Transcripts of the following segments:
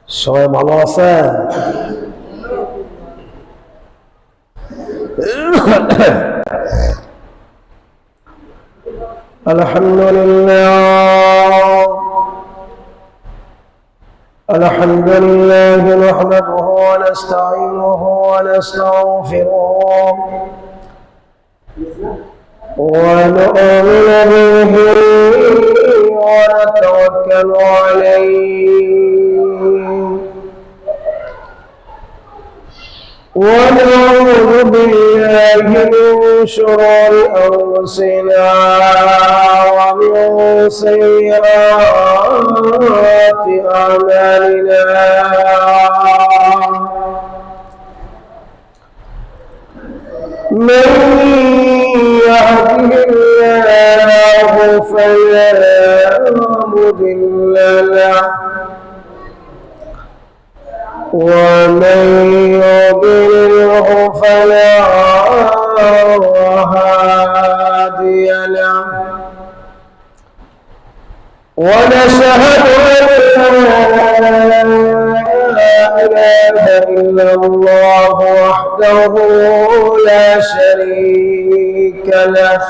সবাই ভালো আছেন? আলহামদুলিল্লাহ নাহমাদুহু ওয়া নাস্তাঈনুহু ওয়া নাস্তাগফিরুহ ওয়া নু'মিnu বিহি ওয়া নাতাওয়াক্কালু আলাইহি ونعوذ بالله من شرور أنفسنا ومن سيئات أعمالنا من يهده الله فلا مضل له ومن يضلله فلا هادي له ونشهد أن لا إله إلا الله وحده لا شريك له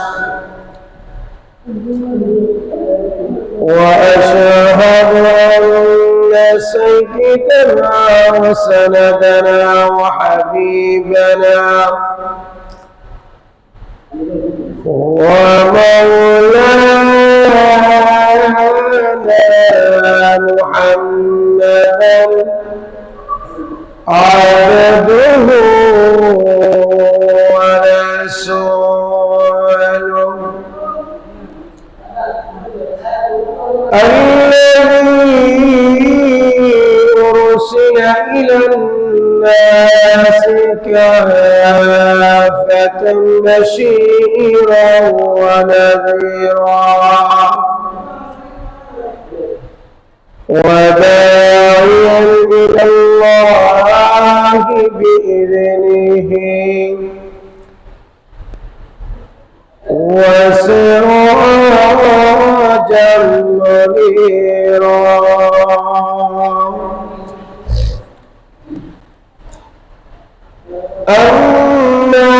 وأشهد أن سيدنا وسندنا وحبيبنا ومولانا محمدا عبده ورسوله أرسل إلى الناس كافة بشيرا ونذيرا وداعيا إلى الله بإذنه وسراجا منيرا أما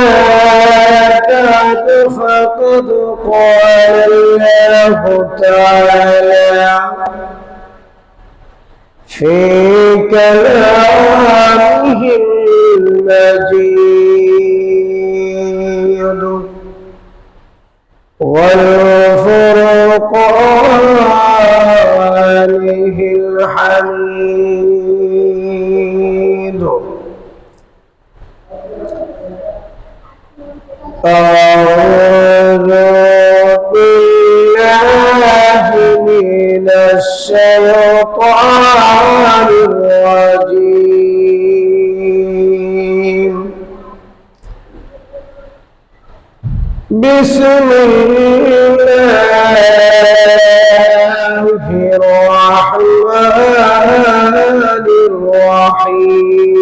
بعد فقد قال الله تعالى في كلامه المجيد والفرقانه الحميد أعوذ بالله من الشيطان الرجيم بسم الله الرحمن الرحيم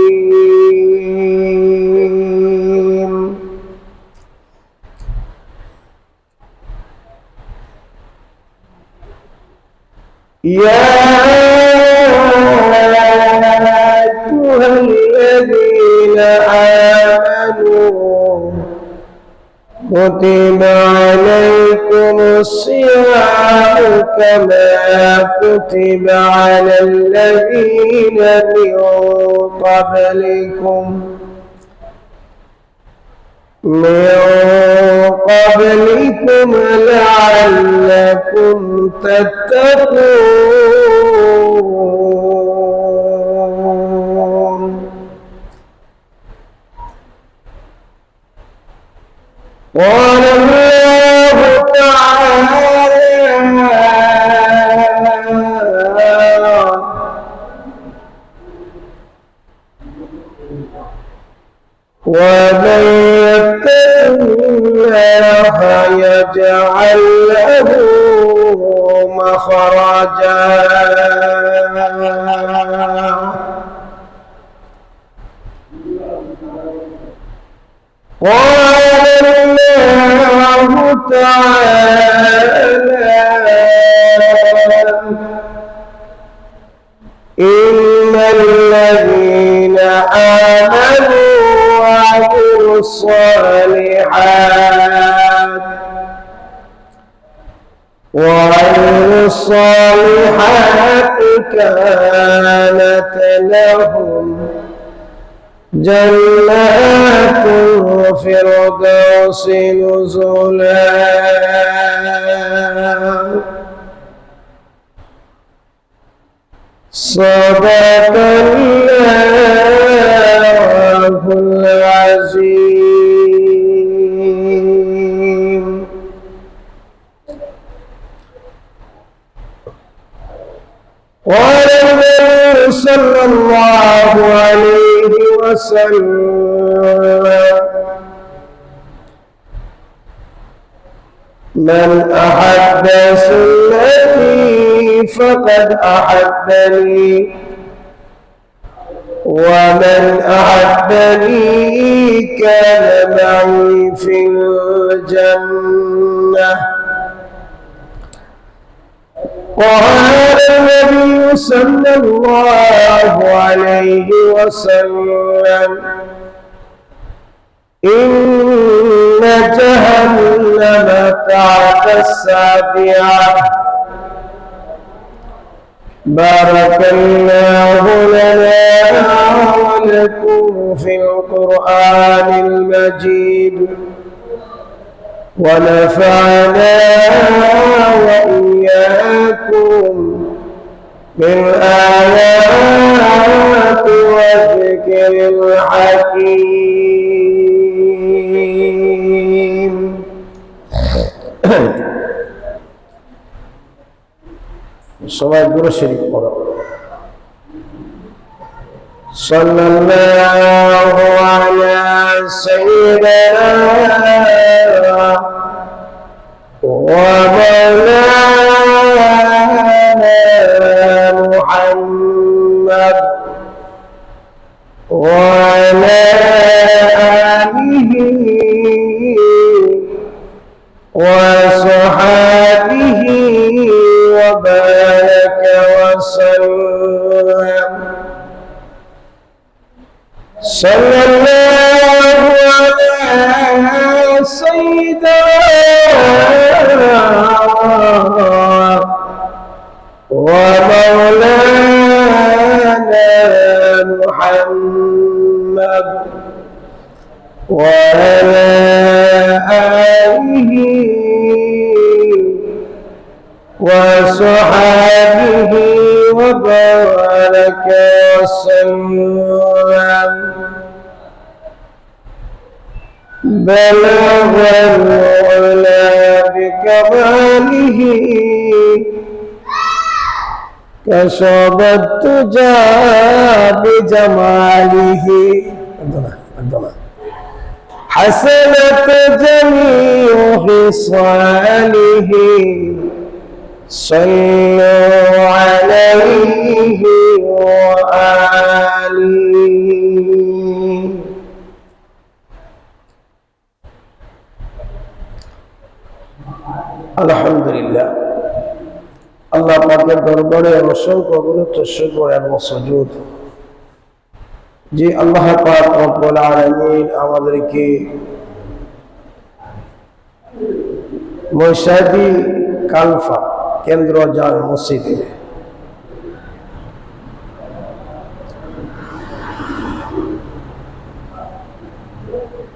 يا أيها الذين آمنوا كتب عليكم الصيام كما كتب على الذين من قبلكم لعلكم تتقون قال الله تعالى ومن يتق الله يجعل له مخرجا قال الله تعالى إن الذين آمنوا وعملوا الصالحات كانت لهم جنات الفردوس نزلا. صدق الله العظيم. قال النبي صلى الله عليه وسلم: من أحب سنتي فقد أحبني، ومن أحبني كان معي في الجنة. قال النبي صلى الله عليه وسلم: إن جهنم تحت السابعة. بارك الله لنا ولكم في القرآن المجيد، ونفعنا وإياكم بالآيات والذكر الحكيم. সবাই দুরূদ শরীফ পড়ো। সাল্লাল্লাহু আলা সাইয়্যিদিনা ওয়া মাওলানা মুহাম্মদ ওয়া আলা আলিহি ওয়া সাহবিহি ওয়া বারাকা ওয়া সাল্লাম। সাল্লাল্লাহু আলা সাইয়্যিদিনা ওয়া মাওলানা মুহাম্মদ ওয়া আলা আলিহি ওয়া সাহবিহি ওয়া বারাকা ওয়া সাল্লাম। بلغ العلا بكماله كشف الدجى بجماله حسنت جميع خصاله صلوا عليه وآله. আলহামদুলিল্লাহ, আল্লাহ পাকের দরবারে অসংখ্য অগণিত শুকর এবং সুজুদ যে আল্লাহ পাক রব্বুল আলামিন আমাদেরকে মৈশাদি কালফা কেন্দ্র জাল মসজিদে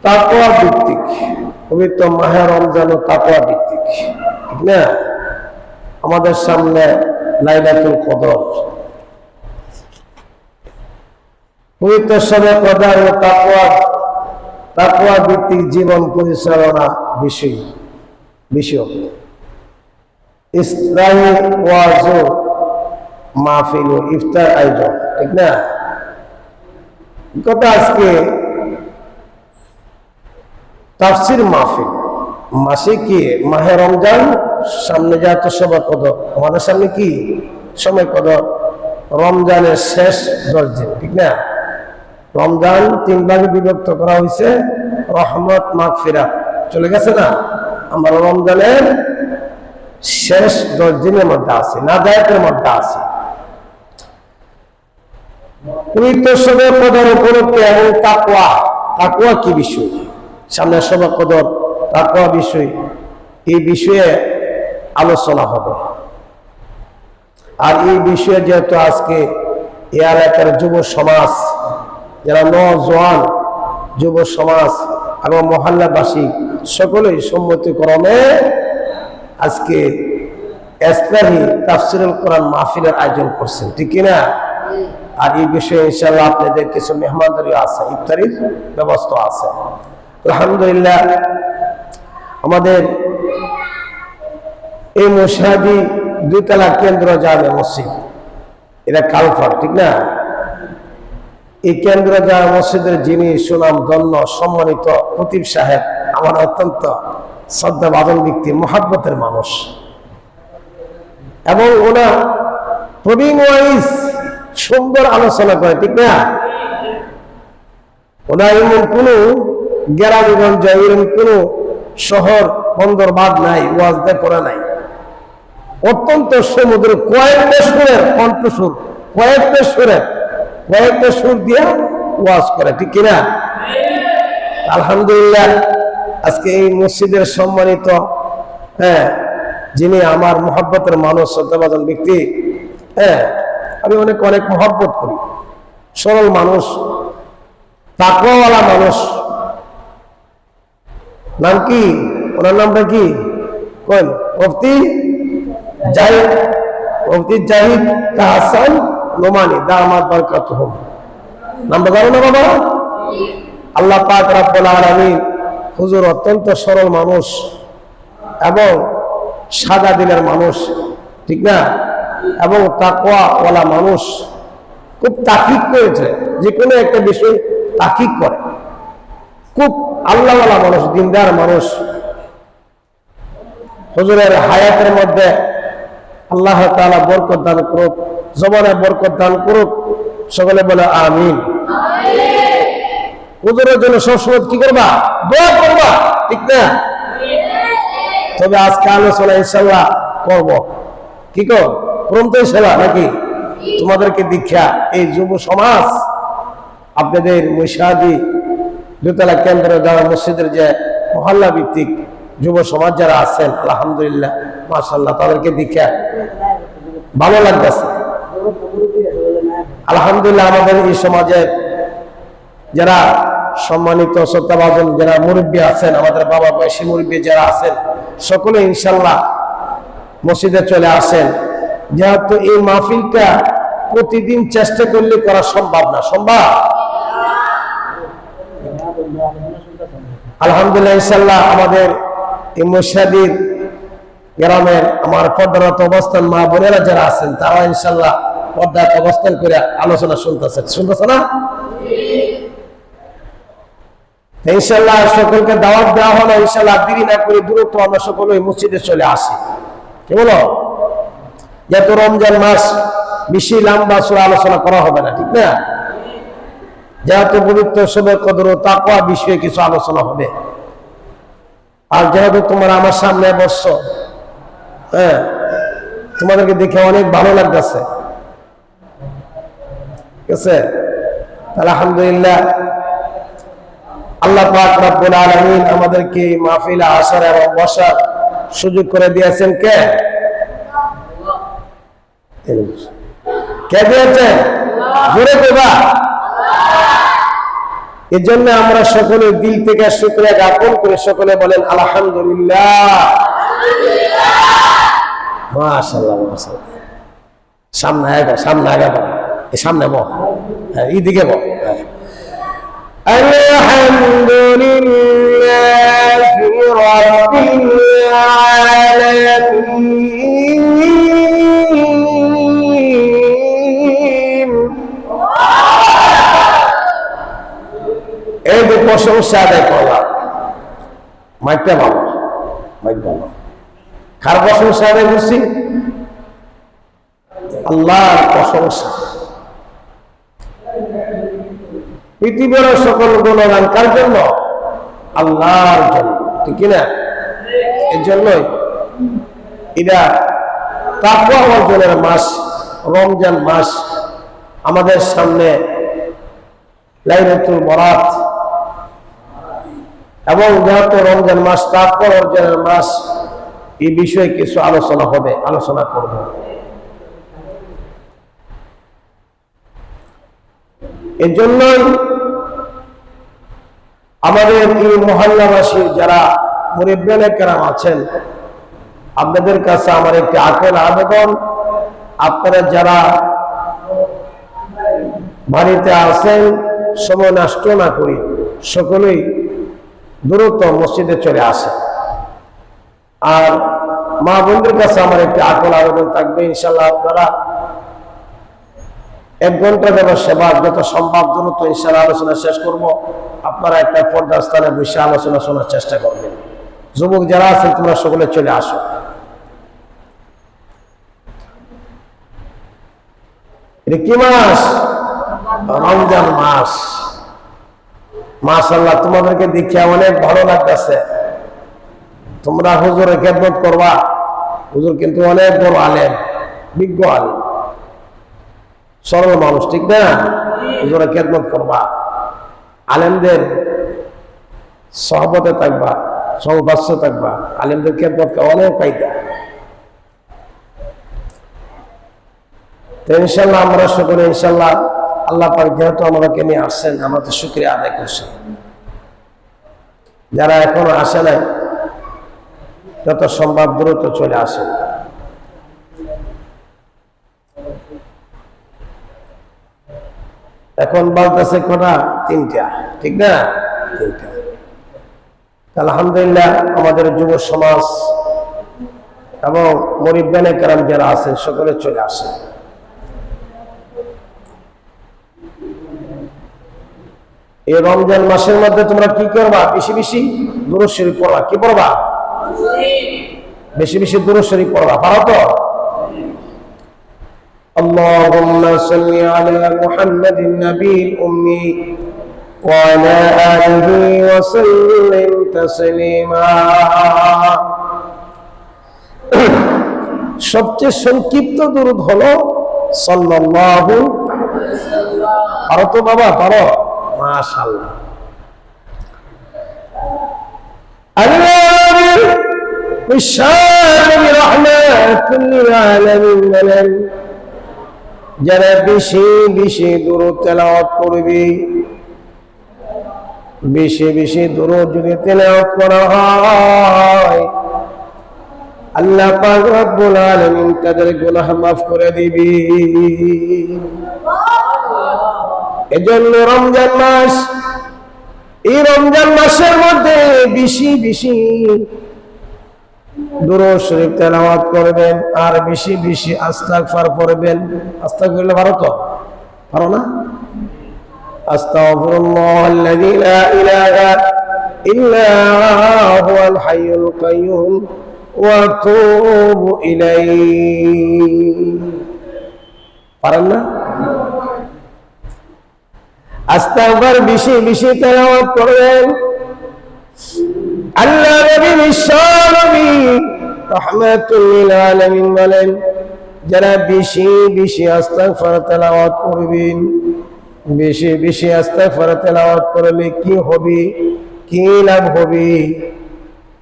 তাকওয়া ভিত্তিক পবিত্র মাহে রমজান ও তাকওয়া ভিত্তিক, ঠিক না? আমাদের সামনে লাইলাতুল কদর, পবিত্র শবে কদর ও তাকওয়া ভিত্তিক জীবন পরিচালনা বিষয়ক ইসলামী ওয়াজ ও মাহফিল ও ইফতার আয়োজন, ঠিক না? কথা আজকে তাফসির মাহফিল মাসে কি মাহে রমজান সামনে যাচ্ছে সবে কদর, আমাদের সামনে কি সময় কদর, রমজানের শেষ 10 দিন, ঠিক না? রমজান 3 ভাগে বিভক্ত করা হয়েছে, রহমত মাগফিরাত চলে গেছে না? আমরা রমজানের শেষ 10 দিনের মধ্যে আছি, নাজায়াতের মধ্যে আছি। পবিত্র শবে কদর উপলক্ষে এবং তাকওয়া, তাকওয়া কি বিষয়, সামনে শবে কদর, তাকওয়া বিষয়, এই বিষয়ে আলোচনা হবে। আর এই বিষয়ে যেহেতু আজকে এই এলাকার যুব সমাজ, যারা নওজোয়ান যুব সমাজ এবং মহল্লাবাসী সকলেই সম্মতিক্রমে আজকে ইফতারি তাফসীরুল কোরআন মাহফিলের আয়োজন করছেন, ঠিক কিনা? আর এই বিষয়ে ইনশাআল্লাহ আপনাদের কিছু মেহমানদারি আছে, ইফতারির ব্যবস্থা আছে। আলহামদুলিল্লাহ, আমাদের এই মুশাহাদি দুইতলা কেন্দ্র জামে মসজিদ, এটা কালফার, ঠিক না? এই কেন্দ্র জামে মসজিদের যিনি সুনাম ধন্য সম্মানিত খতিব সাহেব, আমার অত্যন্ত শ্রদ্ধাভাজন ব্যক্তি, মহাব্বতের মানুষ, এবং ওনার প্রবীণ ওয়াইজ সুন্দর আলোচনা করে, ঠিক না? ওনার এমন কোনো গ্রামগঞ্জ, এরকম কোনো শহর বন্দর বাদ নাই, ওয়াজ দে করে নাই। অত্যন্ত সমুদ্র কয়েকটা সুরের কণ্ঠসুর, কয়েকটা সুর দিয়া ওয়াজ করে, ঠিক কিনা? আলহামদুলিল্লাহ, আজকে এই মসজিদের সম্মানিত যিনি আমার মহব্বতের মানুষ, শ্রদ্ধাভাজন ব্যক্তি, আমি অনেক মহব্বত করি, সরল মানুষ, তাকওয়াওয়ালা মানুষ। নাম কি? ওনার নামটা কি? কোন? মুফতি জাহিদ হাসান নোমানী দামাত বারাকাতুহুম। নামটা জানো না বাবা? আল্লাহ পাক রব্বুল আলামিন, হুজুর অত্যন্ত সরল মানুষ এবং সাদা দিনের মানুষ, ঠিক না? এবং তাকওয়াওয়ালা মানুষ, খুব তাকিদ করেছে, যে কোনো একটা বিষয় তাকিদ করে, খুব আল্লাহওয়ালা মানুষ, দিনদার মানুষ। হুজুরের হায়াতের মধ্যে আল্লাহ তাআলা বরকত দান করুক, জবানে বরকত দান করুক, সকলে বলে আমিন। হুজুরের জন্য সবসময় কি করবা? দোয়া করবা, ঠিক না? তবে আজকে আলোচনা ইনশাআল্লাহ করব, কি কর প্রমতে সেবা নাকি? তোমাদেরকে দীক্ষা এই যুব সমাজ, আপনাদের মুশাহাদি দুতলা কেন্দ্র জামে মসজিদের যে মহল্লা ভিত্তিক যুব সমাজ যারা আছেন, আলহামদুলিল্লাহ, মাশাআল্লাহ, তাদেরকে দীক্ষা ভালো লাগতেছে। আলহামদুলিল্লাহ, আমাদের এই সমাজের যারা সম্মানিত শ্রদ্ধাভাজন যারা মুরব্বী আছেন, আমাদের বাবা বয়সী মুরব্বী যারা আছেন, সকলে ইনশাআল্লাহ মসজিদে চলে আসেন। যেহেতু এই মাহফিলটা প্রতিদিন চেষ্টা করলে করা সম্ভব না, সম্ভব? আলহামদুলিল্লাহ, ইনশাআল্লাহ আমাদের এই মুশাহাদির গ্রামের আমার পর্দারত অবস্থান মা বোনেরা যারা আছেন, তারা ইনশাআল্লাহ পর্দায় অবস্থান করে আলোচনা শুনতেছে না? ইনশাআল্লাহ সকলকে দাওয়াত দেওয়া হলো, ইনশাআল্লাহ দেরি না করে দ্রুত আমরা সকলে মসজিদে চলে আসি, কি বলো? যেহেতু রমজান মাস, বেশি লম্বা সূরা আলোচনা করা হবে না, ঠিক না? যেহেতু পবিত্র শবে কদর ও তাকওয়া বিষয়ে কিছু আলোচনা হবে। আর যেহেতু তোমরা আমার সামনে বসছো, তোমাদেরকে দেখে অনেক ভালো লাগতেছে, ঠিক আছে? আলহামদুলিল্লাহ, আল্লাহ পাক রব্বুল আলামিন আমাদেরকে মাহফিলে আসার এবং বসার সুযোগ করে দিয়েছেন। কে দিয়েছেন? জোরে কইবা। এই জন্য আমরা সকলে দিল থেকে শুকরিয়া জ্ঞাপন করে সকলে বলেন আলহামদুলিল্লাহ, মাশাআল্লাহ, মাশাআল্লাহ। সামনে আগে সামনে বল, এইদিকে বল। আলহামদুলিল্লাহি রাব্বিল আলামিন। এই যে প্রশংসা আদায় করলাম, মাইকটা ভালো, মাইক ভালো। কার প্রশংসা আদায় করছি? আল্লাহর প্রশংসা। পৃথিবীর সকল গুণগান কার জন্য? আল্লাহর জন্য, ঠিক না? এই জন্যই এটা তাকওয়া অর্জনের মাস, রমজান মাস। আমাদের সামনে লাইলাতুল বরাত এবং যেহেতু রমজান মাস, তারপর রমজানের মাস, এই বিষয়ে কিছু আলোচনা হবে, আলোচনা করব। এই জন্যই আমাদের এই মহল্লাবাসী যারা মুরিব্বিনে কেরাম আছেন, আপনাদের কাছে আমার একটি আকুল আবেদন, আপনারা যারা বাড়িতে আছেন সময় নষ্ট না করি সকলেই দ্রুত মসজিদে চলে আসেন। আর মা বোনদের কাছে আমার একটি আকুল আবেদন থাকবে, ইনশাল্লাহ আপনারা 1 ঘন্টা যেন সেবা যত সম্ভব দ্রুত ইনশাল্লাহ আলোচনা শেষ করব, আপনারা একটা পর্দার স্থানে বসে আলোচনা শোনার চেষ্টা করবেন। যুবক যারা আছেন তোমরা সকলে চলে আসো। কি মাস? রমজান মাস। মাশাআল্লাহ, তোমাদেরকে দেখে অনেক ভালো লাগতেছে। তোমরা হুজুরের খেদমত করবা। হুজুর কিন্তু অনেক বড় আলেম, বিজ্ঞ আলেম, সরল মানুষ, ঠিক না? হুজুরের খেদমত করবা, আলেমদের সহবতে থাকবা, সংঘর্ষে থাকবা, আলেমদের খেদমত করা অনেক ফায়দা। তো ইনশাল্লাহ আমরা সকলে ইনশাল্লাহ আল্লাহ পাক যেহেতু আমাদেরকে নিয়ে আসছেন, আমরা তো শুকরিয়া আদায় করছি। যারা এখনো আসে নাই যত সম্ভব দ্রুত চলে আসেন। এখন বলতেছে কটা? 3টা, ঠিক না? 3টা। আলহামদুলিল্লাহ আমাদের যুব সমাজ এবং মুরিব্বিনে কেরাম যারা আছেন সকলে চলে আসেন। এই রমজান মাসের মধ্যে তোমরা কি করবা? বেশি বেশি দুরূদ শরীফ পড়বা। কি পড়বা? বেশি বেশি দুরূদ শরীফ পড়বা। পারো তো? আল্লাহুম্মা সাল্লি আলা মুহাম্মাদিন নবিয়্যিল উম্মি ওয়া আলা আলিহি ওয়া সাল্লিম তাসলিমা। সবচেয়ে সংক্ষিপ্ত দুরূদ হলো সাল্লাল্লাহু আলাইহি ওয়াসাল্লাম। পারো তো বাবা? পারো? মাশাআল্লাহ। আল্লাহর বিশাল রহমাতুল লিল আলামিন বলেন, যারা বেশি বেশি দুরূদ তেলাওয়াত করবে, বেশি বেশি দুরূদ যদি তেলাওয়াত করা হয়, আল্লাহ পাক রব্বুল আলামিন তাদের গুনাহ মাফ করে দিবেন। এজন্য রমজান মাস, এই রমজান মাসের মধ্যে বেশি বেশি দুরূদ শরীফ তেলাওয়াত করবেন আর বেশি বেশি ইস্তিগফার পড়বেন। ইস্তিগফার পারো তো? পারো না? আস্তাগফিরুল্লাহাল্লাযী লা ইলাহা ইল্লা হুয়াল হাইয়ুল কাইয়্যুম ওয়া আতুবু ইলাইহি। পারেন না? ইস্তিগফার বেশি বেশি তেলাওয়াত করবেন। আল্লাহ নবী বিশ্বনবী রাহমাতুল লিল আলামিন বলেন, যারা বেশি বেশি ইস্তিগফার তেলাওয়াত করবেন, বেশি বেশি ইস্তিগফার তেলাওয়াত করলে কি হবে, কি লাভ হবে?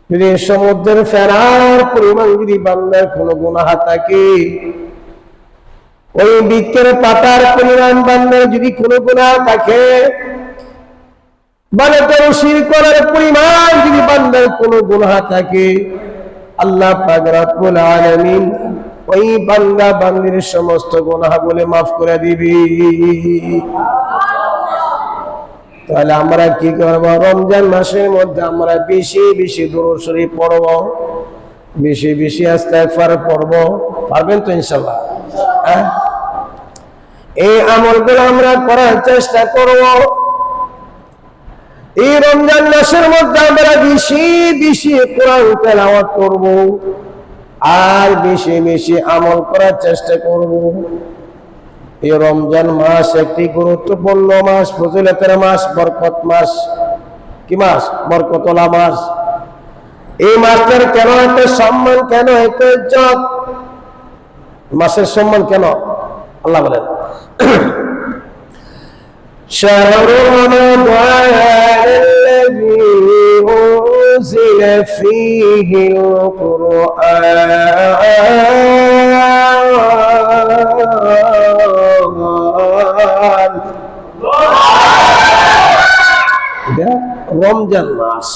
যদি সমুদ্রের ফেনার পরিমাণ যদি বান্দার কোনো গুনাহ থাকে, ওই বৃক্ষের পাতার পরিমাণ বান্দার যদি কোনো গুনাহ থাকে, বালকের শিরক করার পরিমাণ যদি বান্দার কোনো গুনাহ থাকে, আল্লাহ পাক রব্বুল আলামিন ওই বান্দা বান্দির সমস্ত গুনাহগুলো মাফ করে দিবে। তাহলে আমরা কি করব? রমজান মাসের মধ্যে আমরা বেশি বেশি দুরূদ শরীফ পড়ব, বেশি বেশি ইস্তিগফার পড়ব। পারবেন তো ইনশাআল্লাহ? হ্যাঁ, এই আমলগুলো আমরা করার চেষ্টা করব। এই রমজান মাসের মধ্যে আমরা বেশি বেশি কোরআন তেলাওয়াত করব আর বেশি বেশি আমল করার চেষ্টা করব। এই রমজান মাস একটি গুরুত্বপূর্ণ মাস, ফজিলতের মাস, বরকত মাস। কি মাস? বরকতওয়ালা মাস। এই মাসটার কেন এত সম্মান, কেন এত ইজ্জত? মাসের সম্মান কেন? আল্লাহ বলেন, شهر رمضان الذي أنزل فيه القرآن এটা রমজান মাস।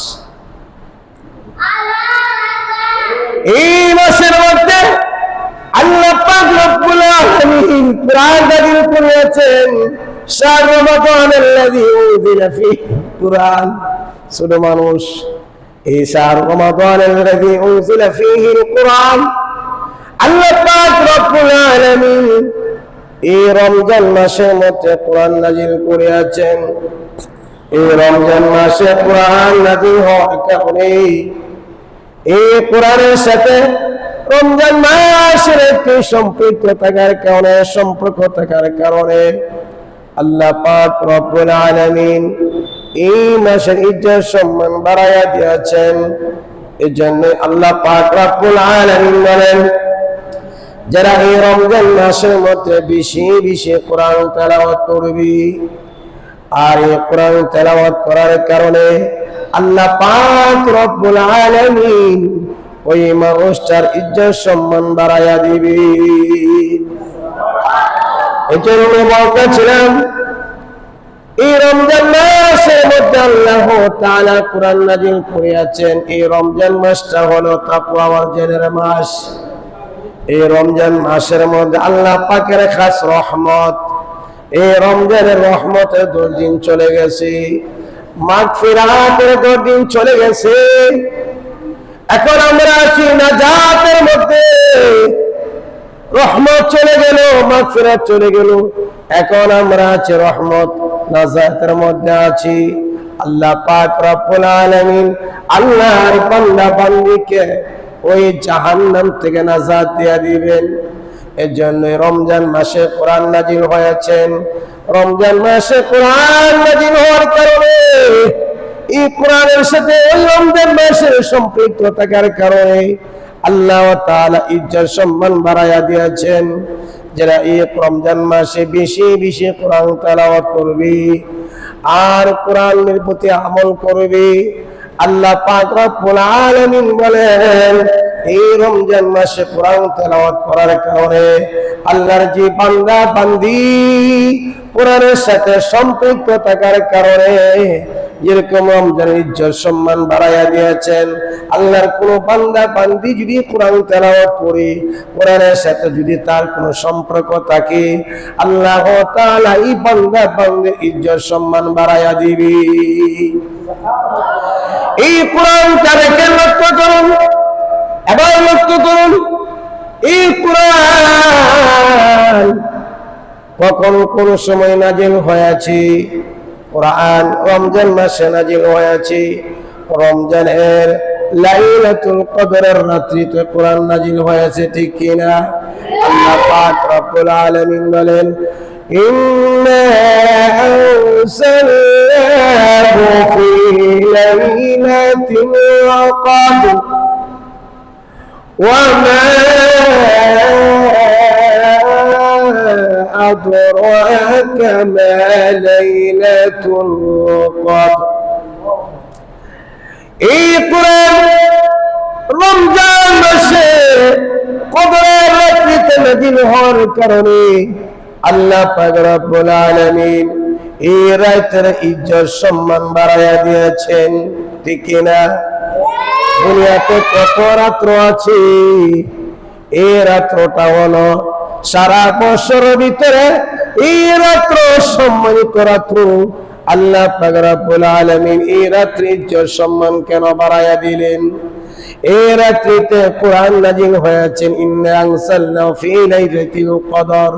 এই মাসের মধ্যে আল্লাহ পাক রব্বুল আলামিন কোরআন নাযিল করেছেন। শাহর রমাদানাল্লাযী উনজিলা ফীহি কুরআন। ছোট মানুষ, এই শাহর রমাদানাল্লাযী উনজিলা ফীহি কুরআন, আল্লাহ পাক রব্বুল আলামিন এই রমজান মাসের মধ্যে কোরআন নাযিল করেছেন। এই রমজান মাসে কোরআন নাযিল হওয়ার কারণে এই কোরআনের সাথে রমজান মাসের একটি সম্পৃক্ত থাকার কারণে, সম্পর্ক থাকার কারণে আল্লাহ পাক রব্বুল আলামিন এই মাসের ইজ্জত সম্মান বাড়াইয়া দিয়েছেন। এই জন্য আল্লাহ পাক রব্বুল আলামিন বলেন, যারা এই রমজান মাসের মধ্যে বেশি বেশি কোরআন তেলাওয়াত করবি, আর এই কোরআন তেলাওয়াত করার কারণে আল্লাহ পাক রব্বুল আলামিন ওই মানুষটার ইজ্জত সম্মান বাড়াইয়া দিবে। এজন্য বলতেছিলাম, এই রমজান মাসের মধ্যে আল্লাহ তাআলা কোরআন নাযিল করেছেন। এই রমজান মাসটা হলো তাকওয়া অর্জনের মাস। এই রমজান মাসের মধ্যে আল্লাহ পাকের খাস রহমত, এই রমজানের রহমতের দুর্দিন চলে গেছে, মাগফিরাতের দুর্দিন চলে গেছে। এখন আমরা আছি নাজাতের মধ্যে। রহমত চলে গেল, মাগফিরাত চলে গেল, এখন আমরা আছি রহমত নাজাতের মধ্যে আছি। আল্লাহ পাক রব্বুল আলামিন আল্লাহর বান্দা বান্দীকে ওই জাহান্নাম থেকে নাজাত দিয়ে দিবেন। এজন্য রমজান মাসে কোরআন নাযিল হয়েছেন। রমজান মাসে কোরআন নাযিল হওয়ার কারণে, এই কোরআনের সাথে ওই রমজান মাসের সম্পৃক্ত থাকার কারণে আল্লাহ তাআলা ইজ্জত সম্মান বাড়াইয়া দিয়েছেন। যারা এই রমজান মাসে বেশি বেশি কোরআন তেলাওয়াত করবে আর কোরআনের প্রতি আমল করবে, আল্লাহ পাক রব্বুল আলামিন বলেন, এই রমজান মাসে কোরআন তেলাওয়াত করার কারণে আল্লাহর যে বান্দা বান্দি কোরআনের সাথে সম্পৃক্ত থাকার কারণে যেরকম রমজানের ইজ্জত সম্মান বাড়াইয়া দিয়েছেন, আল্লাহর কোনো বান্দা বান্দি যদি কোরআন তেলাওয়াত করে, কোরআনের সাথে যদি তার কোনো সম্পর্ক থাকে, আল্লাহ তাআলা এই বান্দা বান্দির ইজ্জত সম্মান বাড়াইয়া দিবে। এই কোরআনটা রেখে লক্ষ্য করুন, এবার লক্ষ্য করুন, এই কোরআন কখন কোন সময় নাজিল হয়েছে? কোরআন রমজান মাসে নাজিল হয়েছে। রমজানের লাইলাতুল কদরের রাত্রিতে কোরআন নাজিল হয়েছে, ঠিক কিনা? আল্লাহ পাক রব্বুল আলামিন বলেন, ইন্না আরসালনাহু ফি লাইলাতিল কদর ওয়া মা আদরাকা মা লাইলাতুল কদর। এই কোরআন রমজান মাসে কদরের রাত্রিতে নাযিল হওয়ার কারণে আল্লাহ পাক রব্বুল আলামিন এই রাতের ইজ্জত সম্মান বাড়াইয়া দিয়েছেন, ঠিক কিনা? দুনিয়াতে কত রাত্র আছে? এই রাত্রটা হলো সারা বছরের ভিতরে এই রাত্র সম্মানিত রাত্র। আল্লাহ পাক রব্বুল আলামিন এই রাত্রির ইজ্জত সম্মান কেন বাড়াইয়া দিলেন? এই রাত্রিতে কোরআন নাযিল হয়েছেন, ইন্না আনসালনাহু ফি লাইলাতিল কদর।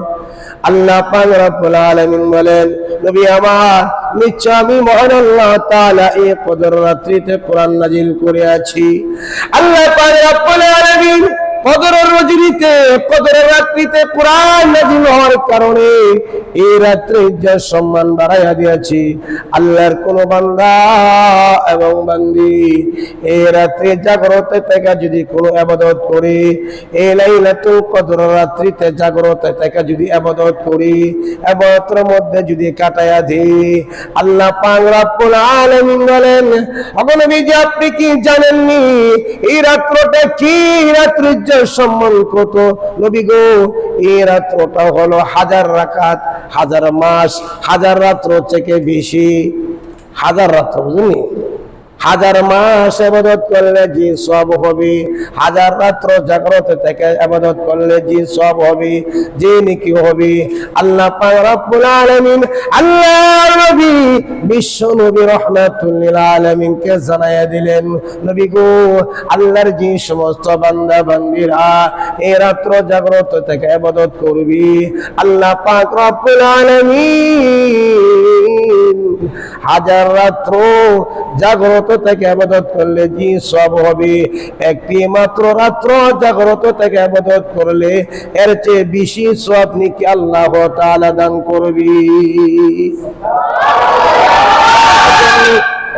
আল্লাহ পাক রব্বুল আলামিন বলেন, নবী আমার, নিশ্চয় আমি মহান আল্লাহ তাআলা এই কদর রাত্রিতে কোরআন নাযিল করেছি। আল্লাহ পাক রব্বুল আলামিন কদরের রজনীতে, কদরের রাত্রিতে কোরআন নাযিল হওয়ার কারণে এই রাত্রে ইজ্জত সম্মান বাড়াইয়া দিয়েছি। আল্লাহর কোন বান্দা এবং বান্দি এই রাত্রে জাগ্রত থেকে যদি কোনো ইবাদত করি, এই লাইলাতুল কদর রাত্রিতে জাগ্রত থেকে যদি ইবাদত করি, ইবাদতের মধ্যে যদি কাটায়া দিই, আল্লাহ পাক রব্বুল আলামিন বলেন, ওগো নবীজি আপনি কি জানেননি এই রাত্রটা কি? রাত্রির ইজ্জত সম্মান কত নবী গো? এই রাত্রটা হলো 1000 রাকাত, 1000 মাস, 1000 রাত্র থেকে বেশি। 1000 রাত্র, বুঝলি? 1000 মাস ইবাদত করলে যে সওয়াব হবে, 1000 রাত্র জাগ্রত থেকে ইবাদত করলে যে সওয়াব হবে, যে নেকি হবে। আল্লাহ পাক রব্বুল আলামিন আল্লাহর নবী বিশ্ব নবী রাহমাতুল লিল আলামিনকে জানাইয়া দিলেন, নবী গো আল্লাহর যে সমস্ত বান্দা বান্দীরা এই রাত্র জাগ্রত থেকে ইবাদত করবি, আল্লাহ পাক রব্বুল আলামিন 1000 রাত্র জাগ্রত থেকে ইবাদত করলে যে সওয়াব হবে, একটি মাত্র রাত্র জাগ্রত থেকে ইবাদত করলে এর চেয়ে বেশি সওয়াব নাকি আল্লাহ তাআলা দান করবি।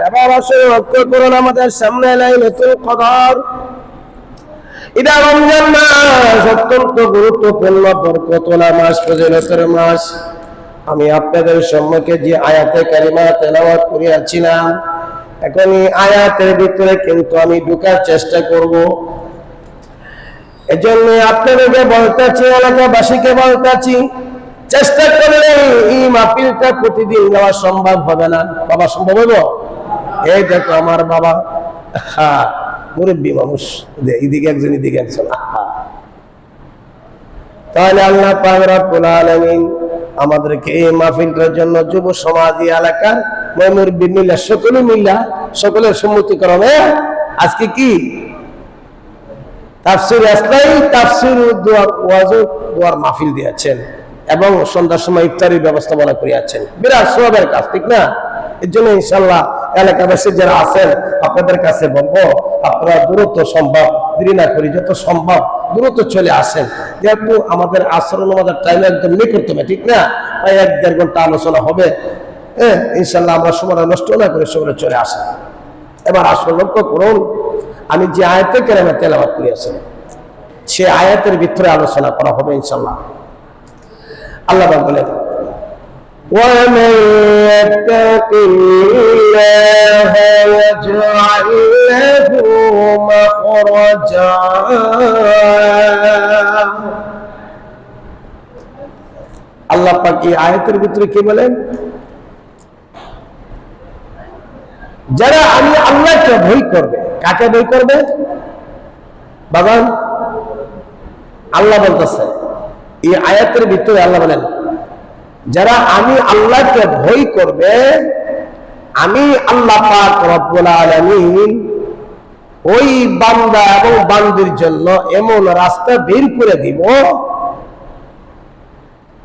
এবার আসলে লক্ষ্য করুন, আমাদের সামনে লাইলাতুল কদর, এটা রমজান মাস, অত্যন্ত গুরুত্বপূর্ণ বরকতওয়ালা মাস, ফজিলতের মাস। আমি আপনাদের সম্মুখে যে আয়াতে কারিমা তেলাওয়াত করিয়াছিলাম, এখন এই আয়াতের ভিতরে কিন্তু আমি ঢোকার চেষ্টা করব। এজন্য আপনাদেরকে বলতেছি, এলাকাবাসীকে বলতেছি, চেষ্টা করলে এই মাহফিলটা প্রতিদিন যাওয়া সম্ভব হবে না। বাবা সম্ভব হইব? এই দেখো আমার বাবা, হ্যাঁ মুরব্বী মানুষ, এদিকে একজন এদিকে একজন। তাহলে আল্লাহ পাক রব্বুল আলামিন আমাদেরকে এই মাহফিলটার জন্য যুব সমাজ এলাকার মুরব্বী মিল্লা সকলে মিল্লা সকলের সম্মতিক্রমে আজকে কি তাফসীর আসলাই, তাফসীর দোয়ার মাহফিল দিয়েছেন এবং সন্ধ্যার সময় ইফতারির ব্যবস্থাপনা করিয়াছেন। বিরাট সওয়াবের কাজ, ঠিক না? এর জন্য ইনশাআল্লাহ এলাকাবাসী যারা আছেন আপনাদের কাছে বলবো, আপনারা দ্রুত সম্ভব, দেরি না করি, যত সম্ভব দ্রুত চলে আসেন। যেহেতু আমাদের আসরের নামাজের টাইম একদম নিকটতম, ঠিক না? প্রায় 1-1.5 ঘন্টা আলোচনা হবে। হ্যাঁ, ইনশাআল্লাহ আমরা সময় নষ্ট না করে সবাই চলে আসেন। এবার আসলে লক্ষ্য করুন, আমি যে আয়াতে কারিমা তেলাওয়াত করিয়াছিলাম সে আয়াতের ভিতরে আলোচনা করা হবে ইনশাআল্লাহ। আল্লাহ বলেন, وَمَن يَتَّقِ اللَّهَ يَجْعَل لَّهُ مَخْرَجًا। আল্লাহ পাক এই আয়াতের ভিতরে কি বলেন? যারা আমি আল্লাহকে ভয় করবে, কাকে ভয় করবে বাবা? আল্লাহ বলতেছে এই আয়াতের ভিতরে, আল্লাহ বলেন যারা আমি আল্লাহকে ভয় করবে, আমি আল্লাহ পাক রব্বুল আলামিন ওই বান্দা এবং বান্দির জন্য এমন রাস্তা বের করে দিব,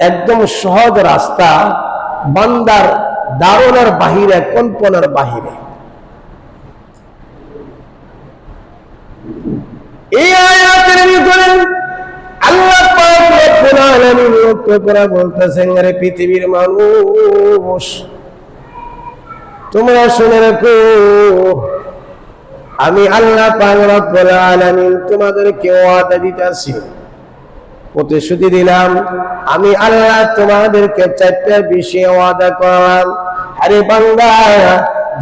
একদম সহজ রাস্তা, বান্দার ধারণার বাহিরে, কল্পনার বাহিরে। এই আয়াতের ভিতরে আল্লাহ পাক রব্বুল আলামিন লক্ষ্য করে বলতেছেন, আরে পৃথিবীর মানুষ তোমরা শুনে রাখো, আমি আল্লাহ পাক রব্বুল আলামিন তোমাদেরকে ওয়াদা দিতেছি, প্রতিশ্রুতি দিলাম, আমি আল্লাহ তোমাদেরকে 4টা বিষয়ে ওয়াদা করলাম। আরে বান্দা,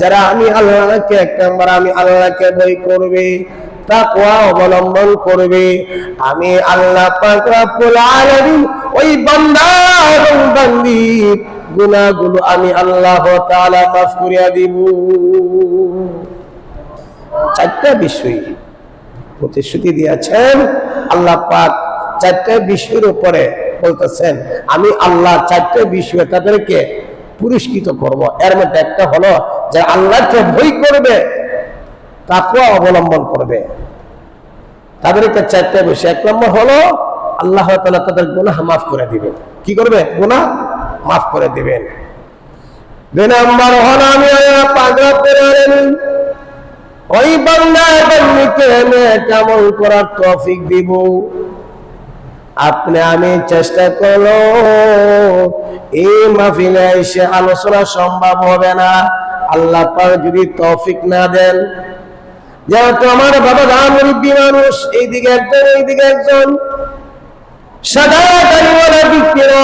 যারা আমি আল্লাহকে, 1 নম্বর আমি আল্লাহকে ভয় করবে, তাকওয়া অবলম্বন করবে, আমি আল্লাহ পাক রব্বুল আলামিন ওই বান্দা এবং বান্দির গুনাহগুলো আমি আল্লাহ তাআলা মাফ করিয়া দিব। 4টা বিষয় প্রতিশ্রুতি দিয়েছেন আল্লাহ পাক। 4টা বিষয়ের উপরে বলতেছেন আমি আল্লাহ 4টা বিষয়ে তাদেরকে পুরস্কৃত করব। এর মধ্যে একটা হলো যে আল্লাহকে ভয় করবে, তাকওয়া অবলম্বন করবে, তাদেরকে 4টা বিষয়। 1 নম্বর হলো আল্লাহ তাআলা তাদের গুনাহ মাফ করে দিবেন। কি করবে? গুনাহ মাফ করে দিবেন। 2 নম্বর হলো আমি আল্লাহ পাক রব্বুল আলামিন ওই বান্দা বান্দিকে নেক আমল করার তৌফিক দিব। আপনি আমি চেষ্টা করলো এই মাহফিলে এসে আলোচনা সম্ভব হবে না, আল্লাহ পাক যদি তৌফিক না দেন। যেহেতু আমার বাবা মুরব্বী মানুষ, এইদিকে একজন এইদিকে একজন, সাদা দাড়িওয়ালা ব্যক্তিরা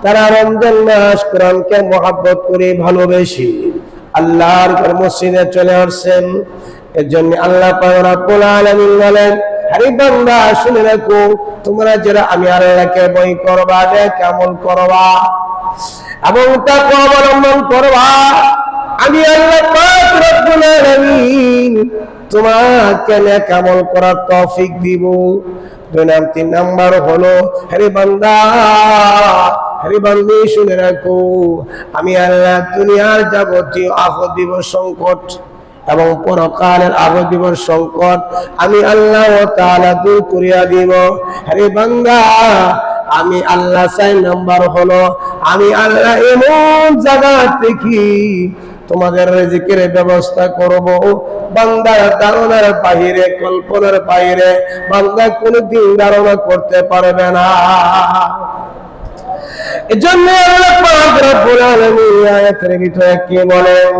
তারা রমজান মাস কোরআনকে মহব্বত করে ভালোবেসে আল্লাহর মসজিদে চলে আসছেন। এর জন্য আল্লাহ পাক রব্বুল আলামিন বলেন, আরে বান্দা শুনে রাখো, তোমরা যারা আমি আল্লাহকে ভয় করবা, নেক আমল করবা এবং তাকওয়া অবলম্বন করবা, আমি আল্লাহ পাক রব্বুল আলামিন তোমাকে নেক আমল করার তৌফিক দিব। 3 নাম্বার হলো, আরে বান্দা আরে বান্দি শুনে রাখো, আমি আল্লাহ দুনিয়ার যাবতীয় আফত বিপদ সংকট এবং পরকালের আফত বিপদ সংকট আমি আল্লাহ তাআলা দূর করিয়া দিব। আরে বান্দা আমি আল্লাহ 4 নাম্বার হলো, আমি আল্লাহ এমন জায়গা থেকে তোমাদের রিজিকের ব্যবস্থা করব, বান্দার ধারণার বাইরে, কল্পনার বাইরে বান্দা কোনদিন ধারণা করতে পারবে না। এজন্য আল্লাহ পাক রব্বুল আলামিন আয়াতের ভিতরে কি বলেন?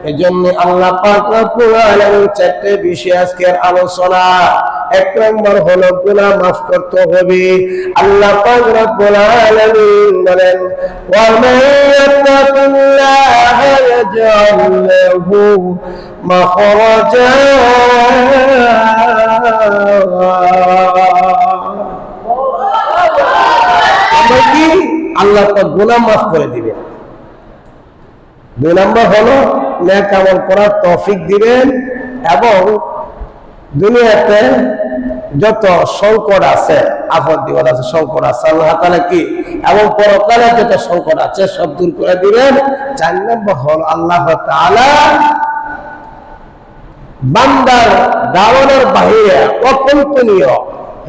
এজন্য আল্লাহ পাক রব্বুল আলামিন 4টে বিষয় আজকের আলোচনা। 1 নম্বর হলো গুনাহ মাফ করতে হবে। আল্লাহ পাক রব্বুল আলামিন বলেন, ওয়া মান ইয়াত্তাকিল্লাহা ইয়াজআল লাহু মাখরাজা। আল্লাহ পাক গুনাহ মাফ করে দিবেন। 2 নম্বর হলো নেক আমল করার তৌফিক দিবেন এবং দুনিয়াতে যত সংকট আছে, আফত বিপদ আছে, সংকট আছে, আল্লাহ তাআলা কি এবং পরকালে যত সংকট আছে সব দূর করে দিবেন। 4 নম্বর হলো আল্লাহ তাআলা বান্দার ধারণার বাইরে অকল্পনীয়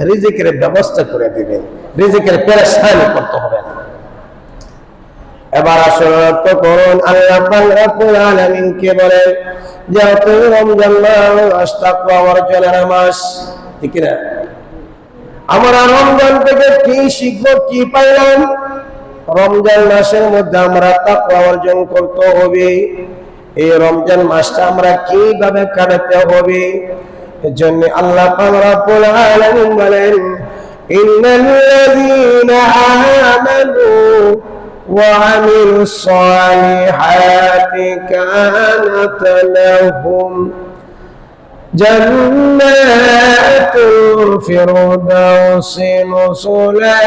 রিজিকের ব্যবস্থা করে দিবেন, রিজিকের পেরেশানি করতে হবে না। এবার আসলে লক্ষ্য করুন, আল্লাহ পাক রব্বুল আলামিন কে বলেন, যেহেতু রমজান মাস তাকওয়া অর্জনের মাস, ঠিক না? আমরা রমজান থেকে কি শিখবো, কি পাইলাম? রমজান মাসের মধ্যে আমরা তাকওয়া অর্জন করতে হবে। এই রমজান মাসটা আমরা কিভাবে কাটাতে হবে? এর জন্য আল্লাহ পাক রব্বুল আলামিন বলেন, ইন্নাল্লাযীনা আমানু وعملوا الصالحات كانت لهم جنات الفردوس نزلا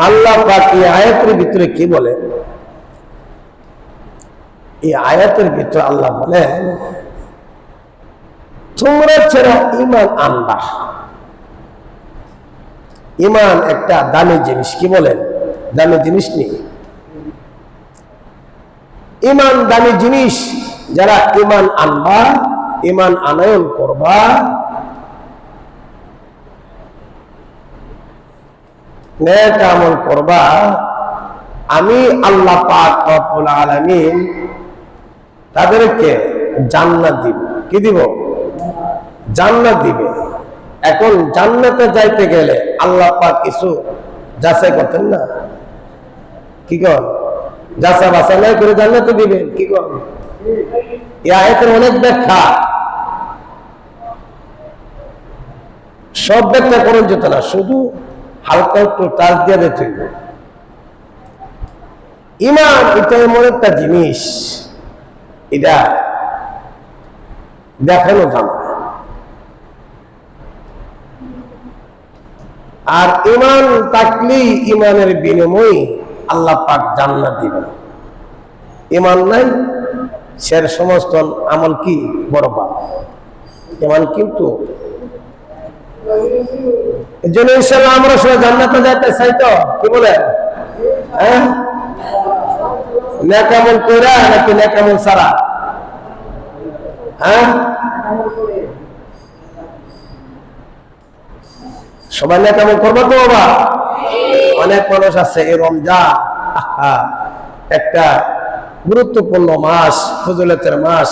আল্লাহ পাক এই আয়াতের ভিতরে কি বলে? এই আয়াতের ভিতরে আল্লাহ বলেন, তোমরা যারা ঈমান আনবা, ঈমান একটা দামি জিনিস, কি বলেন? দামি জিনিস নেই, ঈমান দামি জিনিস। যারা ঈমান আনবা, ঈমান আনয়ন করবা, নেক আমল করবা, আমি আল্লাহ পাক রব্বুল আলামিন তাদেরকে জান্নাত দিব। কি দিব? জান্নাত দিবে। এখন জান্নাতে যাইতে গেলে আল্লাহ পাক কিছু যাচাই করতেন না? কি কর? যাচাই বাছাই নাই করে জান্নাতে দিবেন? কি কর? এই আয়াতের অনেক ব্যাখ্যা, সব ব্যাখ্যা করেন যেত না, শুধু হালকা একটু টাচ দিয়ে দিতে হইব। ঈমান এটা এমন একটা জিনিস, এটা দেখানো জানা। আর ঈমান থাকলেই ঈমানের বিনিময়ে আল্লাহ পাক জান্নাত দিবেন। ঈমান নাই, সের সমস্ত আমল কি বরবাদ। ঈমান কিন্তু এই জন্য ইনশাআল্লাহ আমরা সবাই জান্নাতে যেতে চাই, তো কি বলেন? হ্যাঁ, নেক আমল কইরা নাকি নেক আমল ছাড়া? হ্যাঁ, সবাই না কেমন করবো তো বাবা? অনেক মানুষ আছে এই রমজান একটা গুরুত্বপূর্ণ মাস, ফজিলতের মাস,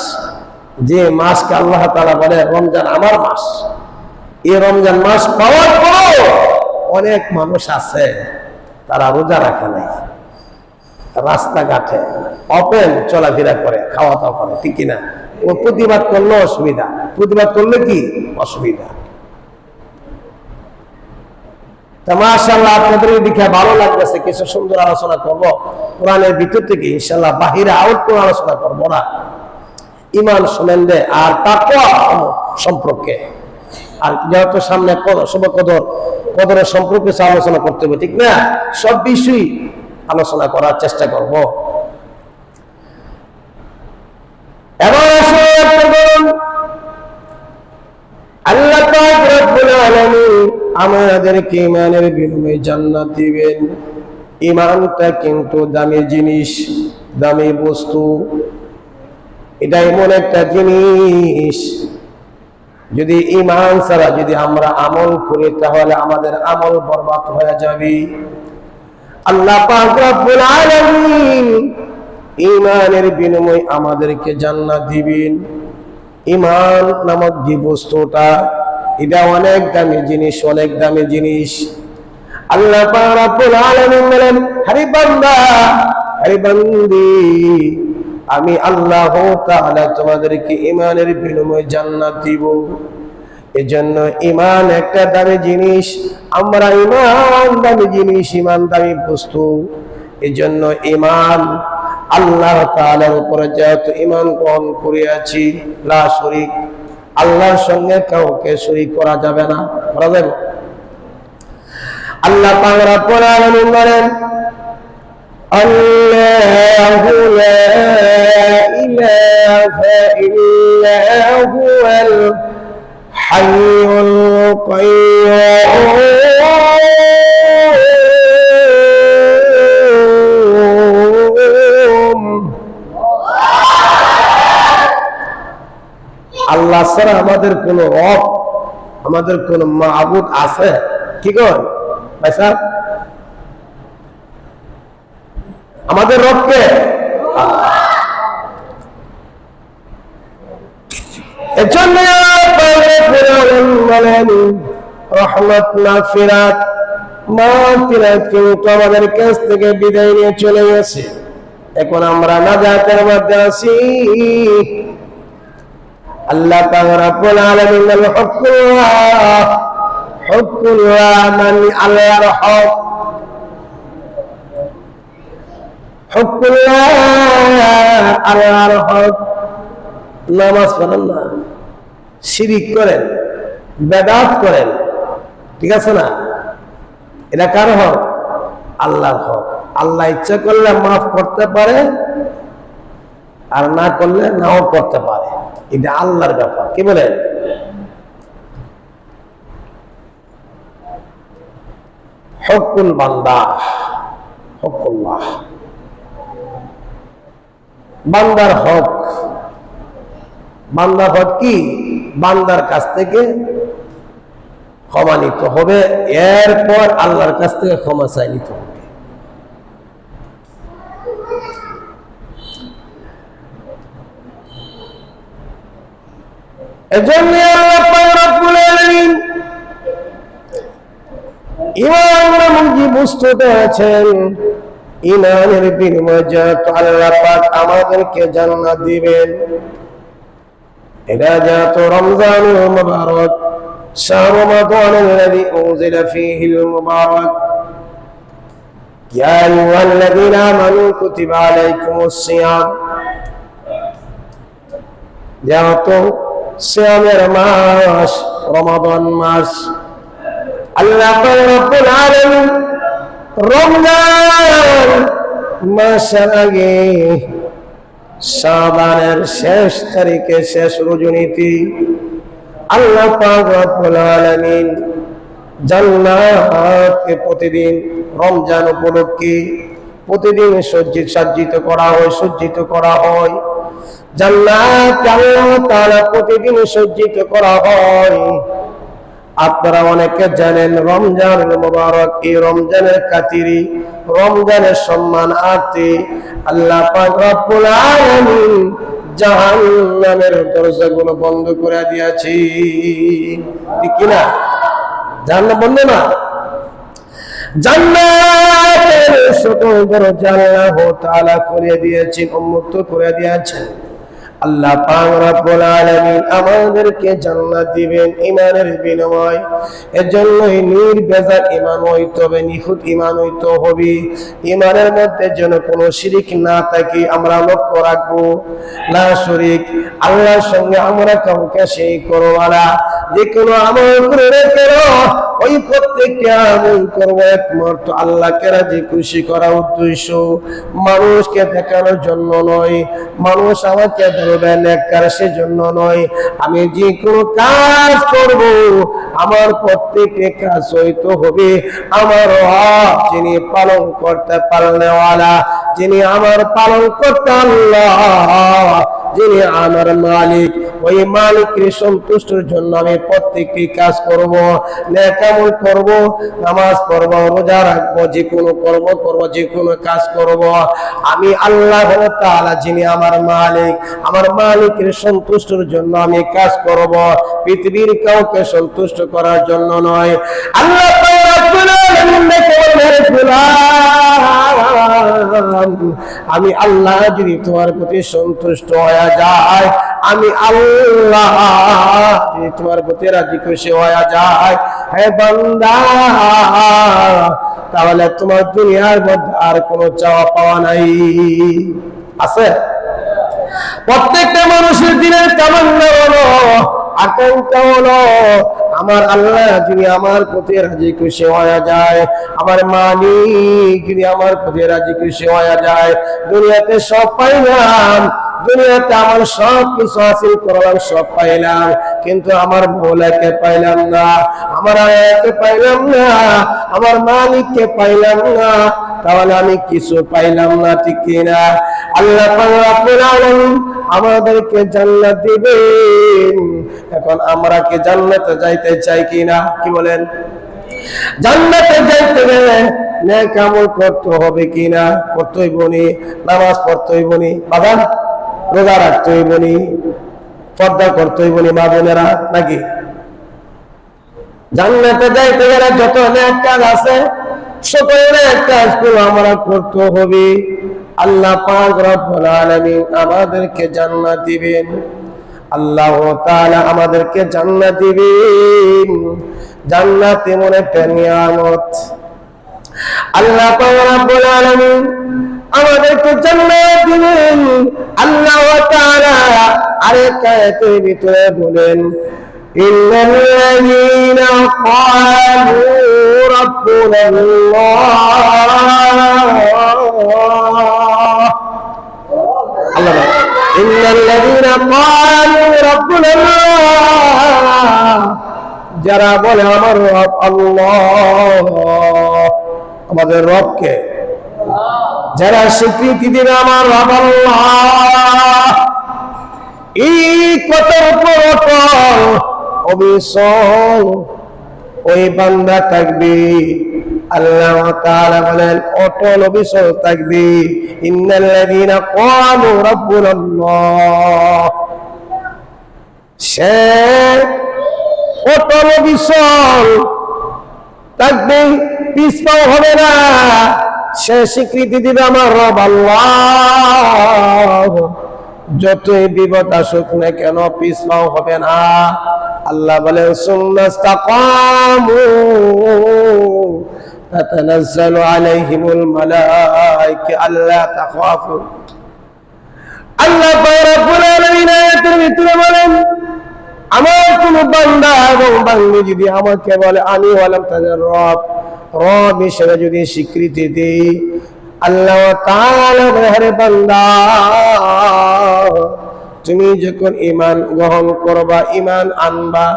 যে মাসকে আল্লাহ তাআলা বলে রমজান আমার মাস। এই রমজান মাস পাওয়ার পরও অনেক মানুষ আছে তারা রোজা রাখে নাই, রাস্তাঘাটে ওপেন চলাফেরা করে, খাওয়া দাওয়া করে, ঠিক কিনা? ও প্রতিবাদ করলে অসুবিধা, প্রতিবাদ করলে কি অসুবিধা? মাশাআল্লাহ আপনাদের দিকে ভালো লাগতেছে, কিছু সুন্দর আলোচনা করব কোরআনের ভিতর থেকে, ইনশাআল্লাহ বাহিরে আউট করে আলোচনা করবো না, ঈমান সম্বন্ধে আর তাকওয়া সম্পর্কে। আর যেহেতু সামনে কদরের সম্পর্কে আলোচনা করতে হবে, ঠিক না? সব বিষয় আলোচনা করার চেষ্টা করব। এবার আল্লাহ পাক রব্বুল আলামিন আমাদেরকে ঈমানের বিনিময়ে জান্নাত দিবেন। ঈমানটা কিন্তু দামি জিনিস, দামি বস্তু। এটা এমন একটা জিনিস, যদি ঈমান ছাড়া যদি আমরা আমল করি তাহলে আমাদের আমল বরবাদ হয়ে যাবে। আল্লাহ পাক রব্বুল আলামিন ঈমানের বিনিময়ে আমাদেরকে জান্নাত দিবেন। ঈমান নামক যে বস্তুটা, এটা অনেক দামি জিনিস, অনেক দামি জিনিস। আল্লাহ পাক রব্বুল আলামিন বলেন, আরে বান্দা, আরে বান্দি, আমি আল্লাহ তাআলা তোমাদেরকে ঈমানের বিনিময়ে জান্নাত দিব। এজন্য ঈমান একটা দামি জিনিস। আমরা ঈমান দামি জিনিস, ঈমান দামি বস্তু। এজন্য ঈমান আল্লাহ তাআলার উপরে যেহেতু ঈমান গ্রহণ করিয়াছি, লা শরীক, আল্লাহর সঙ্গে কাউকে শরীক করা যাবে না, করা যাবে? আল্লাহ পাক রব্বুল আলামিন বলেন, আল্লাহু লা ইলাহা ইল্লা হুয়াল হাইয়ুল কাইয়্যুম। আল্লাহ ছাড়া আমাদের কোন রব, আমাদের কোন মাবুদ আছে? কি কর ভাই স্যার? আমাদের রবকে এজন্য বলেন রহমত মাগফিরাত, মাগফিরাত কিন্তু আমাদের কাছ থেকে বিদায় নিয়ে চলে গেছে। এখন আমরা নাজাতের মধ্যে আছি। আল্লাহ পাক রব্বুল আলামিন বলেন, হকুল্লাহ, হকুল্লাহ মানে আল্লাহর হক। হকুল্লাহ আল্লাহর হক। নামাজ পড়েন না, শিরিক করেন, বেদাত করেন, ঠিক আছে না? এটা কার হক? আল্লাহর হক। আল্লাহ ইচ্ছা করলে মাফ করতে পারে, আর না করলে নাও করতে পারে। এটা আল্লাহর ব্যাপার। কি বলেন? হকুল বান্দা, হকুল্লাহ, বান্দার হক। বান্দার হক কি? বান্দার কাছ থেকে ক্ষমা নিতে হবে, এরপর আল্লাহর কাছ থেকে ক্ষমা চাই নিতে হবে। এজন্য আল্লাহ পাক রব্বুল আলামিন ঈমান নামক যে বস্তুটা আছেন, ঈমানের বিনিময়ে যত আল্লাহ পাক আমাদেরকে জান্নাত দিবেন। এটা যত রমজানুল মুবারক, শাহরু রমাদানুল্লাযী উনজিলা ফীহিল মুবারক, ইয়া আইয়ুহাল্লাযীনা আমানু কুতিবা আলাইকুমুস সিয়াম, যেহেতু সিয়ামের মাস রমাদান মাস, আল্লাহ পাক রব্বুল আলামিন রমজান মাসের আগে শাবানের শেষ তারিখে, শেষ রজনীতে আল্লাহ পাক রব্বুল আলামিন জান্নাতকে প্রতিদিন রমজান উপলক্ষে প্রতিদিন সজ্জিত করা হয়, সজ্জিত করা হয়। জান্নাত আল্লাহ তাআলা প্রতিদিন সজ্জিত করা হয়। আপনারা অনেকে জানেন রমজানুল মুবারক, এই রমজানের খাতিরে, রমজানের সম্মানার্থে আল্লাহ পাক রব্বুল আলামিন জাহান্নামের দরজাগুলো বন্ধ করে দিয়েছে, ঠিক কি না? জাহান্নাম বন্ধ না, জান্নাতের সকল দরজা আল্লাহ তাআলা খুলে দিয়েছেন, উন্মুক্ত করে দিয়েছেন। আল্লাহ পাক রব্বুল আলামিন আমাদেরকে জান্নাত দিবেন ঈমানের বিনিময়। এজন্যই নির্ভেজাল ঈমান হইতে হবে, নিখুঁত ঈমান হইতে হবে। ঈমানের মধ্যে যেন কোনো শিরিক না থাকে আমরা লক্ষ্য রাখবো। লা শরীক, আল্লাহর সঙ্গে আমরা কাউকে শরীক করব না। যে কোনো আমল করে রেখেল, ওই প্রত্যেকটা আমল করবো একমাত্র আল্লাহকে রাজি খুশি করা উদ্দেশ্য, মানুষকে দেখানোর জন্য নয়, মানুষ আমাকে বলবে নেককার সেজন্য নয়। আমি যে কোনো কাজ করব, আমার প্রত্যেকটা কাজ হইতে হবে আমার রব যিনি পালন করতে পারনেওয়ালা, যিনি আমার পালন করতে আল্লাহ, যিনি আমার মালিক, ওই মালিকের সন্তুষ্টির জন্য আমি প্রত্যেকটি কাজ করব, নেক আমল করব, নামাজ পড়ব, রোজা রাখবো, যে কোনো কর্ম করব, যে কোনো কাজ করব। আমি আল্লাহ তাআলা যিনি আমার মালিক, আমার মালিকের সন্তুষ্টির জন্য আমি কাজ করব, পৃথিবীর কাউকে সন্তুষ্ট করার জন্য নয়। আল্লাহ আমি আল্লাহ যদি তোমার প্রতি সন্তুষ্ট হয়ে যায়, আমি আল্লাহ যদি তোমার প্রতি রাজি খুশি হয়ে যায়, হে বান্দা, তাহলে তোমার দুনিয়ার মধ্যে আর কোনো চাওয়া পাওয়া নাই। আছে? প্রত্যেকটা মানুষের দিনের তামান্না হলো, আকাঙ্ক্ষা হলো, আমার আল্লাহ যদি আমার প্রতি রাজি খুশি হয়ে যায়, আমার মালিক যদি আমার প্রতি রাজি খুশি হয়ে যায়, দুনিয়াতে সব পাইলাম, দুনিয়াতে আমার সব কিছু হাসিল করলাম, সব পাইলাম, কিন্তু আমার মৌলাকে পাইলাম না, আমার আয়াকে পাইলাম না, আমার মালিককে পাইলাম না, তাহলে আমি কিছু পাইলাম না, ঠিক কিনা? আল্লাহ পাক রব্বুল আলামিন আমাদেরকে জান্নাত দিবেন। এখন আমরা কি জান্নাতে যাইতে চাই কিনা? কি বলেন? জান্নাতে যাইতে গেলে নেক আমল করতে হবে কিনা? করতে হইব নি? নামাজ পড়তে হইব নি? বাদান রোজা রাখতে হইব নি? পর্দা করতে হইব নি মা বোনেরা? নাকি জান্নাতে যাইতে গেলে যত নেক কাজ আছে সকলের কাজগুলো আমরা করতে হবে। আল্লাহ পাক রব্বুল আলামিন আমাদেরকে জান্নাত দিবেন, আল্লাহ তাআলা আমাদেরকে জান্নাত দিবেন। জান্নাত এমন একটা নিয়ামত, আল্লাহ পাক রব্বুল আলামিন আমাদেরকে জান্নাত দিবেন। আল্লাহ তাআলা আরেক আয়াতের ভিতরে বলেন, ইন্নাল্লাযীনা ক্বালু রাব্বুনাল্লাহ, আল্লাহ ইন্নাল্লাযীনা ক্বালু রাব্বুনাল্লাহ, যারা বলে আমার রব আল্লাহ, আমাদের রবকে যারা স্বীকৃতি দিবে আমার রব আল্লাহ, এই কথার উপর অবিচল ওই বান্দা থাকবে। আল্লাহ তাআলা বলেন অটল অবিচল থাকবে। ইন্নাল্লাযীনা ক্বালু রাব্বুনাল্লাহ, সে অটল অবিচল থাকবে, পিছপাও হবে না, সে স্বীকৃতি দিবে আমার রব আল্লাহ। যতই বিপদ আসুক না কেন পিছপাও হবে না। আল্লাহ বলেন সুন্নাস্তাকামু তাতানাজ্জালু আলাইহিমুল মালায়েকা আল্লা তাখাফু। আল্লাহ রাব্বুল আলামিন আয়াতের ভিতরে বলেন, আমার কোন বান্দা এবং বান্দী যদি আমাকে বলে আমি হলাম তাদের রব, রব হিসেবে যদি স্বীকৃতি দেই, আল্লাহ তাআলা বলে বান্দা তুমি যখন ঈমান গ্রহণ করবা, ঈমান আনবা,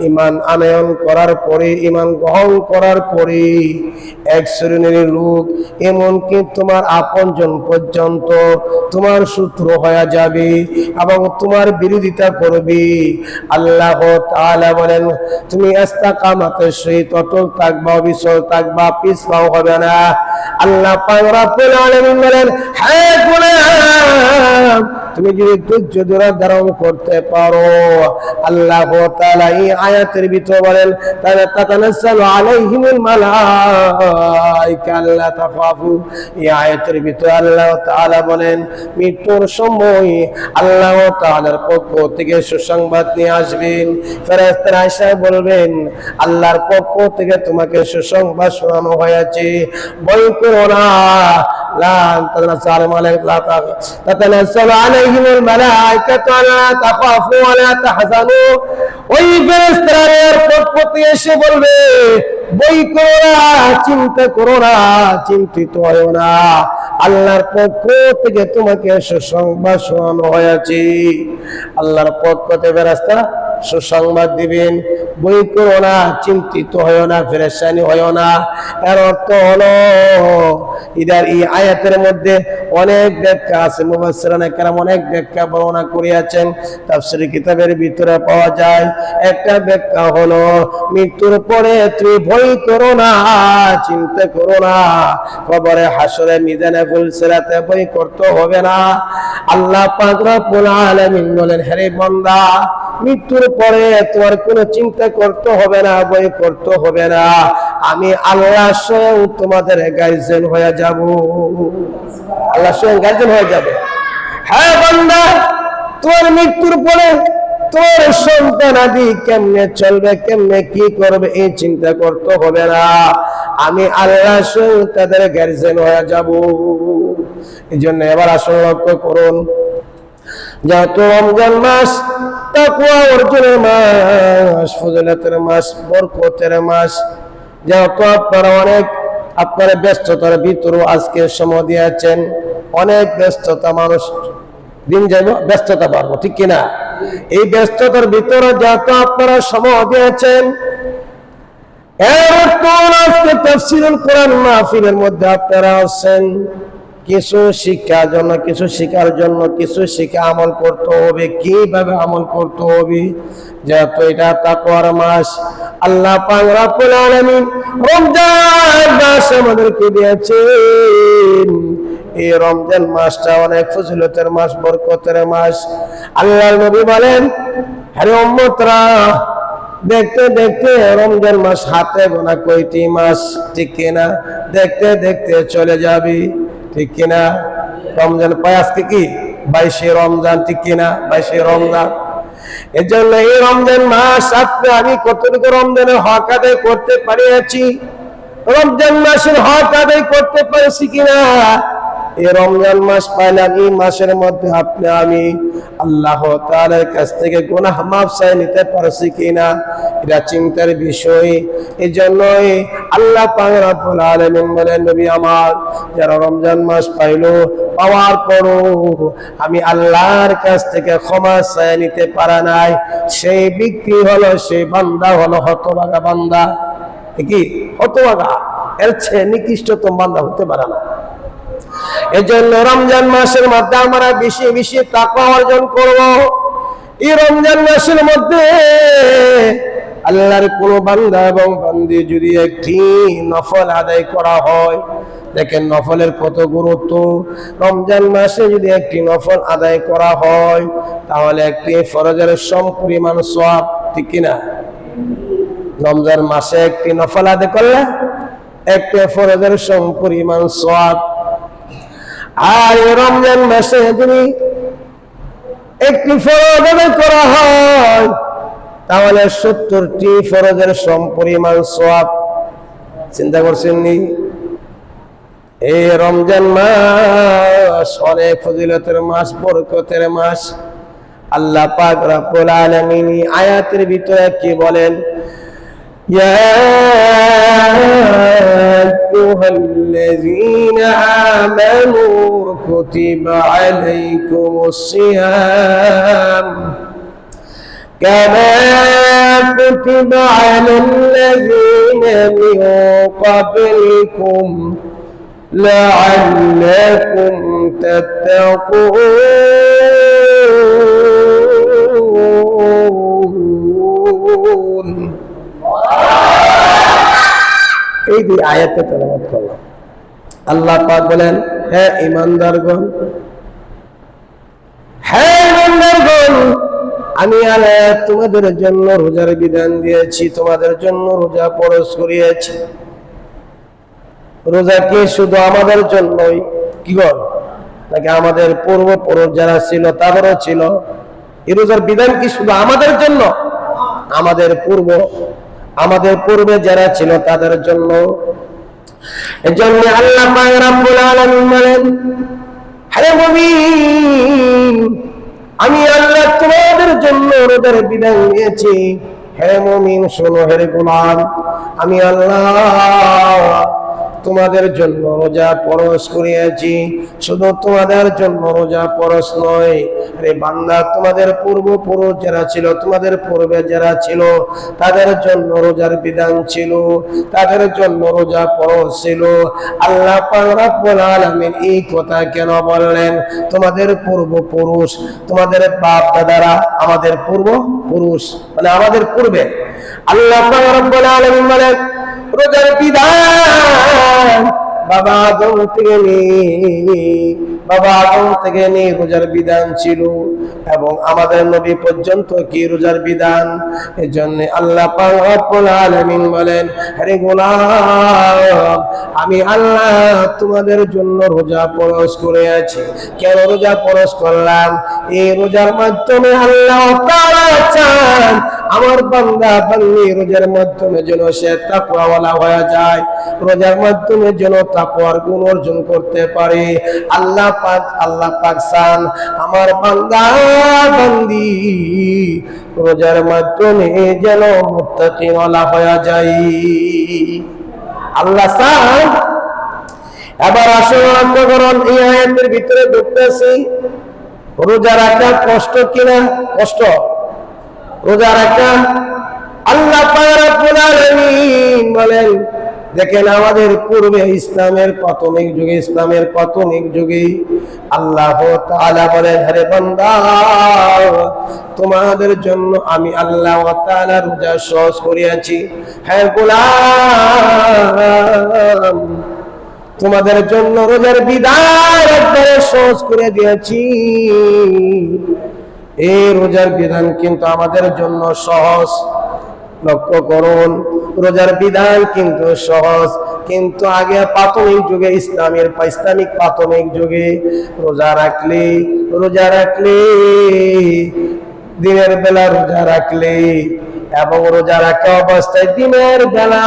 ঈমান আনয়ন করার পরে, ঈমান গ্রহণ করার পরে এক শ্রেণীর লোক এমনকি তোমার আপনজন পর্যন্ত তোমার শত্রু হয়ে যাবে এবং তোমার বিরোধিতা করবে। আল্লাহ তাআলা বলেন, তুমি ইস্তিকামাতের সহিত অটল থাকবা, অবিচল থাকবা, পিছপাও হবে না। আল্লাহ পাক রব্বুল আলামিন বলেন, হে গোলাম, তুমি যদি ধৈর্য ধরে ধারণ করতে পারো, আল্লাহ তাআলা এই আয়াতের ভিতরে বলেন, তাতানাজ্জালু আলাইহিমুল মালায়েকা আল্লা তাখাফু। এই আয়াতের ভিতরে আল্লাহ তাআলা বলেন, মৃত্যুর সময় আল্লাহ তাআলার পক্ষ থেকে সুসংবাদ নিয়ে আসবেন। ফেরেশতারা এসে বলবেন, আল্লাহর পক্ষ থেকে তোমাকে সুসংবাদ শোনানো হয়েছে, ভয় করো না। লা তাতানাজ্জালু আলাইহিমুল মালায়েকাতু আল্লা তাখাফু ওয়া লা তাহজানু। ওই ফেরেশতাদের পক্ষ থেকে এসে বলবে, ভয় করো না, চিন্তা করো না, চিন্তিত হয়ো না, আল্লাহর পক্ষ থেকে তোমাকে সুসংবাদ শোনানো হয়েছে। আল্লাহর পক্ষ থেকে ফেরেশতারা সুসংবাদ দিবেন, ভয় করো না, চিন্তিত হয়ো না, পেরেশানি হয়ো না। এর অর্থ হলো, ইদার এই আয়াতের মধ্যে অনেক ব্যাখ্যা আছে, মুফাসসিরিনে কেরাম অনেক ব্যাখ্যা বর্ণনা করিয়াছেন। তাফসীর কিতাবের ভিতরে পাওয়া যায়, একটা ব্যাখ্যা হলো, মৃত্যুর পরে তুমি ভয় করো না, চিন্তা করো না, কবরে হাসরে মিজানে ফুলসিরাতে ভয় করতে হবে না। আল্লাহ পাক রব্বুল আলামিন বলেন, হে বান্দা, মৃত্যুর পরে তোমার কোনো চিন্তা করতে হবে না, ভয় করতে হবে না, আমি আল্লাহ স্বয়ং তোমাদের গার্জিয়ান হয়ে যাব। আল্লাহ স্বয়ং গার্জিয়ান হয়ে যাবে। হ্যাঁ বান্দা, তোমার মৃত্যুর পরে তোর সন্তানাদি কেমনে চলবে, কেমনে কি করবে, এই চিন্তা করতে হবে না, আমি আল্লাহ স্বয়ং তাদের গার্জিয়ান হয়ে যাব। এই জন্য এবার আসল লক্ষ্য করুন, যেহেতু রমজান মাস তাকওয়া অর্জনের মাস, ফজিলতের মাস, বরকতের মাস, যেহেতু আপনারা ব্যস্ততার ভিতরে আজকে সময় দিয়েছেন, অনেক ব্যস্ততা, মানুষ দিন যাইব ব্যস্ততা পারবো, ঠিক কিনা? এই ব্যস্ততার ভিতরে যেহেতু আপনারা সময় দিয়েছেন, আজকে তাফসীরুল কোরআন মাহফিলের মধ্যে আপনারা আছেন, কিছু শিক্ষার জন্য, কিছু শিখার জন্য, কিছু শিখে আমল করতে হবে। কিভাবে আমল করতে হবে? যেহেতু এটা তাকওয়ার মাস, আল্লাহ পাক রব্বুল আলামিন রমজান মাস আমাদেরকে দিয়েছেন। এই রমজান মাসটা অনেক ফজিলতের মাস, বরকতের মাস। আল্লাহর নবী বলেন, হে উম্মতরা, দেখতে দেখতে রমজান মাস হাতে গোনা কয়টি মাস, ঠিক কিনা? দেখতে দেখতে চলে যাবে, ঠিক কিনা? রমজান পায় আজকে কি 22শে রমজান, ঠিক কিনা? 22শে রমজান। এর জন্য এই রমজান মাস আপনি আমি কতটুকু রমজানের হক আদায় করতে পারিয়াছি, রমজান মাসের হক আদায় করতে পারছি কিনা? এই রমজান মাস পাইলাম, এই মাসের মধ্যে আপনি আমি আল্লাহ তাআলার কাছ থেকে গুনাহ মাফ চাই নিতে পারছি কিনা, এটা চিন্তার বিষয়। এই জন্যই আল্লাহ পাক রব্বুল আলামিন বলেন, নবী আমার, যারা রমজান মাস পাইলো, পাওয়ার পরও আমি আল্লাহর কাছ থেকে ক্ষমা চাই নিতে পারা নাই, সেই ব্যক্তি হলো, সেই বান্দা হলো হতভাগা বান্দা। কি হতভাগা? এর চেয়ে নিকৃষ্টতম বান্দা হতে পারে না। এজন্য রমজান মাসের মধ্যে আমরা বেশি বেশি তাকওয়া অর্জন করব। এই রমজান মাসের মধ্যে আল্লাহর কোন বান্দা এবং বান্দি যদি একটি নফল আদায় করা হয়, দেখেন নফলের কত গুরুত্ব। রমজান মাসে যদি একটি নফল আদায় করা হয়, তাহলে একটি ফরজের সমপরিমাণ সওয়াব, ঠিক কিনা? রমজান মাসে একটি নফল আদায় করলে একটি ফরজের সমপরিমাণ সওয়াব। আর রমজান মাসে যদি একটি ফরজ আদায় করা হয়, তাহলে 70টি ফরজের সমপরিমাণ সওয়াব। চিন্তা করছেন নি? এই রমজান মাস অনেক ফজিলতের মাস, বরকতের মাস। আল্লাহ পাক রব্বুল আলামিন আয়াতের ভিতরে কি বলেন? ইয়া আইয়ুহাল্লাযীনা আমানু কুতিবা আলাইকুমুস সিয়াম كما كتب على الذين من قبلكم لعلكم تتقون এই দুই আয়াতে তেলাওয়াত করলাম। আল্লাহ পাক বলেন, হে ঈমানদারগণ, হে ঈমানদারগণ, আমি আল্লাহ তোমাদের জন্য রোজার বিধান দিয়েছি, তোমাদের জন্য রোজা ফরজ করিয়েছি। রোজা কি শুধু আমাদের জন্যই কি গো, নাকি আমাদের পূর্বপুরুষ যারা ছিল তাদেরও ছিল? এই রোজার বিধান কি শুধু আমাদের জন্য? আমাদের পূর্বে যারা ছিল তাদের জন্য। এজন্য আল্লাহ পাক রব্বুল আলামিন বলেন, হে মুমিন, আমি আল্লাহ তোমাদের জন্য রোজার বিধান দিয়েছি। হে মুমিন শোনো, হে গোলাম, আমি আল্লাহ তোমাদের জন্য রোজা ফরজ করিয়েছি। শুধু তোমাদের জন্য রোজা ফরজ নয়, আরে বান্দা, তোমাদের পূর্বপুরুষ যারা ছিল, তোমাদের পূর্বে যারা ছিল তাদের জন্য রোজার বিধান ছিল, তাদের জন্য রোজা ফরজ ছিল। আল্লাহ পাক রব্বুল আলামিন এই কথা কেন বললেন? তোমাদের পূর্বপুরুষ, তোমাদের বাপ দাদারা, আমাদের পূর্বপুরুষ মানে আমাদের পূর্বে। আল্লাহ পাক রব্বুল আলামিন বলেন, রোজার বিধান বাবা আদম থেকে নিয়ে রোজার বিধান ছিল, এবং আমাদের নবী পর্যন্ত কি রোজার বিধান। এজন্য আল্লাহ পাক রব্বুল আলামিন বলেন, হে গোলাম, আমি আল্লাহ তোমাদের জন্য রোজা ফরজ করেছি। কেন রোজা ফরজ করলাম? এই রোজার মাধ্যমে আল্লাহ তাআলা চান আমার বান্দা বান্দি রোজার মাধ্যমে যেন সে তাকওয়াওয়ালা হয়ে যায়, রোজার মাধ্যমে যেন তাকওয়ার গুণ অর্জন করতে পারে। আল্লাহ পাক চান আমার বান্দা বান্দি রোজার মাধ্যমে যেন মুত্তাকিওয়ালা হয়ে যায়। আল্লাহ চান। এবার আসুন লক্ষ্য করুন, এই আয়াতের ভিতরে ঢুকতেছি, রোজা রাখা কষ্ট কিনা? কষ্ট। রোজা রাখা, আল্লাহ পাক রব্বুল আলামিন বলেন, দেখেন আমাদের পূর্বে ইসলামের প্রাথমিক যুগে আল্লাহ তাআলা বলেন, হে বান্দা, তোমাদের জন্য আমি আল্লাহ তাআলা রোজা সহজ করিয়াছি। হে গোলাম, তোমাদের জন্য রোজার বিধান একবারে সহজ করে দিয়েছি। এই রোজার বিধান কিন্তু আমাদের জন্য সহজ। লক্ষ্য করুন, রোজার বিধান কিন্তু সহজ, কিন্তু আগে প্রাথমিক যুগে ইসলামিক প্রাথমিক যুগে রোজা রাখলে দিনের বেলা রোজা রাখলে এবং রোজা রাখা অবস্থায় দিনের বেলা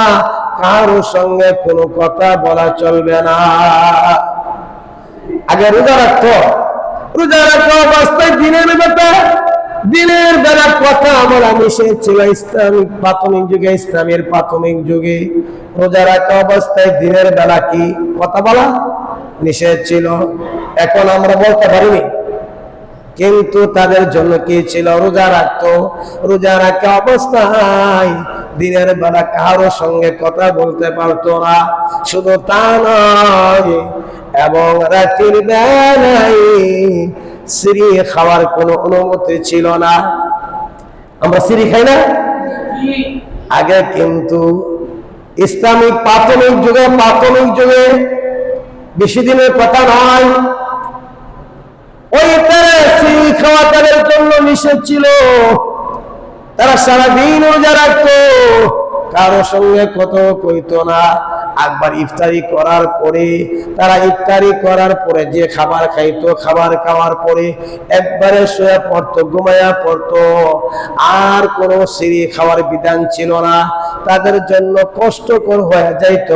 কারোর সঙ্গে কোনো কথা বলা চলবে না। আগে রোজা রাখা অবস্থায় দিনের বেলা কথা বলা নিষেধ ছিল। ইসলামের প্রাথমিক যুগে রোজা রাখা অবস্থায় দিনের বেলা কি কথা বলা নিষেধ ছিল। এখন আমরা বলতে পারিনি, কিন্তু তাদের জন্য কি ছিল? রোজা রাখা অবস্থায় দিনের বেলা কারোর সঙ্গে কথা বলতে পারতো না। শুধু তা নয়, এবং রাতের বেলায় সিঁড়ি খাওয়ার কোনো অনুমতি ছিল না। আমরা সিঁড়ি খাই না আগে, কিন্তু ইসলামিক প্রাথমিক যুগে বেশি দিনের কথা নয়, ওই তারা সিঁড়ি খাওয়া তাদের জন্য নিষেধ ছিল। তারা সারাদিন রোজা রাখতো, কারোর সঙ্গে কথা কইতো না। একবার ইফতারি করার পরে যে খাবার খাইতো, খাবার খাওয়ার পরে একবারে শুয়ে পড়তো, ঘুমায়া পড়তো। আর কোনো সিঁড়ি খাওয়ার বিধান ছিল না। তাদের জন্য কষ্টকর হয়ে যাইতো।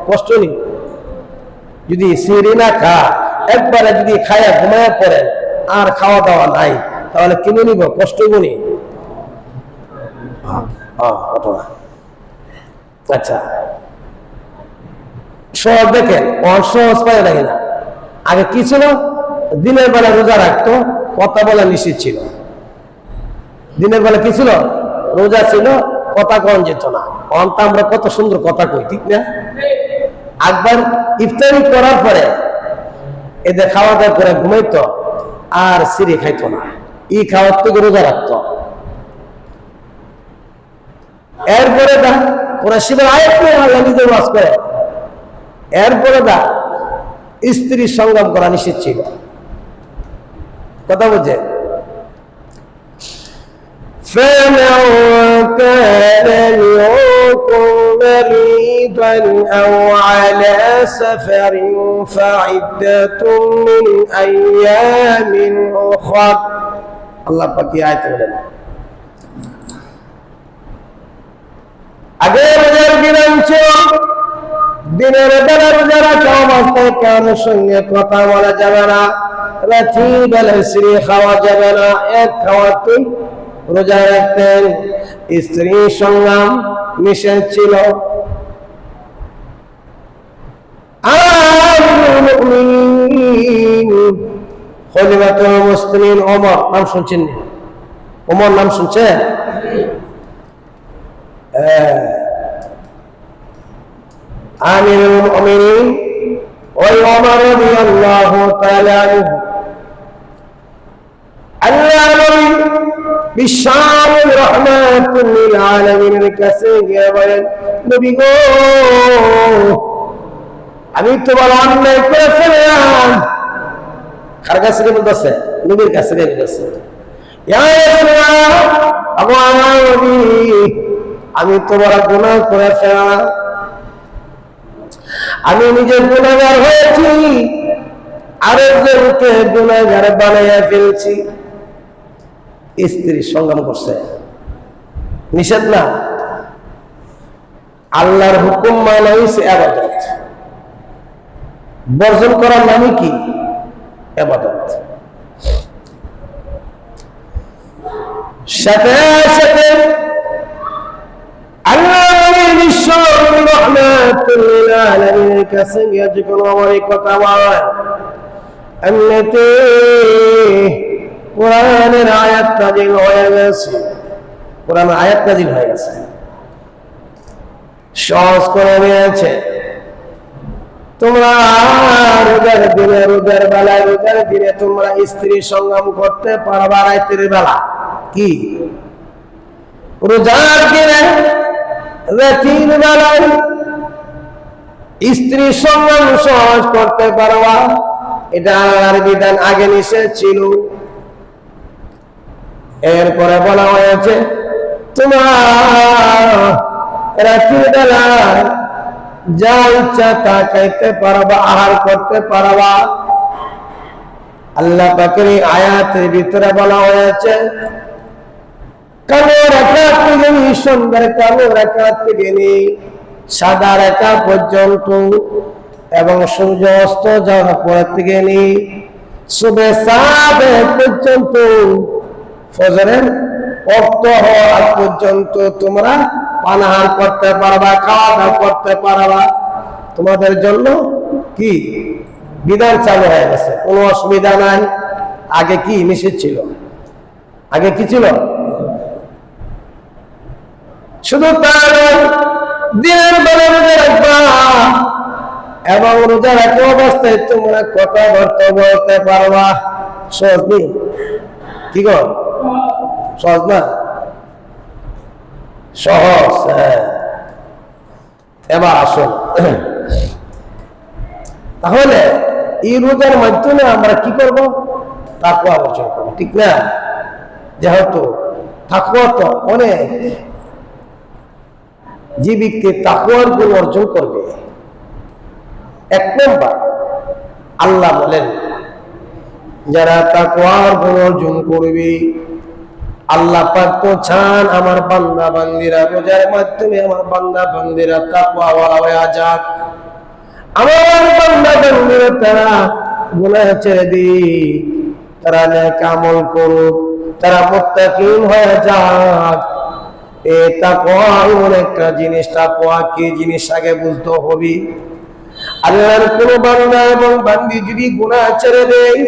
কষ্ট নেই যদি সিঁড়ি না একবারে যদি খায়া ঘুমায়া পড়ে আর খাওয়া দাওয়া নাই, তাহলে কিনে নিব কষ্ট গুনি। আচ্ছা, সহজ দেখেন, অসহজ পায় নাই না। আগে কি ছিল? দিনের বেলা রোজা রাখতো, কথা বলা নিষেধ ছিল। দিনের বেলা কি ছিল? রোজা ছিল, কথা কন যেত না। অন্ত আমরা কত সুন্দর কথা কই, ঠিক না? একবার ইফতারি করার পরে এদের খাওয়া দাওয়া করে ঘুমাইতো, আর সিঁড়ি খাইতো না, ই খাওয়ার থেকে রোজা রাখতো। এরপরে দা ওরা শিবের আয়াত নিয়ে আল্লাহ নিজে ওয়াজ করে। এরপরে দা স্ত্রী সংগ্রাম করা নিষেধ ছিল। কথা বুঝে? فمن كان منكم مريضا أو على سفر فعدة من أيام أخر। আল্লাহ পাক এই আয়াত বলেন, আগে রোজার বিধান ছিল দিনের বেলা রোজা রাখা অবস্থায় কারোর সঙ্গে কথা বলা যাবে না, রাত্রি বেলা স্ত্রী খাওয়া যাবে না। এক খাওয়াতেই রোজা রাখতেন, স্ত্রী সংগ্রাম নিষেধ ছিল। খলিফাতুল মুসলিমিন ওমর নাম শুনছেন? ওমর নাম শুনছেন? আমিরুল মুমিনিন ওই ওমর রাদিয়াল্লাহু তাআলা আনহু আল্লাহর নবী বিশাল রহমাতুল লিল আলামিনের কাছে গিয়ে বলেন, নবী গো, আমি তো বড় অন্যায় করে ফেললাম। কার কাছে বলতেছে? নবীর কাছে বলতেছে, ইয়া রাসূলুল্লাহ, আমার নবী, আমি তো বড় গুনাহ করে ফেললাম, আমি নিজে গুনাহগার হয়েছি, আরেকজনকে গুনাহগার বানাইয়া ফেলছি। স্ত্রী সংগ্রাম করছে, নিষেধ না। আল্লাহর হুকুম মানা হইছে ইবাদত, বর্জন করার নামই কি? ইবাদত। সাথে সাথে আল্লাহ বিশ্ব রহমাতুল লিল আলামিনের কাছে গিয়ে যখন আমার এই কথা বলেন, এমনিতে কোরআনের আয়াত নাযিল হয়ে গেছে, কোরআনের আয়াত নাযিল হয়ে গেছে, সহজ করে নিয়েছে। তোমরা রোজার দিনে, রোজার বেলায়, রোজার দিনে তোমরা স্ত্রী সংগ্রাম করতে পারবা। রাতের বেলা কি? রোজার দিনে রাতের বেলায় স্ত্রী সংগ্রাম সহজ করতে পারবা। এটা আল্লাহর বিধান, আগে নিষেধ ছিল। এরপরে বলা হয়েছে তোমরা রাতের বেলায় যা ইচ্ছা তা খাইতে পারবা, আহার করতে পারবা। আল্লাহ পাকের এই আয়াতের ভিতরে বলা হয়েছে কালো রাকাত থেকে নিয়ে সুন্দর কালো রাকাত থেকে নিয়ে সাদা রেখা পর্যন্ত, এবং সূর্য অস্ত যাওয়ার পর থেকে নিয়ে সুবে সাদেক পর্যন্ত, ফজরের ওয়াক্ত হওয়ার পর্যন্ত তোমরা পানাহার করতে পারবা, খাওয়া দাওয়া করতে পারবা। তোমাদের জন্য কি বিধান চালু হয়ে গেছে, কোনো অসুবিধা নাই। আগে কি নিষেধ ছিল? আগে কি ছিল? শুধু তার দিনের বেলা রোজা রাখবা, এবং রোজা রাখা অবস্থায় তোমরা কথাবার্তা বলতে পারবা। সহজ নেই? কি গো, সহজ না? সহজ। হ্যাঁ, এবার আসুন, তাহলে এই রোজার মাধ্যমে আমরা কি করব? তাকওয়া অর্জন করবো, ঠিক না? যেহেতু তাকওয়া তো অনেক, যে ব্যক্তি তাকওয়ার গুণ অর্জন করবে, এক নম্বর আল্লাহ বলেন যারা তাকওয়ার গুণ অর্জন করবে, আল্লাহ পাক তো চান আমার বান্দা বান্দীরা রোজার মাধ্যমে আমার বান্দা বান্দীরা তাকওয়াওয়ালা হয়ে যাক। আমার বান্দা বান্দীরা তারা গুনাহ ছেড়ে দিক, তারা নেক আমল করুক, তারা মুত্তাকিন হয়ে যাক। এই তাকওয়া এমন একটা জিনিস, তাকওয়া কি জিনিস আগে বুঝতে হবে। আল্লাহর কোন বান্দা এবং বান্দী যদি গুনাহ ছেড়ে দেয়,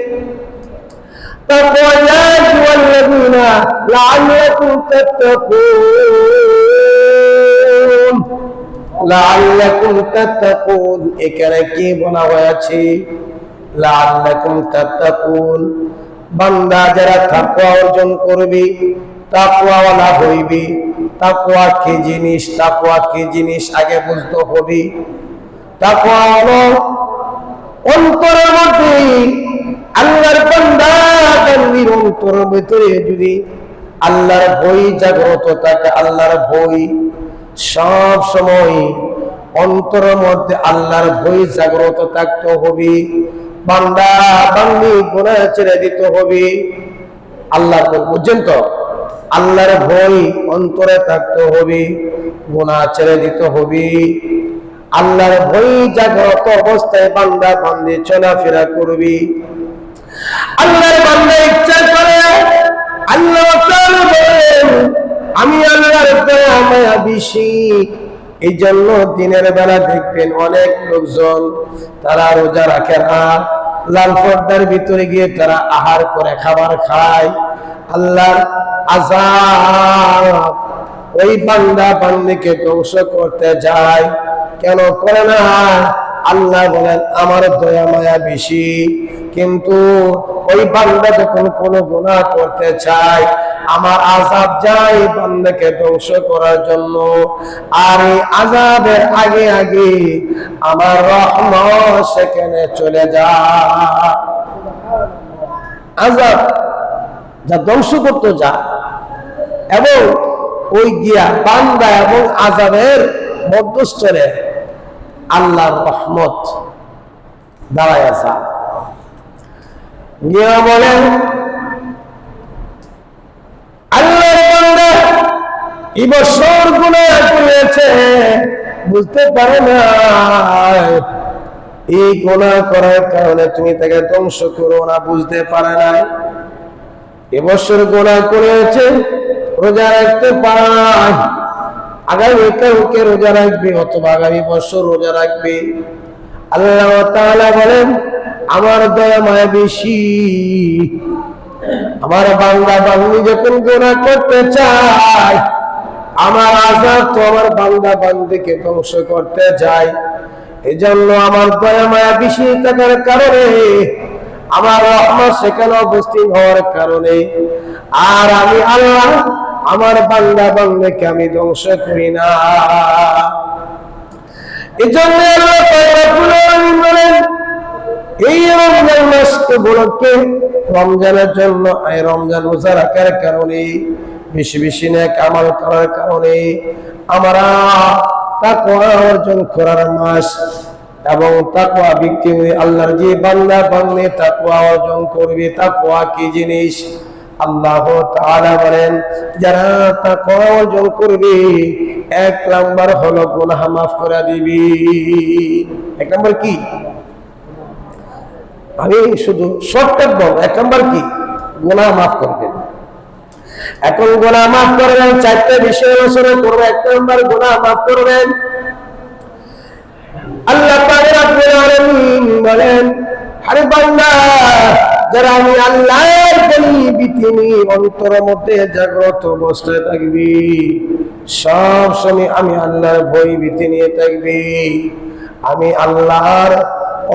তাকওয়া ইয়া আইয়ুহাল্লাযীনা না লাআল্লাকুম তাত্তাকুন। লাআল্লাকুম তাত্তাকুন এখানে কি বলা হয়েছে? লাআল্লাকুম তাত্তাকুন, বান্দা যারা তাকওয়া অর্জন করবে, তাকওয়াওয়ালা হইবে। তাকওয়া কি জিনিস? তাকওয়া কি জিনিস আগে বুঝতে হবে। তাকওয়া হলো অন্তরের মধ্যে আল্লাহর বান্দা বান্দির অন্তরের ভিতরে যদি আল্লাহর ভয় জাগ্রত থাকে, আল্লাহর ভয় সব সময় অন্তরের মধ্যে আল্লাহর ভয় জাগ্রত থাকতে হবে। বান্দা বান্দি গুনাহ ছেড়ে দিতে হবে। আল্লাহর ভয়, বুঝছেন তো? আল্লাহর ভয় অন্তরে থাকতে হবে, গুনাহ ছেড়ে দিতে হবে। আল্লাহর ভয় জাগ্রত অবস্থায় বান্দা বান্দি চলাফেরা করবি। আল্লাহর বান্দা ইচ্ছা করে, আল্লাহ তাআলা বলেন আমি আল্লাহর দয়া মায়া বেশি। এই জন্য দিনের বেলা দেখবেন অনেক লোকজন তারা রোজা রাখে না, লাল পর্দার ভিতরে গিয়ে তারা আহার করে খাবার খায়। আল্লাহর আযাব ওই বান্দা বান্দিকে ধ্বংস করতে যায়। কেন করে না? আল্লাহ বলেন আমার দয়া মায়া বেশি। কিন্তু ওই বান্দা যখন কোনো গুনাহ করতে চায়, আমার আযাব যায় বান্দাকে ধ্বংস করার জন্য। আর এই আযাবের আগে আগে আমার রহমত সেখানে চলে যায়। আযাব যা ধ্বংস করতে যায়, এবং ওই গিয়া বান্দা এবং আযাবের মধ্যস্থলে আল্লাহর রহমত দাঁড়ায় আছে। গিয়া বলেন আল্লাহর বান্দা এই বছর গুনাহ করেছে, বুঝতে পারে না। এই গুনাহ করার কারণে তুমি তাকে ধ্বংস করো না, বুঝতে পারে না। এবছর গুনাহ করেছে, রোজা রাখতে পারে না, আগামীকালকে রোজা রাখবে অথবা আগামী বছর রোজা রাখবে। আল্লাহ তাআলা বলেন আমার দয়া মায়া বেশি। আমার বান্দা বান্দি যখন গুনাহ করতে চায়, আমার আযাব তো আমার বান্দা বান্দিকে ধ্বংস করতে যায়। এজন্য আমার দয়া মায়া বেশি থাকার কারণে, আমার রহমত সেখানে উপস্থিত হওয়ার কারণে, আর আমি আল্লাহ আমার বান্দা বান্দিকে আমি ধ্বংস করি না। এজন্য আল্লাহ তাআলা বলেন এই রমজান মাস উপলক্ষে, রমজানের জন্য এই রমজান রোজা রাখার কারণে, বেশি বেশি নেক আমল করার কারণে আমরা তাকওয়া অর্জন করার মাস। এবং তাকওয়া ব্যক্তি আল্লাহর যে বান্দা বান্দি তাকওয়া অর্জন করবে। তাকওয়া কি জিনিস? আল্লাহ তাআলা বলেন যারা তাকওয়া অর্জন করবে, এক নাম্বার হলো গুনাহ মাফ করে দিবি। এক নাম্বার কি? আমি শুধু শর্টকাট বল, এক নাম্বার কি? গুনাহ মাফ করবেন। এখন গুনাহ মাফ করবেন চারটা বিষয় অনুসরণ করবে। এক নাম্বার গুনাহ মাফ করবেন। আল্লাহ পাক রব্বুল আলামিন বলেন আরে বান্দা যারা আমি আল্লাহর ভীতি অন্তরের মধ্যে জাগ্রত অবস্থায় থাকবি, সব সময় আমি আল্লাহর ভয় ভীতি নিয়ে থাকবি, আমি আল্লাহর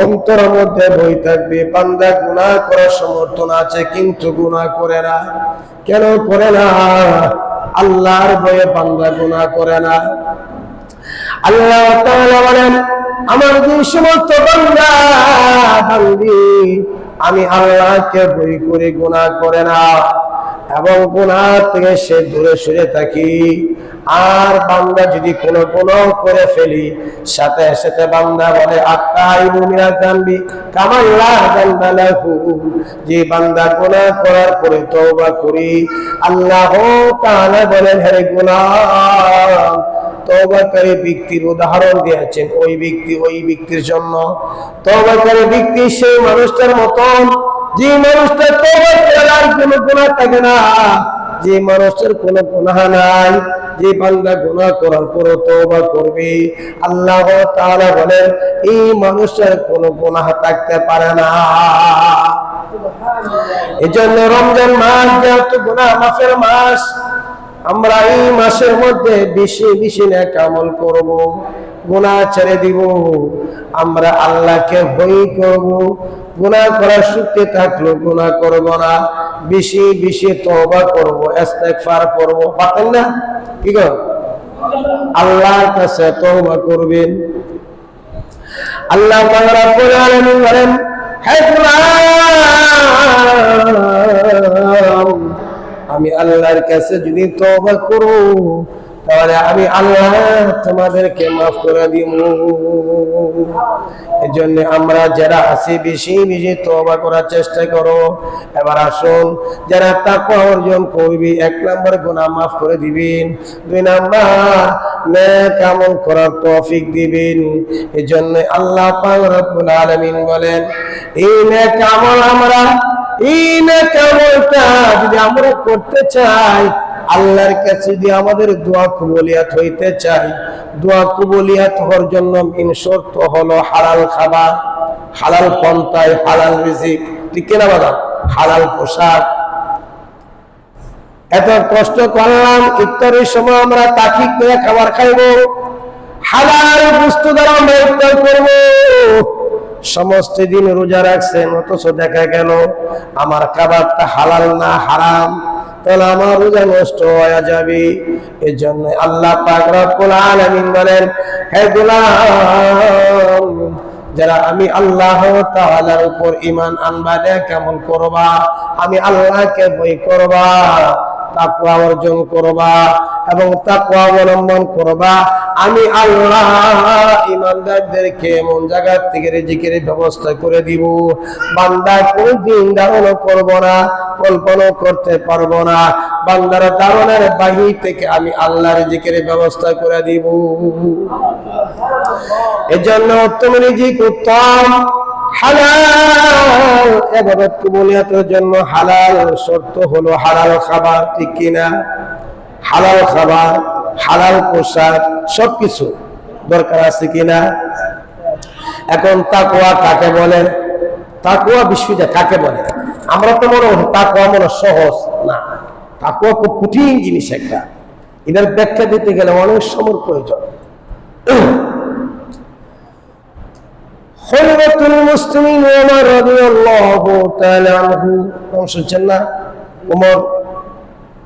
অন্তরের মধ্যে ভয় থাকবে। বান্দা গুনাহ করার সমর্থন আছে কিন্তু গুনাহ করে না। কেন করে না? আল্লাহর ভয়ে বান্দা গুনাহ করে না। আল্লাহ তাআলা বলেন আমার যে সমস্ত বান্দা বান্দি আমি আল্লাহকে ভয় করে গুনাহ করে না এবং গুনাহ থেকে সে দূরে সরে থাকি, আর বান্দা যদি কোনো গুনাহ করে ফেলি, সাথে সাথে বান্দা বলে আত্তাইবু মিনাজ যামবি কামা লা যামবা লাহু, যে বান্দা গুনাহ করার পরে তওবা করি, আল্লাহ তাআলা বলেন হে গুনাহ তওবাকারী ব্যক্তির উদাহরণ দিয়েছেন। ওই ব্যক্তির জন্য তওবাকারী ব্যক্তি সেই মানুষটার মতন যে মানুষটা তওবা করে আর কোনো গুনাহ থাকে না, যে মানুষটার কোনো গুনাহ নাই, যে বান্দা গুনাহ করার পর তওবা করবে, আল্লাহ তাআলা বলেন এই মানুষটার কোনো গুনাহ থাকতে পারে না। এজন্য রমজান মাস যেহেতু গুনাহ মাফের মাস, আমরা এই মাসের মধ্যে বেশি বেশি নেক আমল করব, গুনাহ ছেড়ে দিব, আমরা আল্লাহকে ভয় করব, গুনাহ করার শক্তি থাকলো গুনাহ করব না, বেশি বেশি তওবা করব, ইস্তেগফার করব, পারেন না? কি গো, আল্লাহর কাছে তওবা করবেন। আল্লাহ পাক রব্বুল আলামিন বলেন, হে গোলাম, আমি আল্লাহর কাছে যদি তওবা করো তাহলে আমি আল্লাহ তোমাদেরকে মাফ করে দিব। এজন্য আমরা যারা আছি বেশি বেশি তওবা করার চেষ্টা করো। এবার আসুন, যারা তাকওয়া অর্জন করবি, 1 নম্বর গুনাহ মাফ করে দিবেন, 2 নম্বর নেক আমল করার তৌফিক দিবেন। এজন্য আল্লাহ পাক রব্বুল আলামিন বলেন, এই নেক আমল যদি আমরা করতে চাই, আল্লাহর কাছে যদি আমাদের দোয়া কবুলিয়াত হইতে চাই, দোয়া কবুলিয়াত হওয়ার জন্য মেন শর্ত হলো হালাল খাবার, হালাল পন্থায় হালাল রিজিক, ঠিক কিনা বাদাম, হালাল পোশাক। এত কষ্ট করলাম, ইফতারের সময় আমরা তাকিদ করে খাবার খাইব, হালাল বস্তু দ্বারা আমরা ইফতার করব। সমস্ত দিন রোজা রাখছেন, অথচ দেখা গেল আমার খাবারটা হালাল না হারাম, তাহলে আমার রোজা নষ্ট হয়ে যাবে। এই জন্য আল্লাহ পাক রব্বুল আলামিন বলেন, হে গোলাম, যারা আমি আল্লাহ তাআলার উপর ঈমান আনবা, নেক আমল করবা, আমি আল্লাহকে ভয় করবা, তাকওয়া অর্জন করবা এবং তাকওয়া অবলম্বন করবা, আমি আল্লাহ ঈমানদারদেরকে এমন জায়গা থেকে রিজিকের ব্যবস্থা করে দিব, বান্দা কোনদিন ধারণা করব না, কল্পনা করতে পারবো না, বান্দার ধারণার বাহির থেকে আমি আল্লাহ রিজিকের ব্যবস্থা করে দিব। এজন্য উত্তম রিজিক, উত্তম হালাল ইবাদত কবুলিয়াতের জন্য হালাল শর্ত হলো হালাল খাবার, ঠিক কিনা? হালাল খাবার, হালাল পোশাক, সবকিছু দরকার আছে কিনা? এখন তাকওয়া কাকে বলে? তাকওয়া বিষয়টা কাকে বলে? আমরা তো মনে হয় তাকওয়া মনে সহজ না, তাকওয়া খুব কঠিন জিনিস একটা, এটার ব্যাখ্যা দিতে গেলে অনেক সময় প্রয়োজন। খলিফাতুল মুসলিমিন ওমর রাদিয়াল্লাহু তাআলা আনহু, নাম শুনছেন না?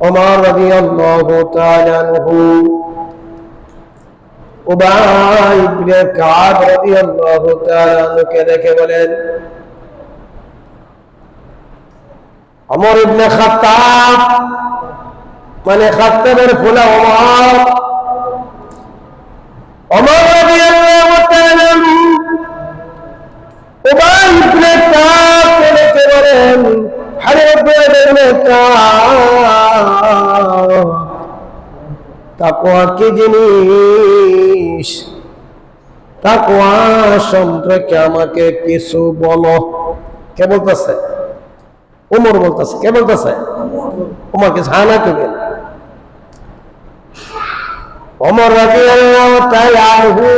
ওমর রাদিয়াল্লাহু তাআলা আনহু উবাই ইবনে কাব রাদিয়াল্লাহু তাআলা আনহুকে দেখে বলেন, ওমর ইবনে খাত্তাব মানে খাত্তাবের ফুলা ওমর রাদিয়াল্লাহু তাআলা আনহু উবাই ইবনে কাবকে দেখে বলেন, আরে উবাই ইবনে কাব, তাকওয়া কি জিনিস? তাকওয়া সম্পর্কে আমাকে কিছু বলো। কে বলতেছে? ওমর বলতেছে। কে বলতেছে? ওমরকে জানা করবেন। ওমর রাদিয়াল্লাহু তাআলা আনহু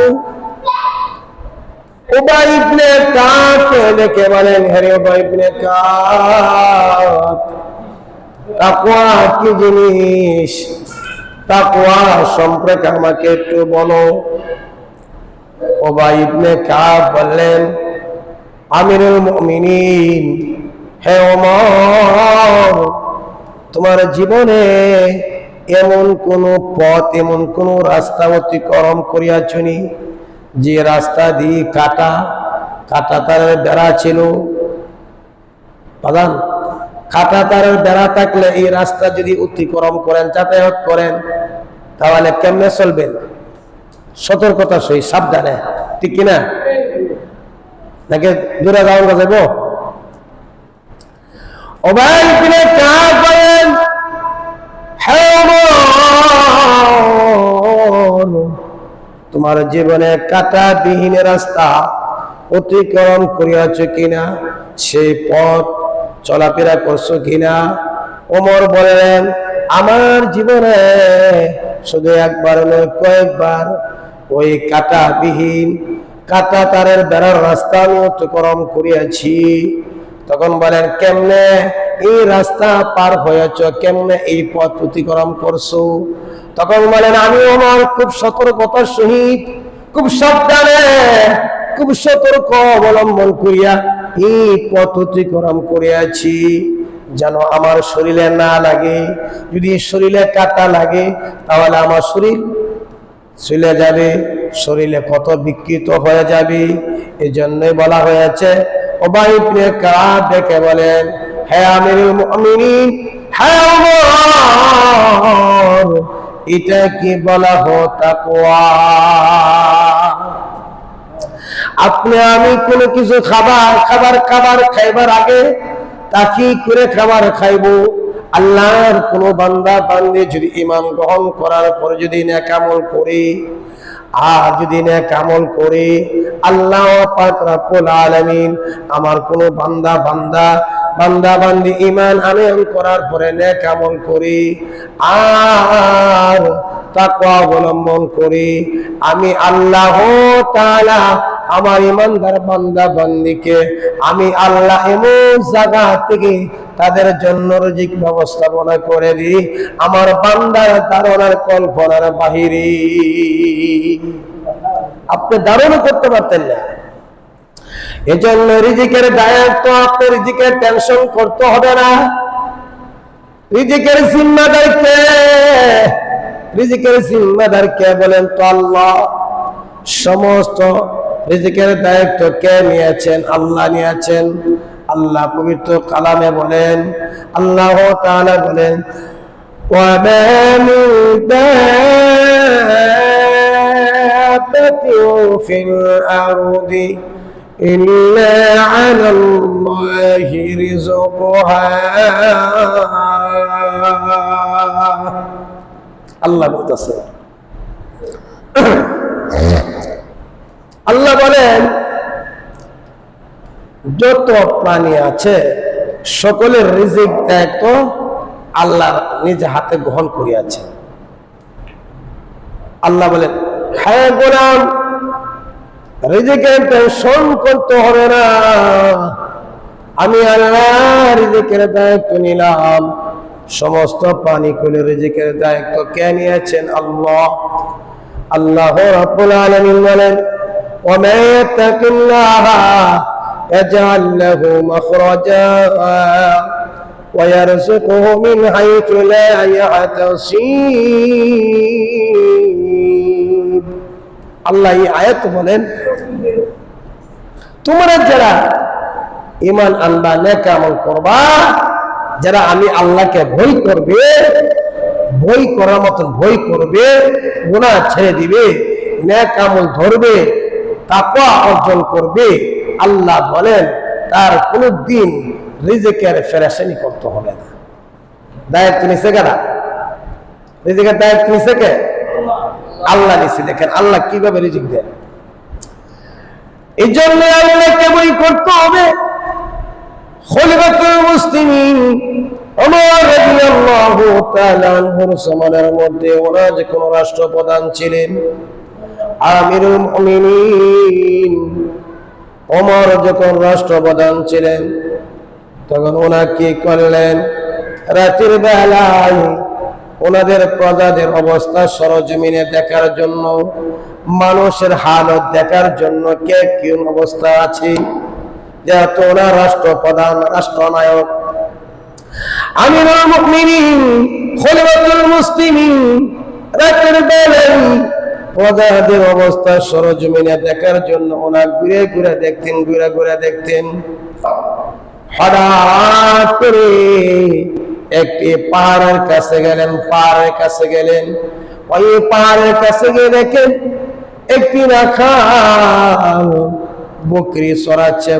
উবাই ইবনে কাবকে দেখে বলেন, হে উবাই ইবনে কাব, তাকওয়া কি জিনিস? তাকওয়া সম্পর্কে আমাকে একটু বলো। উবাই ইবনে কাব বললেন, আমিরুল মুমিনিন, হে ওমর, তোমার জীবনে এমন কোন পথ, এমন কোন রাস্তা অতিক্রম করিয়াছনি যে রাস্তা দিয়ে কাটা তারের বেড়া ছিল? বাগান কাটা তারের বেড়া থাকলে এই রাস্তা যদি অতিক্রম করেন, যাতায়াত করেন, তাহলে কেমনে চলবেন? সতর্কতা সহি, সাবধানে, ঠিক কিনা? নাকি দূরে যাওয়া যাব? উবাই ইবনে কাব বলেন, হে ওমর, তোমার জীবনে কাঁটাবিহীন রাস্তা অতিক্রম করিয়াছ কিনা? সেই পথ চলাফেরা করছো কিনা? ওমর বলেন, আমার জীবনে শুধু একবার নয়, কয়েকবার ওই কাঁটাবিহীন, কাঁটা তারের বেড়ার রাস্তা আমি অতিক্রম করিয়াছি। তখন বলেন, কেমনে এই রাস্তা পার হয়েছ, কেমনে এই পথ অতিক্রম করছো? তখন বলেন, আমি ওমর খুব সতর্কতার সহিত, খুব সাবধানে, খুব সতর্ক অবলম্বন করিয়া এই পথ অতিক্রম করিয়াছি, যেন আমার শরীরে না লাগে। যদি শরীরে কাটা লাগে তাহলে আমার শরীর চলে যাবে, শরীরে কত বিকৃত হয়ে যাবে। এই জন্যই বলা হয়েছে, উবাই ইবনে কাব ডেকে বলেন, হে আমিরুল মুমিনিন, হে ওমর, এটা কি বলা হয় তাকওয়া? আপনি আমি কোনো কিছু খাইবার আগে তাকি করে খাবার খাইবো। আল্লাহর কোন বান্দা বান্দী যদি ঈমান গ্রহণ করার পরে যদি নেক আমল করে, আর যদি নেক আমল করে, আল্লাহ পাক রব্বুল আলামিন আমার কোন বান্দা বান্দি ঈমান আনয়ন করার পরে নেক আমল করে আর তাকওয়া অবলম্বন করে, আমি আল্লাহ তাআলা আমার ইমানদার বান্দা বান্দিকে আমি আল্লাহ এমন জায়গা থেকে তাদের জন্য রিজিক ব্যবস্থাপনা করে দিই আমার বান্দার ধারণার কল্পনার বাহিরে। আপনি ধারণা করতে পারতেন না। এজন্য রিজিকের দায়িত্ব, আপনি রিজিকের টেনশন করতে হবে না। রিজিকের জিম্মাদার কে? রিজিকের জিম্মাদার কে বলেন তো আল্লাহ। সমস্ত রিজিকের দায়িত্ব কে নিয়েছেন? আল্লাহ নিয়েছেন। আল্লাহ পবিত্র কালামে বলেন, আল্লাহ তাআলা বলেন, ওয়া মা মিন দাব্বাতিন ফিল আরদি ইল্লা আলাল্লাহি রিজকুহা। আল্লাহ বলতেছে, আল্লাহ বলেন, যত প্রাণী আছে সকলের রিজিক দায়িত্ব আল্লাহ নিজে হাতে গ্রহণ করিয়াছেন। আল্লাহ বলেন, হ্যাঁ গোলাম, রিজিকের টেনশন করতে হবে না, আমি আল্লাহ রিজিকের দায়িত্ব নিলাম। সমস্ত প্রাণীকুলের রিজিকের দায়িত্ব কে নিয়েছেন? আল্লাহ। আল্লাহ রাব্বুল আলামিন বলেন, ওয়া মা ইয়াত্তাকিল্লাহা ইয়াজআল লাহু মাখরাজা ওয়া ইয়ারযুকুহু মিন হাইথু লা ইয়াহতাসিব। আল্লাহ এই আয়াত বলেন, তোমরা যারা ঈমান আনবা, নেক আমল করবা, যারা আমি আল্লাহকে ভয় করবে, ভয় করার মতন ভয় করবে, গুনাহ ছেড়ে দিবে, নেক আমল ধরবে, তাকওয়া অর্জন করবে, আল্লাহ বলেন তার কোনদিন রিজিকের ফেরেশানি করতে হবে না। দায়িত্ব নিছে কারা? রিজিকের দায়িত্ব নিছে কে? আল্লাহ নিছে। দেখেন আল্লাহ কিভাবে রিজিক দেয়। এই জন্য আল্লাহকে ভয় করতে হবে। খলিফাতুল মুসলিমিন ওমর রাদিয়াল্লাহু তাআলা আনহুর জামানার মধ্যে ওনার যে কোন রাষ্ট্রপ্রধান ছিলেন, আমিরুল মুমিনিন ওমর যখন রাষ্ট্রপ্রধান ছিলেন, তখন ওনা কি করলেন, রাতের বেলায় ওনাদের প্রজাদের অবস্থা সরজমিনে দেখার জন্য, মানুষের হালত দেখার জন্য, কে কোন অবস্থা আছে, যেহেতু ওনার রাষ্ট্রপ্রধান, রাষ্ট্রনায়ক, আমিরুল মুমিনিন খলিফাতুল মুসলিমিন, রাতের বেলায় প্রজাদের অবস্থা সরজমিনে দেখার জন্য ওনা ঘুরে ঘুরে দেখতেন। হঠাৎ করে একটি পাহাড়ের কাছে গেলেন। ওই পাহাড়ের কাছে গিয়ে দেখেন একটি রাখাল বকরি সরাচ্ছে।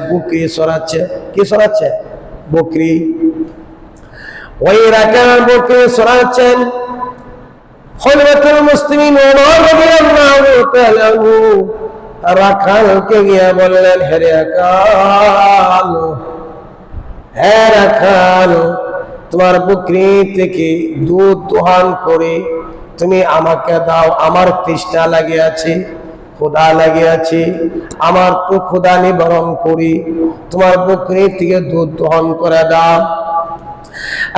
কি সরাচ্ছে? বকরি। ওই রাখাল বকরি সরাচ্ছেন। খলিফাতুল মুসলিমিন ওমর রাদিয়াল্লাহু তাআলা রাখালকে গিয়ে বললেন, হে রাখাল, তোমার বকরি থেকে দুধ দোহান করে তুমি আমাকে দাও, আমার তৃষ্ণা লাগিয়াছে। ক্ষুধা লাগিয়াছি, আমার তো ক্ষুধা নিবারণ করি, তোমার বকরি থেকে দুধ দহন করে দাও।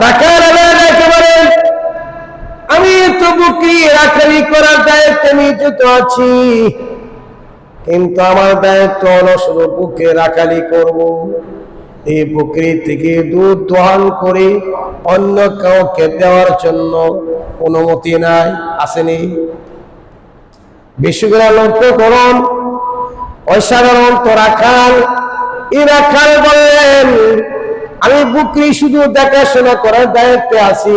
রাখাল একেবারে আমি তো বকরি রাখালি করার দায়িত্বে নিয়োজিত আছি, কিন্তু আমার দায়িত্ব হলো শুধু বুকে রাখালি করব। এই বকরি থেকে দুধ দহন করে অন্য কাউকে দেওয়ার জন্য অনুমতি নাই, আসেনি? বিশ্বগুলা লক্ষ্য করুন, অসাধারণ তো রাখাল। এই রাখাল বললেন আমি বকরি শুধু দেখাশোনা করার দায়িত্বে আছি,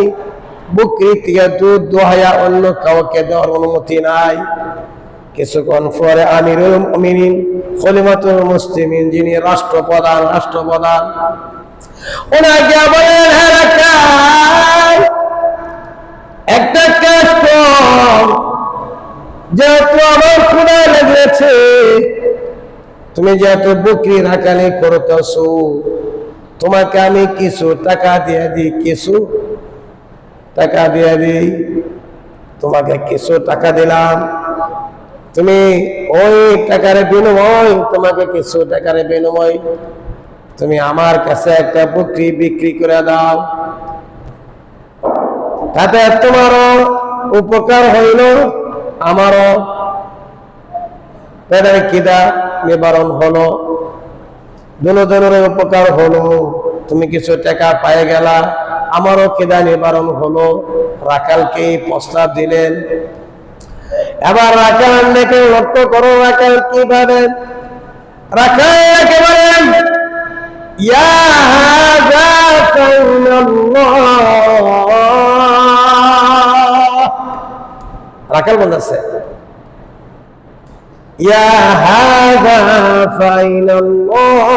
বকরি থেকে দুধ দোহাইয়া অন্য কাউকে দেওয়ার অনুমতি নাই। কিছুক্ষণ পরে আমিরুল মুমিনিন খলিফাতুল মুসলিমিন, যিনি রাষ্ট্রপ্রধান ওনাকে বলেন, হ্যাঁ রাখাল, একটা কাজ কর, যেহেতু আমার ক্ষুধা লেগেছে, তুমি যেহেতু বকরি রাখালি করতেছো, তোমাকে আমি কিছু টাকা দিয়ে দিই, তোমাকে কিছু টাকা দিলাম, তুমি ওই টাকার বিনিময়, তোমাকে কিছু টাকার বিনিময় তুমি আমার কাছে একটা বকরি বিক্রি করে দাও, তাতে তোমারও উপকার হইল, আমারও পেটের খিদা নিবারণ হলো, দুজনের উপকার হলো, তুমি কিছু টাকা পাই গেলা, আমারও খিদা নিবারণ হলো। রাখালকে প্রস্তাব দিলেন। এবার রাখাল দেখে লক্ষ্য করো, রাখাল কি ভাবেন। রাখাল একেবারে ইয়া হাযা ফাইনাল্লাহ, রাখাল বলতেছে ইয়া হাযা ফাইনাল্লাহ।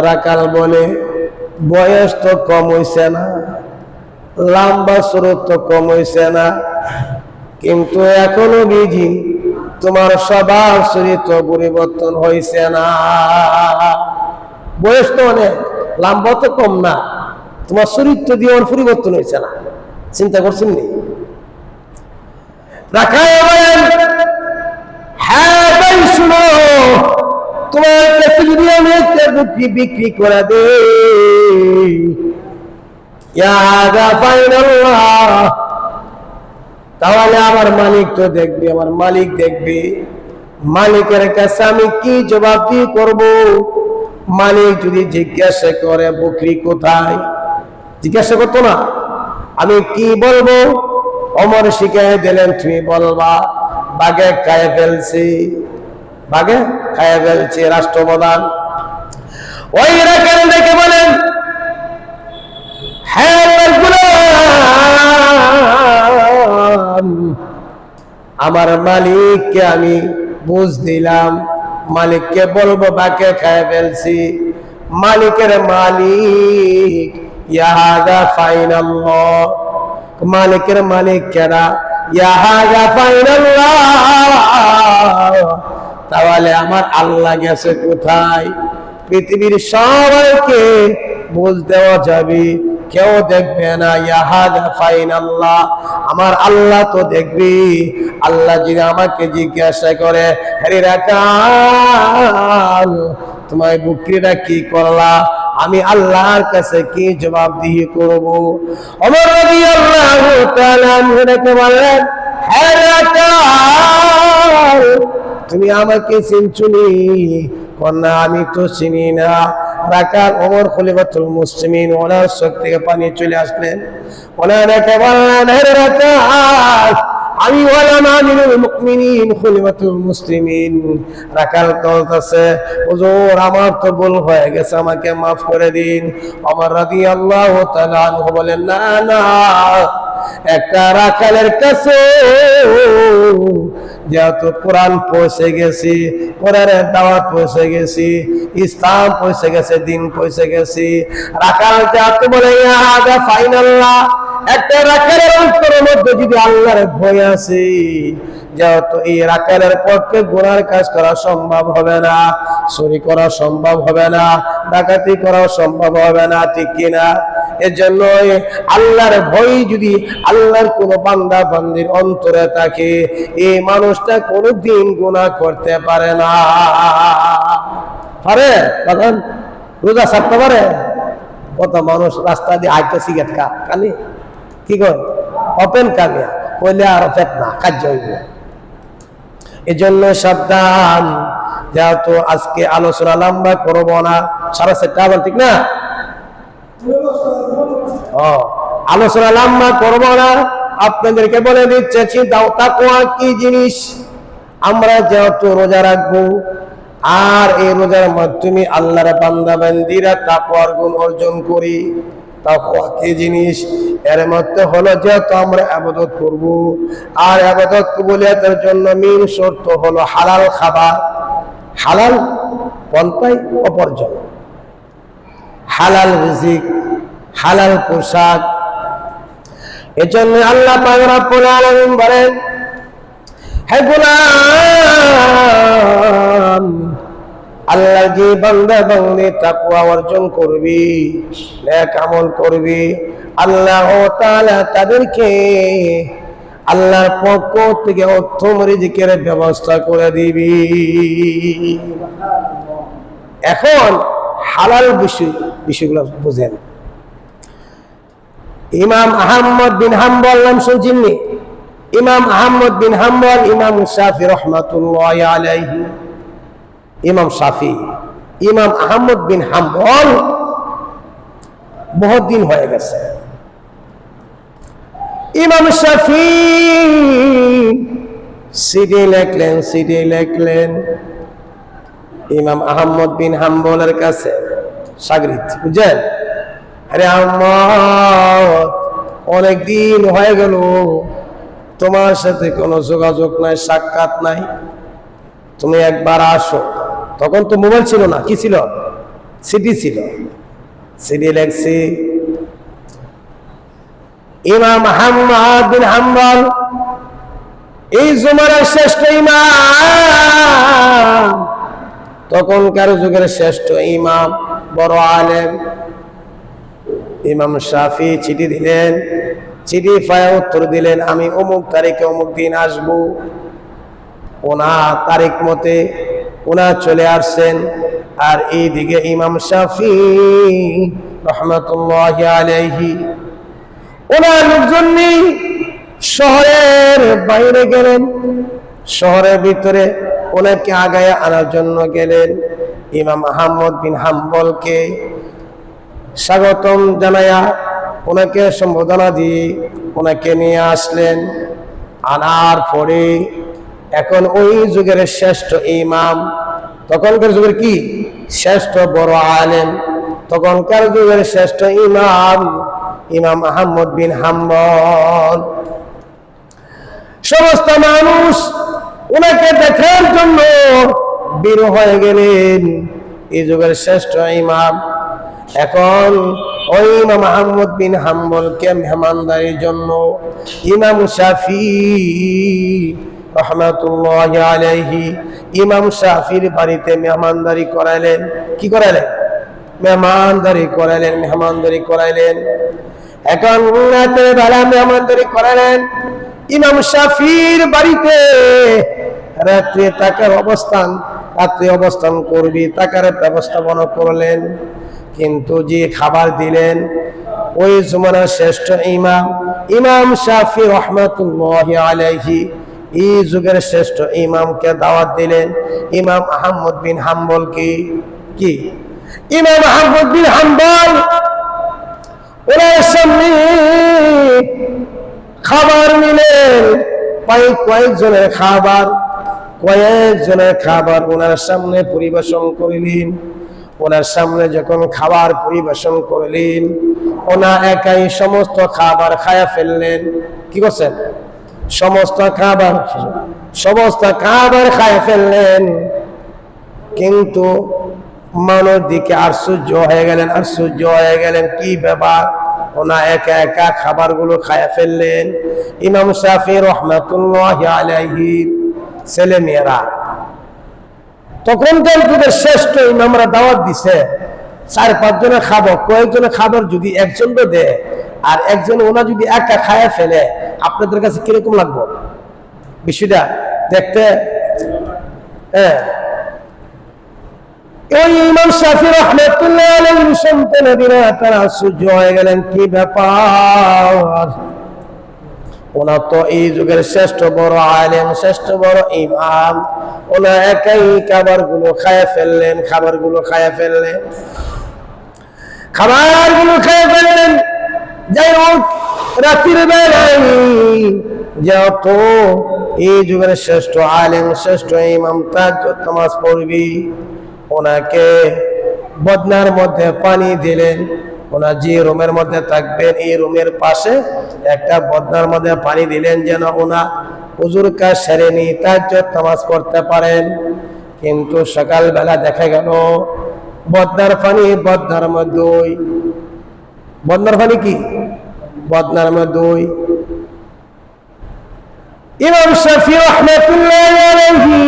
রাখাল বলে বয়স তো কম হইছে না, লম্বা স্রোত তো কম হইছে না, কিন্তু এখনো বিধি তোমার স্বভাব চরিত্র পরিবর্তন হয়েছে না। বয়স তো অনেক, লম্বা তো কম না, তোমার চরিত্র দিয়ে ওর পরিবর্তন হয়েছে না, চিন্তা করছেন নি? রাখাল বলেন, হ্যাঁ ভাই শুনো, তোমার কাছে যদি আমি একটা বকরি বিক্রি করে দেই, তাহলে আমার মালিক তো দেখবে, আমার মালিক দেখবে, মালিকের কাছে আমি কি জবাব দিয়ে করব? মালিক যদি জিজ্ঞাসা করে বকরি কোথায়, জিজ্ঞাসা করতো না, আমি কি বলবো? ওমর শিখাই দিলেন, তুমি বলবা বাঘে খায় ফেলছি, রাষ্ট্রপ্রধান। ওই রাখাল দেখে বলেন, হ্যাঁ আমার মালিককে আমি বুঝ দিলাম, মালিককে বলবো বাঘে খায় ফেলছি। মালিকের মালিক ইয়া হাযা ফাইনাল্লাহ, মালিকের মালিক কেডা? ইয়া হাযা ফাইনাল্লাহ, তাহলে আমার আল্লাহ গেছে কোথায়? পৃথিবীর সবাইকে বুঝ দেওয়া যাবে, কেউ দেখবে না। ইয়া হাযা ফাইনাল্লাহ, আমার আল্লাহ তো দেখবে। আল্লাহ যদি আমাকে জিজ্ঞাসা করে, হ্যাঁ রাখাল তোমার বকরিটা কি করলা, আমি আল্লাহর কাছে কি জবাব দিয়ে করব? ওমর রাদিয়াল্লাহু তাআলা আনহু বললেন, হ্যাঁ রাখাল তুমি আমাকে চিনছুনি? কন্যা আমি তো চিনি না। রাখাল ওমর খলিফাতুল মুসলিমিন, ওনার চোখ থেকে পানি চলে আসলেন। ওনাকে বললেন, হে রাখাল আমি হলাম আমিরুল মুমিনিন খলিফাতুল মুসলিমিন। রাখাল বলতেছে, হুজুর আমার তো ভুল হয়ে গেছে, আমাকে মাফ করে দিন। ওমর রাদিয়াল্লাহু তাআলা আনহু বলেন, না না, একটা রাখালের কাছে যেহেতু কোরআন পৌঁছে গেছি, কোরআনের দাওয়াত পৌঁছে গেছি, ইসলাম পৌঁছে গেছে, দিন পৌঁছে গেছি, রাখাল যাতে বলে ইয়া হাযা ফাইনাল্লাহ, একটা রাখালের অন্তরের মধ্যে যদি আল্লাহর ভয় আছে, যেহেতু এই রাখালের পক্ষে গুনার কাজ করা সম্ভব হবে না, চুরি করা সম্ভব হবে না, ডাকাতি করা সম্ভব হবে না, ঠিক কিনা? এজন্য আল্লাহর ভয় যদি আল্লাহর কোন বান্দা বান্দির অন্তরে থাকে, এই মানুষটা কোনোদিন গুনাহ করতে পারে না। পারে? রোজা ছাড়তে পারে? কত মানুষ রাস্তা দিয়ে হাঁটতে সিগারেট কানে কি কর ওপেন কামিয়া কইলে আর ফেতনা কাজ হইব। এজন্য সাবধান। যেহেতু আজকে আলোচনা লম্বা করব না, 4:30 আবার ঠিক না? আলোচনা লম্বা করব না, আপনাদেরকে বলে দিচ্ছি তাকওয়া কি জিনিস। আমরা যেহেতু রোজা রাখবো, আর এই রোজার মাধ্যমে আল্লাহর বান্দা বান্দীরা তাকওয়ার গুণ অর্জন করি। তাকওয়া কি জিনিস? এর মধ্যে হলো যেহেতু আমরা ইবাদত করব, আর ইবাদত কবুলিয়তের জন্য মেইন শর্ত হলো হালাল খাবার, হালাল পন্থায় উপার্জন, হালাল রিজিক, হালাল পোশাক। এজন্য আল্লাহ পাক রব্বুল আলামিন বলেন, হে গোলাম, আল্লাহ যে বান্দা বান্দী তাকওয়া অর্জন করবি, নেক আমল করবি, আল্লাহ তাআলা তাদেরকে আল্লাহর পক্ষ থেকে উত্তম রিজিকের ব্যবস্থা করে দিবি। এখন হালাল বিষয়গুলো বুঝেন। ইমাম আহমদ বিন হাম্বল নাম শুনছেন নি? ইমাম আহমদ বিন হাম্বল, ইমাম শাফি রহমাতুল্লাহি আলাইহি। ইমাম শাফি, ইমাম আহমদ বিন হাম্বল বহুত দিন হয়ে গেছে। ইমাম শাফি সিডি লেখলেন ইমাম আহমদ বিন হাম্বলের কাছে শাগরিদ, বুঝছেন? আরে আহমদ, অনেক দিন হয়ে গেল তোমার সাথে কোনো যোগাযোগ নাই, সাক্ষাৎ নাই, তুমি একবার আসো। তখন তো মোবাইল ছিল না, কি ছিল? সিডি ছিল। সিডি লেখছি। ইমাম আহমদ বিন হাম্বল এই জমানার শ্রেষ্ঠ ইমাম, তখনকার যুগের শ্রেষ্ঠ ইমাম, বড় আলেম। ইমাম শাফি চিঠি দিলেন, চিঠি পায়ে উত্তর দিলেন, আমি অমুক তারিখে অমুক দিন আসবো। ওনার তারিখ মতে ওনা চলে আসছেন। আর এইদিকে ইমাম শাফি রহমাতুল্লাহি আলাইহি ওনার লোকজন নেই, শহরের বাইরে গেলেন, শহরের ভিতরে ওনাকে আগায় আনার জন্য গেলেন। ইমাম আহমদ বিন হাম্বলকে স্বাগতম জানায়া ওনাকে সম্বোধনা দিয়ে ওনাকে নিয়ে আসলেন। আনার পরে এখন ওই যুগের শ্রেষ্ঠ ইমাম, তখনকার যুগের কি শ্রেষ্ঠ বড় আলেম, তখনকার যুগের শ্রেষ্ঠ ইমাম ইমাম আহমদ বিন হাম্বল, সমস্ত মানুষ ওনাকে দেখার জন্য বের হয়ে গেলেন। এই যুগের শ্রেষ্ঠ ইমাম এখন ওই ইমাম আহমদ বিন হাম্বলকে মেহমানদারির জন্য ইমাম শাফি রহমাতুল্লাহি আলাইহি ইমাম শাফির বাড়িতে মেহমানদারি করাইলেন। কি করাইলেন? মেহমানদারি করাইলেন। এখন রাতের বেলা মেহমানদারি করাইলেন ইমাম শাফির বাড়িতে। রাত্রে অবস্থান করবি, তাকার ব্যবস্থাপনা করলেন। কিন্তু যে খাবার দিলেন, ওই জমানার শ্রেষ্ঠ ইমাম শাফি রহমাতুল্লাহি আলাইহি এই যুগের শ্রেষ্ঠ ইমামকে দাওয়াত দিলেন। ইমাম আহমদ বিন হাম্বলকে, কি ইমাম আহমদ বিন হাম্বল ওনার সামনে খাবার নিলেন। কয়েকজনের খাবার ওনার সামনে পরিবেশন করলেন। ওনার সামনে যখন খাবার পরিবেশন করলেন, ওনা একাই সমস্ত খাবার খায়া ফেললেন। কি করছেন? সমস্ত খাবার খায়া ফেললেন। কিন্তু মানুষ দিকে আশ্চর্য হয়ে গেলেন, কি ব্যাপার, ওনা একা একা খাবারগুলো খায়া ফেললেন। ইমাম শাফি রহমাতুল্লাহি আলাইহি ছেলে মেয়েরা তখনকার যুগের শ্রেষ্ঠ ইমামরা দাওয়াত দিছে, 4-5 জনে খাবো, কয়েকজনে খাবার যদি একজন দেয় আর একজন ওনা যদি একা খায় ফেলে, আপনাদের কাছে কিরকম লাগবে বিষয়টা দেখতে? হ্যাঁ, ওই ইমাম শাফি রাহমাতুল্লাহ আলাইহি সন্তানেরা তারা আশ্চর্য হয়ে গেলেন, কি ব্যাপার, ওনা তো এই যুগের শ্রেষ্ঠ বড় আলেম, শ্রেষ্ঠ বড় ইমাম, ওনা একাই খাবারগুলো খায় ফেললেন, খাবারগুলো খায় ফেললেন। যাই হোক, রাত্রির বেলায় যেহেতু এই যুগের শ্রেষ্ঠ আলেম, শ্রেষ্ঠ ইমাম তাহাজ্জুদ নামাজ পড়বি, ওনাকে বদনার মধ্যে পানি দিলেন। ওনা যে রুমের মধ্যে থাকবেন এই রুমের পাশে একটা বদনার মধ্যে পানি দিলেন, যেন ওনা হুজুর কাজ সেরে নি তাহাজ্জুদ নামাজ পড়তে পারেন। কিন্তু সকালবেলা দেখা গেল বদনার পানি বদনার মধ্যে, বদনার পানি কি বদনার মধ্যে। ইমাম শাফি রাহমাতুল্লাহ আলাইহি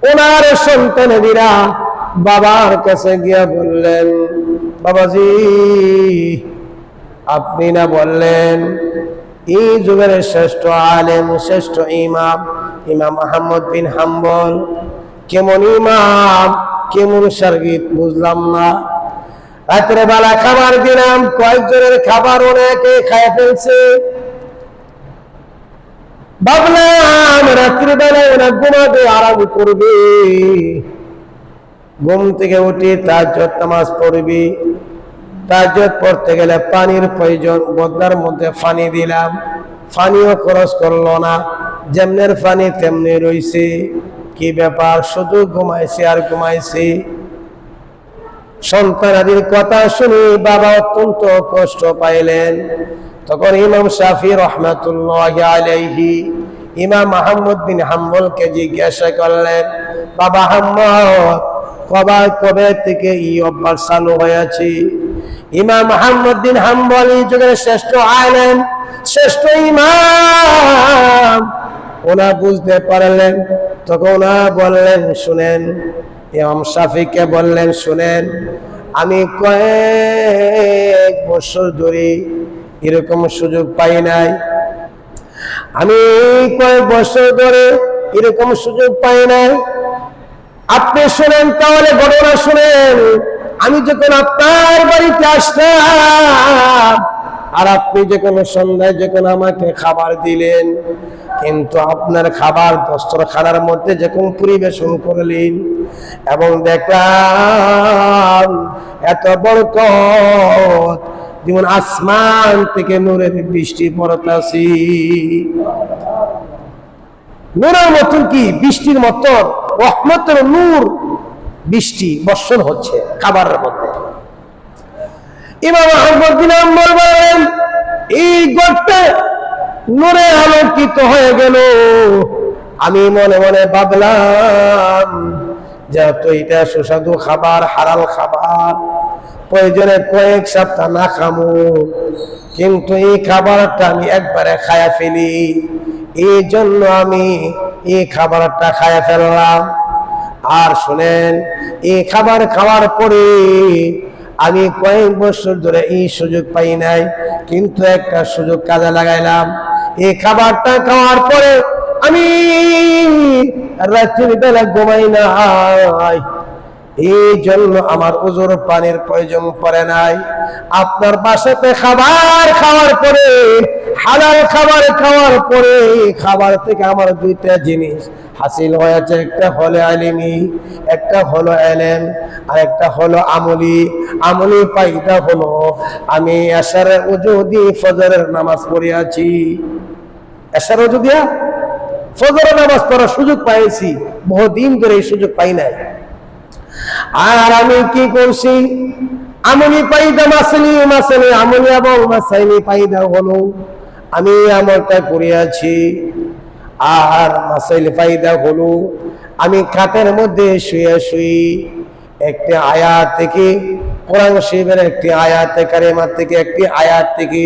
ওনার সন্তানেরা বাবার কাছে গিয়া বললেন, বাবাজি আপনি না বললেন এই যুগের শ্রেষ্ঠ আলেম, শ্রেষ্ঠ ইমাম, ইমাম আহমদ বিন হাম্বল কেমন ইমাম, কেমন সার্গিত বুঝলাম না। রাত্রে বেলা খাবার দিলাম, কয়েকজনের খাবার অনেকে খায় ফেলছে। ভাবলাম রাত্রিবেলায় ওরা ঘুমাবে, আরাম করবে, ঘুম থেকে উঠে তাহাজ্জুদ নামাজ পড়বি। তাহাজ্জুদ পড়তে গেলে পানির প্রয়োজন, বদনার মধ্যে পানি দিলাম, পানিও খরচ করলো না, যেমনের পানি তেমনি রইছে। কি ব্যাপার, শুধু ঘুমাইছে আর ঘুমাইছে। সন্তানাদির কথা শুনে বাবা অত্যন্ত কষ্ট পাইলেন। তখন ইমাম শাফি রাহমাতুল্লাহি আলাইহি ইমাম আহমদ বিন হাম্বলকে জিজ্ঞাসা করলেন, বাবা আহমদ কবে থেকে এই অভ্যাস চালু হয়েছে? ইমাম আহমদ বিন হাম্বল এই যুগের শ্রেষ্ঠ আলেম, শ্রেষ্ঠ ইমাম, ওনা বুঝতে পারলেন। তখন ওনা বললেন, শুনেন, ইমাম শাফিকে বললেন, শুনেন, আমি কয়েক বছর ধরে এরকম সুযোগ পাই নাই, আমি কয়েক বছর ধরে এরকম সুযোগ পাই নাই। আপনি শুনেন, তাহলে ঘটনা শুনেন। আমি যখন আপনার বাড়িতে আসলাম আর আপনি যখন সন্ধ্যায় যখন আমাকে খাবার দিলেন, কিন্তু আপনার খাবার দস্তরখানার মধ্যে যখন পরিবেশন করলেন এবং দেখলাম এত বরকত, যেমন আসমান থেকে নূরের বৃষ্টি পড়তাছি, নূরের মতন, কি বৃষ্টির মতন, রহমতের নূর বৃষ্টি বর্ষণ হচ্ছে খাবারের মধ্যে। ইমাম আহমদ বিন হাম্বল বলেন, এই ঘরটা নূরে আলোকিত হয়ে গেল। আমি মনে মনে ভাবলাম, যেহেতু এটা সুস্বাদু খাবার, হালাল খাবার, প্রয়োজনে কয়েক সপ্তাহ না খামু, কিন্তু এই খাবারটা আমি একবারে খায়া ফেলি, এই জন্য আমি এই খাবারটা খায়া ফেললাম। আর শুনেন, এই খাবার খাওয়ার পরে আমি কয়েক বছর ধরে এই সুযোগ পাই নাই, কিন্তু একটা সুযোগ কাজে লাগাইলাম। এই খাবারটা খাওয়ার পরে আমি রাত্রির বেলা ঘুমাই নাই, এই জন্য আমার ওজোর পানির প্রয়োজন পড়ে নাই। আপনার বাসাতে খাবার খাওয়ার পরে, হালাল খাবার খাওয়ার পরে, খাবার থেকে আমার দুইটা জিনিস হাসিল হয়েছে, একটা হলো আলিমি, একটা হলো এলেম, আর একটা হলো আমলি। আমলি পাইদা হলো আমি এশারে ওযু দিয়ে ফজরের নামাজ পড়িয়াছি, এশারে ওযু দিয়া ফজরের নামাজ পড়ার সুযোগ পাইছি, বহুদিন ধরে এই সুযোগ পাই নাই। আর আমি কি করছি, আমলি পাইদা মাসলি, মাসলি আমলি এবং মাসাইলি পাইদা হলো আমি আমলটা করিয়াছি। আর মাসাইল ফায়দা হলো আমি খাটের মধ্যে শুয়ে শুয়ে একটি আয়াত থেকে, কোরআন শরীফের একটি আয়াতে কারিমা থেকে, একটি আয়াত থেকে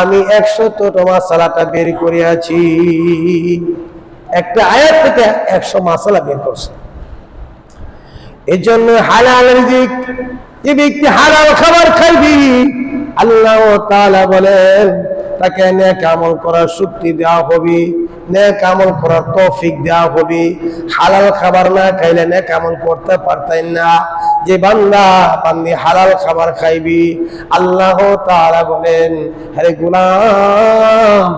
আমি 100টা মাসালাটা বের করিয়াছি। একটা আয়াত থেকে 100 মাসালা বের করছি। এই জন্য হালাল রিজিক, যে ব্যক্তি হালাল খাবার খাইবি আল্লাহ তাআলা বলেন তাকে নেক আমল করার শক্তি দেওয়া হবে, নেক আমল করার তৌফিক দেওয়া হবে। হালাল খাবার না খাইলে নেক আমল করতে পারতেন না। যে বান্দা বান্দি হালাল খাবার খাইবি আল্লাহ তাআলা বলেন হে গোলাম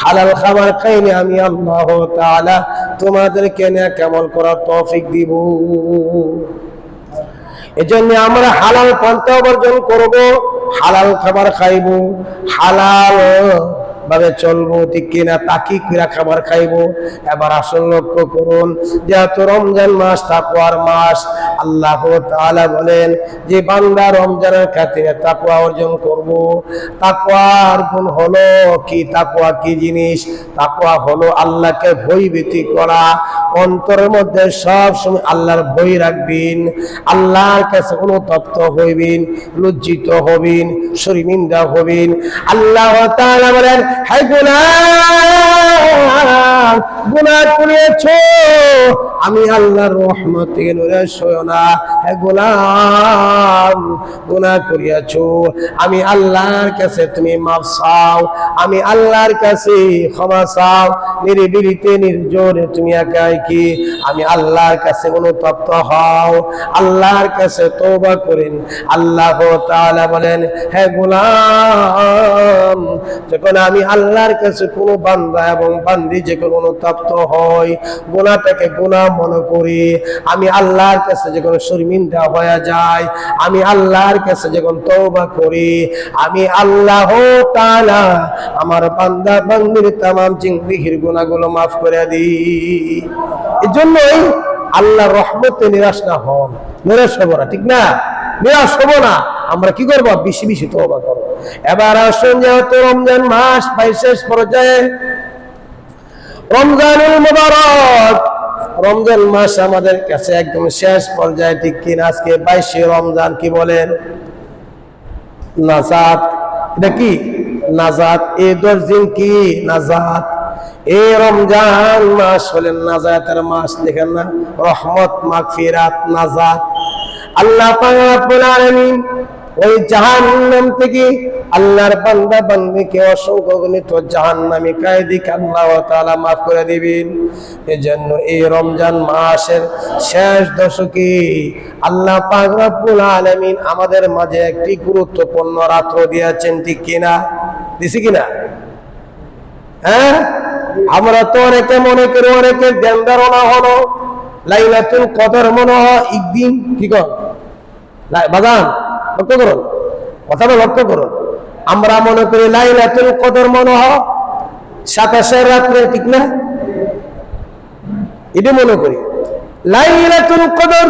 হালাল খাবার খাইলে আমি আল্লাহ তাআলা তোমাদেরকে নেক আমল করার তৌফিক দিব। এজন্য আমরা হালাল পন্থা অবলম্বন করব, হালাল খাবার খাইব, হালাল ভাবে চলবো, ঠিক কিনা তাকি কিরা খাবার খাইবো। এবার আসল লক্ষ্য করুন, যেহেতু রমজান মাস তাকওয়ার মাস, আল্লাহ তাআলা বলেন যে বান্দা রমজানের খাতিরে তাকওয়া অর্জন করব। তাকওয়ার গুণ হলো কি? তাকওয়া কি জিনিস? তাকওয়া হলো আল্লাহকে ভয়ভীতি করা, অন্তরের মধ্যে সব সময় আল্লাহর ভয় রাখবেন, আল্লাহর কাছে অনুতপ্ত হইবেন, লজ্জিত হবেন, শর্মিন্দা হবেন। আল্লাহ তাআলা বলেন হে গোলাম গুনাহ করেছো আমি আল্লাহর রহমত থেকে দূরে সরো না। হে গোলাম গুনাহ করেছো আমি আল্লাহর কাছে তুমি মাফ চাও, আমি আল্লাহর কাছে ক্ষমা চাও, নিরিবিলিতে নির্জনে তুমি একাই কি আমি আল্লাহর কাছে অনুতপ্ত হও, আল্লাহর কাছে তওবা করেন। আল্লাহ তাআলা বলেন হে গোলাম যখন আমি আল্লাহর কাছে কোনো বান্দা এবং বান্দি যখন অনুতপ্ত হয়, গুনাহটাকে গুনাহ মনে করি, আমি আল্লাহর কাছে যখন শর্মিন্দা হয়ে যায়, আমি আল্লাহর কাছে যখন তওবা করি, আমি আল্লাহ তাআলা আমার বান্দা বান্দির তামাম জিন্দেগীর গুনাহগুলো মাফ করে দিই। এজন্যই আল্লাহর রহমতে নিরাশ না হন, নিরাশ হব না, ঠিক না? নিরাশ হব না। আমরা কি করবো? বেশি বেশি তওবা করব। এবার আসুন, যেহেতু রমজান মাস প্রায় শেষ পর্যায়ে, রমজানুল মুবারক, রমজান মাস আমাদের কাছে একদম শেষ পর্যায়ে, ঠিক কিনা? আজকে 22শে রমজান। কি বলেন? নাজাত। এটা কি? নাজাত। এই 10 দিন কি? নাজাত। এই রমজান মাস হলেন নাজাতের মাস। দেখেন না, রহমত, মাগফিরাত, নাজাত। আল্লাহ পাক রব্বুল আলামিন ওই জাহান্নাম থেকে আল্লাহর বান্দা বান্দিকে অসংখ্য গণিত জাহান্নামী কয়েদিকে আল্লাহ তাআলা মাফ করে দিবেন। এজন্য এই রমজান মাসের শেষ দশকে আল্লাহ পাক রব্বুল আলামিন আমাদের মাঝে একটি গুরুত্বপূর্ণ রাত্র দিয়েছেন, ঠিক কিনা? দিছি কিনা? হ্যাঁ, আমরা তো অনেকে মনে করি, অনেকে ধ্যান ধারণা হলো লাইলাতুল কদর মনে হয় একদিন। কি কর বাজান, লক্ষ্য করুন কথাটা, লক্ষ্য করুন। আমরা মনে করি লাইলাতুল কদর মনে হয় 27 রাত্রে, ঠিক না? এটা মনে করি লাইলাতুল কদর।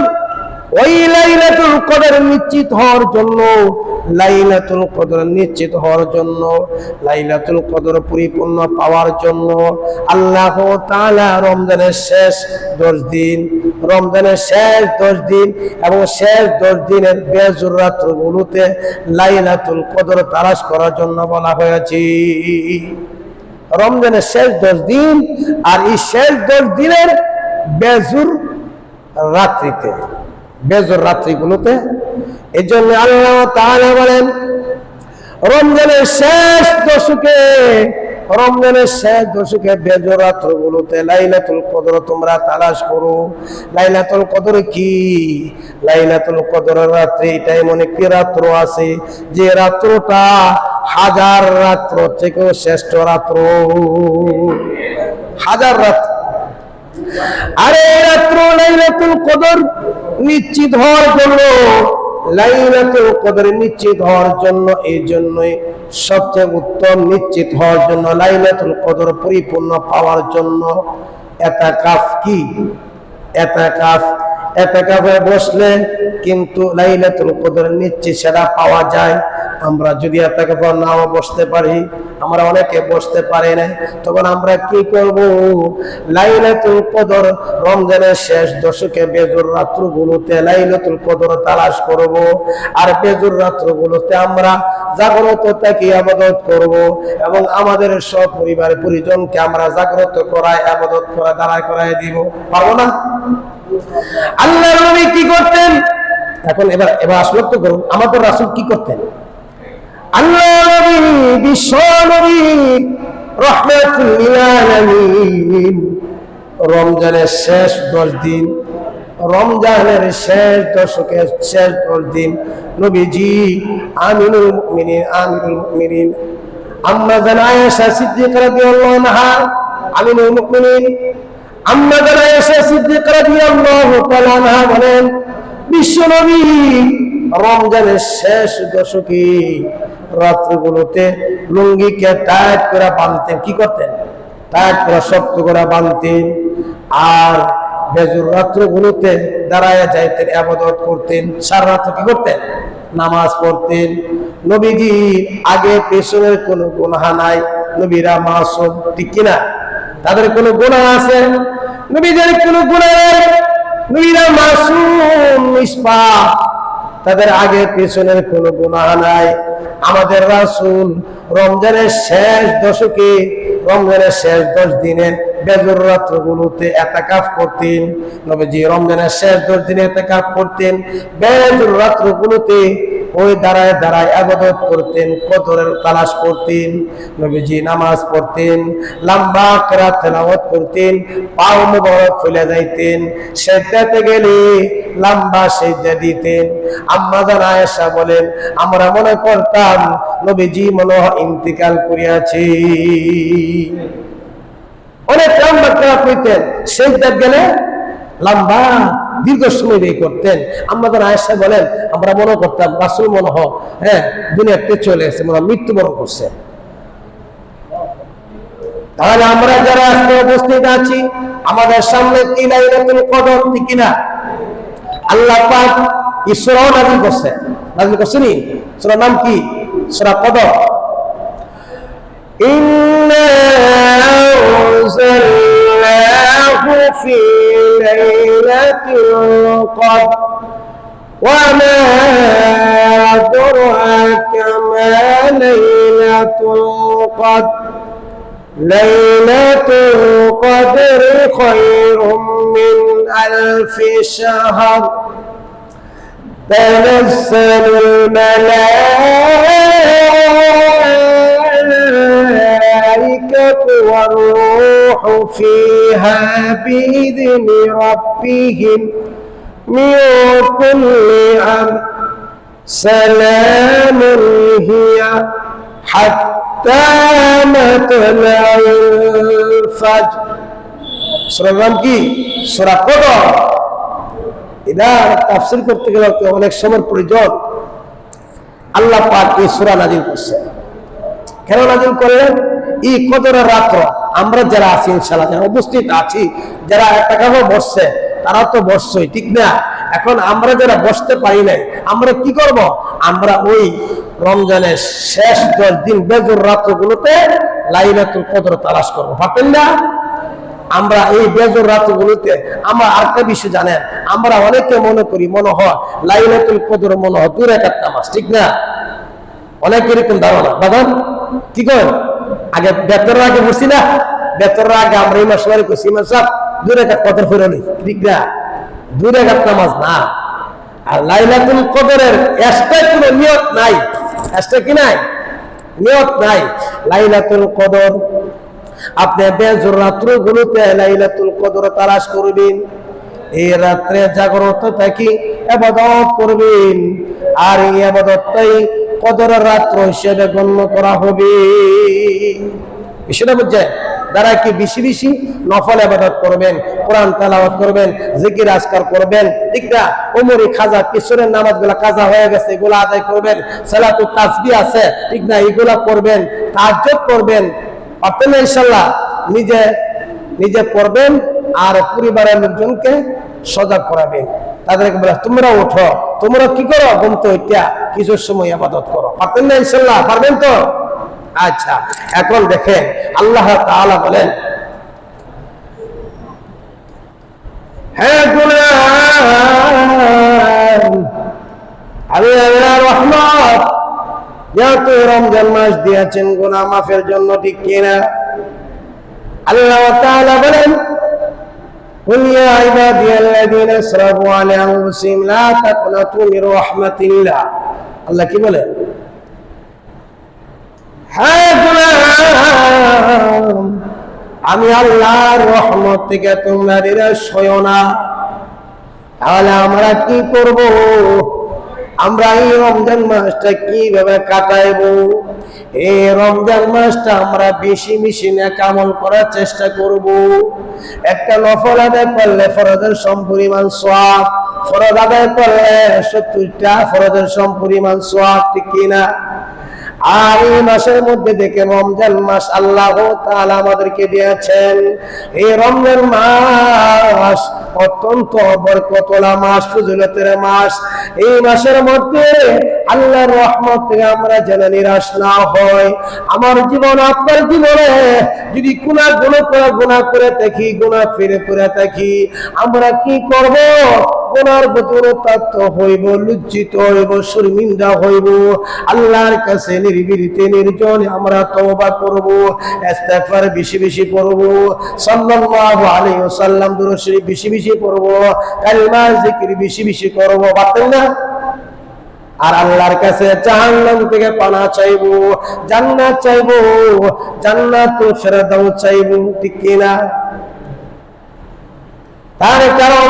ওই লাইলাতুল কদর নিশ্চিত হওয়ার জন্য, লাইলাতুল কদর নিশ্চিত হওয়ার জন্য, লাইলাতুল কদর পরিপূর্ণ পাওয়ার জন্য আল্লাহ তাআলা রমজানের শেষ 10 দিন, রমজানের শেষ 10 দিন এবং শেষ 10 দিনের বেজুর রাতগুলোতে লাইলাতুল কদর তালাশ করার জন্য বলা হয়েছে। রমজানের শেষ 10 দিন আর এই শেষ 10 দিনের বেজুর রাত্রিতে, বেজুর রাত্রিগুলোতে। এই জন্য আল্লাহ তাআলা বলেন রমজানের শেষ দশকে, রমজানের শেষ দশকে বেজুর রাত্রগুলোতে লাইলাতুল কদর তোমরা তালাশ করো। লাইলাতুল কদর কি? লাইলাতুল কদরের রাত্রি এটা এমন একটি রাত্র আছে যে রাত্রটা 1000 রাত্র থেকেও শ্রেষ্ঠ রাত্র। 1000 রাত্র। আরে এই রাত্র লাইলাতুল কদর নিশ্চিত হওয়ার জন্য, লাইলাতুল কদর নিশ্চিত হওয়ার জন্য, এই জন্যই সবচেয়ে উত্তম নিশ্চিত হওয়ার জন্য, লাইলাতুল কদর পরিপূর্ণ পাওয়ার জন্য ইতিকাফ। কি ইতিকাফ? ইতিকাফে বসলে কিন্তু লাইলাতুল কদর নিশ্চিত সেটা পাওয়া যায়। আমরা যদি ইতিকাফে নাও বসতে পারি, আমরা অনেকে বসতে পারি না, তখন আমরা কি করব? লাইলাতুল কদর রমজানের শেষ দশকে বেজুর রাত্রগুলোতে লাইলাতুল কদর তালাশ করব। আর বেজুর রাত্রগুলোতে আমরা জাগ্রত থাকি ইবাদত করব এবং আমাদের সব পরিবার পরিজনকে আমরা জাগ্রত করায় ইবাদত করা দাঁড়ায় করায় দিব। পারবো না? আল্লাহ নবী কি করতেন? এখন এবার আসলে তো করুন, আমাদের রাসূল কি করতেন? আল্লাহ নবী বিশ্ব নবী রাহমাতুল লিল আলামিন রমজানের শেষ 10 দিন, রমজানের শেষ দশকের শেষ 10 দিন নবীজি আমিনুল মুমিনিন আম্মা জান আয়েশা সিদ্দিকা রাদিয়াল্লাহু আনহা, আমিনুল মুমিনিন আম্মা জান আয়েশা সিদ্দিকা রাদিয়াল্লাহু তাআলা আনহা বলেন, বিশ্ব নবী রমজানের শেষ দশকে রাত্রিগুলোতে লুঙ্গিকে টাইট করে বাঁধতেন। কি করতেন? টাইট করে শক্ত করে বাঁধতেন। আর বেজুর রাত্রগুলোতে দাঁড়ায় যাইতেন, ইবাদত করতেন। সারা রাত্র কি করতেন? নামাজ পড়তেন। নবীজি আগে পেছনের কোনো গুনাহ নাই, নবীরা মাসুম, ঠিক কিনা? তাদের কোনো গুনাহ আছে? নবীদের কোনো গুনাহ নাই, নবীরা মাসুম, নিষ্পাপ, তাদের আগে পেছনের কোনো গুনাহ নাই। আমাদের রাসূল রমজানের শেষ দশকে, রমজানের শেষ 10 দিনে বেজর রাত্রগুলোতে ইতিকাফ করতেন। নবীজি রমজানের শেষ 10 দিনে ইতিকাফ করতেন। বেজর রাত্রগুলোতে ওই দাঁড়ায় দাঁড়ায় ইবাদত করতেন, কদরের তালাশ করতেন। নবীজি নামাজ পড়তেন, লম্বা কিরাত তেলাওয়াত করতেন, পাও মোবারক ফুলে যাইতেন, সিজদাতে গেলে লম্বা সিজদা দিতেন। আম্মা জান আয়েশা বলেন, আমরা মনে করতাম নবীজি মনে হয় ইন্তিকাল করিয়াছে। অনেক লম্বা কিরাত হইতেন, সিজদা গেলে লম্বা দীর্ঘ সময় ব্যয় করতেন। আমাদের আয়েশা বলেন, আমরা মনে করতাম রাসূল মনে হয় দুনিয়াতে চলে এসেছে, মনে হয় মৃত্যুবরণ করছে। তাহলে আমরা যারা আজকে উপস্থিত আছি, আমাদের সামনে কি লাইলাতুল কদর, ঠিক কিনা? আল্লাহ পাক এই সূরা নাযিল করছে, নাযিল করছেন। সূরার নাম কি? সূরা কদর। ইন্না আনজালনাহু ফি লাইলাতুল কদর ওয়া মা আদরাকা মা লাইলাতুল কদর লাইলাতুল কদরি খায়রুম মিন আলফি শাহর তানাজ্জালুল মালাইকাতু ওয়ার রূহু ফীহা বিইذনি রাব্বিহিম মিন কুল্লি আমর সালামুন হিয়া হাত্তা মাতলাউল ফাজর। সূরার নাম কি? সূরা কদর। এটা তাফসীর করতে গেলে অনেক সময় প্রয়োজন। আল্লাহ পাক এই সূরা নাযিল করছেন। কেন নাযিল করলেন? এই কদরের রাত্র আমরা যারা আছি, ইনশাআল্লাহ যারা উপস্থিত আছি, যারা ইতিকাফে বসছে, তারা তো বসছই, ঠিক না? এখন আমরা যারা বসতে পারি নাই, আমরা কি করব? আমরা ওই রমজানের শেষ 10 দিন বেজর রাত্রগুলোতে লাইলাতুল কদর তালাশ করব। পারতেন না? আমরা এই বেজর রাতগুলোতে আমরা আরেকটা বিষয় জানেন, আমরা অনেকে মনে করি মনে হয় লাইলাতুল কদর মনে হয় 2 রাকাত নামাজ, ঠিক না? অনেক এরকম ধারণা। বাদান কি করেন? আগে বেতরের আগে বসি না, বেতরের আগে আমরা ইমাম সাহেব কইছি, ইমাম সাহেব 2 রাকাত কদর ফেরনি, ঠিক না? 2 রাকাত নামাজ না। আর লাইলাতুল কদরের এক্সট্রা কোনো নিয়ত নাই, এক্সট্রা কি নাই? নিয়ত নাই। লাইলাতুল কদর আপনি বেজর রাত্রগুলোতে লাইলাতুল কদর তালাশ করবেন, এই রাত্রে জাগ্রত থাকি ইবাদত করবেন, আর এই ইবাদতটাই কদরের রাত্র হিসেবে গণ্য করা হবে। বিষয়টা বুঝছেন? যারা কি বেশি বেশি নফল ইবাদত করবেন, কোরআন তেলাওয়াত করবেন, জিকির আজকার করবেন, ঠিক না? ওমরি খাজা কিশোরের নামাজগুলো কাজা হয়ে গেছে, এগুলো আদায় করবেন। সালাতুত তাসবিহ আছে, ঠিক না? এগুলা করবেন। তাহাজ্জুদ করবেন। পারতেন না? ইনশাআল্লাহ নিজে নিজে পড়বেন আর পরিবারের লোকজনকে সজাগ করাবেন। তাদেরকে বলে, তোমরা ওঠো, তোমরা কি করো? ঘুম তো এটা কিছু সময় ইবাদত করো। পারতেন না? ইনশাআল্লাহ পারবেন তো? আচ্ছা, এখন দেখেন আল্লাহ তাআলা বলেন, হে গোলাম, আমি আল্লাহর রহমত যেহেতু রমজান মাস দিয়েছেন গুনাহ মাফের জন্য, ঠিক কিনা? আল্লাহ তাআলা বলেন, قل يا عبادي الذين اسرفوا على انفسهم لا تقنطوا من رحمة الله আল্লাহ কি বলেন আমি আল্লাহর রহমত থেকে তোমরা নিরাশ হইও না। তাহলে আমরা কি করব? আমরা এই রমজান মাসটা কিভাবে কাটাইবো? এই রমজান মাসটা আমরা বেশি বেশি নেক আমল করার চেষ্টা করব। একটা নফল আদায় করলে ফরজের সমপরিমাণ সওয়াব, ফরজ আদায় করলে 70টা ফরজের সমপরিমাণ সওয়াব, ঠিক কিনা? আর এই মাসের মধ্যে দেখে রমজান মাস আল্লাহ তাআলা আমাদেরকে দিয়েছেন। এই রমজান মাস অত্যন্ত বরকতওয়ালা মাস, ফজিলতের মাস। এই মাসের মধ্যে আল্লাহর রহমত থেকে আমরা যেন নিরাশ না হই। আমার জীবন, আপনার জীবনে যদি গুনাহ করে থাকি, গুনাহ ফিরে করে থাকি, আমরা কি করব? গুনার প্রতি অনুতপ্ত হইব, লজ্জিত হইব, শর্মিন্দা হইব। আল্লাহর কাছে নির্বিরিতে নির্জনে আমরা তওবা করব, ইস্তিগফার বেশি বেশি পড়ব, সাল্লাল্লাহু আলাইহি ওয়াসাল্লাম দুরূদ শরীফ বেশি বেশি পড়ব, কালিমা জিকির বেশি বেশি করব, পারতেন না? আর আল্লাহর কাছে জাহান্নাম থেকে পানা চাইবো, জান্নাত চাইবো, জান্নাতুল ফেরদাউস চাইবো, ঠিক কিনা? তার কারণ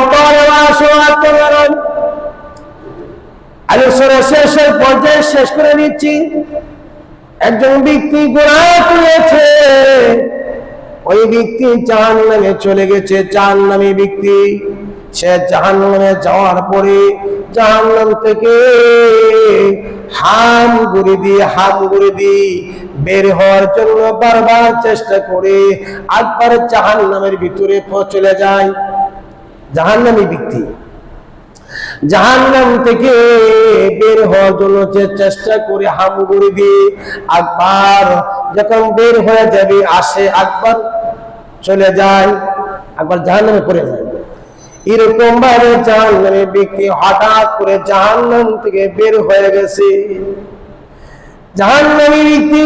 আলোচনা শেষের পর্যায়ে শেষ করে নিচ্ছি। একজন ব্যক্তি গুনাহ করেছে, ওই ব্যক্তি জাহান্নামে চলে গেছে। জাহান্নামী ব্যক্তি, সে জাহান্নামে যাওয়ার পরে জাহান্নাম থেকে হামগুড়ি দিয়ে বের হওয়ার জন্য বারবার চেষ্টা করে একবার জাহান্নামের ভিতরে চলে যায়। জাহান্নামী ব্যক্তি জাহান্নাম থেকে বের হওয়ার জন্য যে চেষ্টা করে হামগুড়ি দিয়ে একবার যখন বের হয়ে যাবে, আসে একবার চলে যায়, একবার জাহান্নামে পড়ে যায়। এরকম ভাবে জাহান্নামী ব্যক্তি হঠাৎ করে জাহান্নাম থেকে বের হয়ে গেছে। জাহান্নামী ব্যক্তি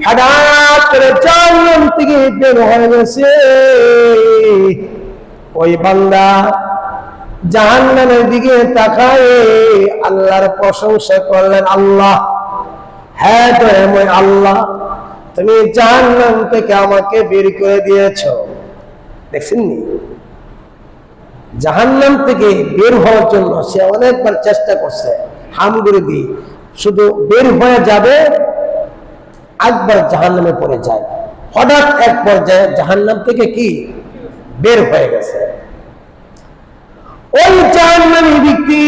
হঠাৎ করে জাহান্নাম থেকে বের হয়ে গেছে। ওই বান্দা জাহান্নামের দিকে তাকায় আল্লাহর প্রশংসা করলেন, আল্লাহ, হ্যাঁ দয়াময় আল্লাহ, তুমি জাহান্নাম থেকে আমাকে বের করে দিয়েছো। দেখছেন নি? জাহান্নাম থেকে বের হওয়ার জন্য সে অনেকবার চেষ্টা করছে, হামগুড়ি দিয়ে, শুধু বের হয়ে যাবে, একবার জাহান্নামে পড়ে যায়। হঠাৎ এক পর্যায়ে জাহান্নাম থেকে কি বের হয়ে গেছে। ওই জাহান্নামী ব্যক্তি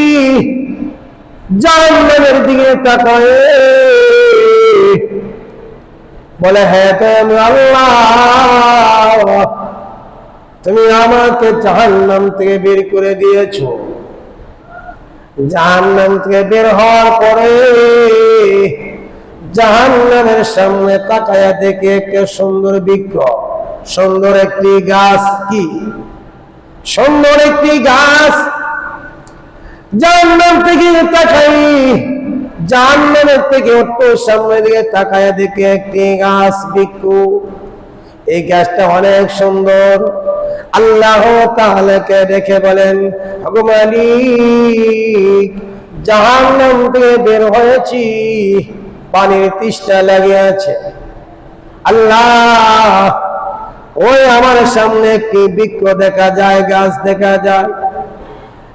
জাহান্নামের দিকে তাকায় বলে, হ্যাঁ তুমি আল্লাহ, তুমি আমাকে জাহান্নাম থেকে বের করে দিয়েছো। জাহান্নাম থেকে বের হওয়ার পরে জাহান্নামের সামনে তাকায়া দেখে একটা সুন্দর বৃক্ষ, সুন্দর একটি গাছ, কি সুন্দর একটি গাছ। জাহান্নাম থেকে তাকাই, জাহান্নামের থেকে একটু সামনে দিকে তাকায়া দেখে একটি গাছ, বৃক্ষ। এই গাছটা অনেক সুন্দর। আল্লাহ তাআলাকে দেখে বলেন, ওগো মালিক, জাহান্নাম থেকে বের হয়েছি, পানির তৃষ্ণা লেগে আছে। আল্লাহ, ওই আমার সামনে একটি বৃক্ষ দেখা যায়, গাছ দেখা যায়।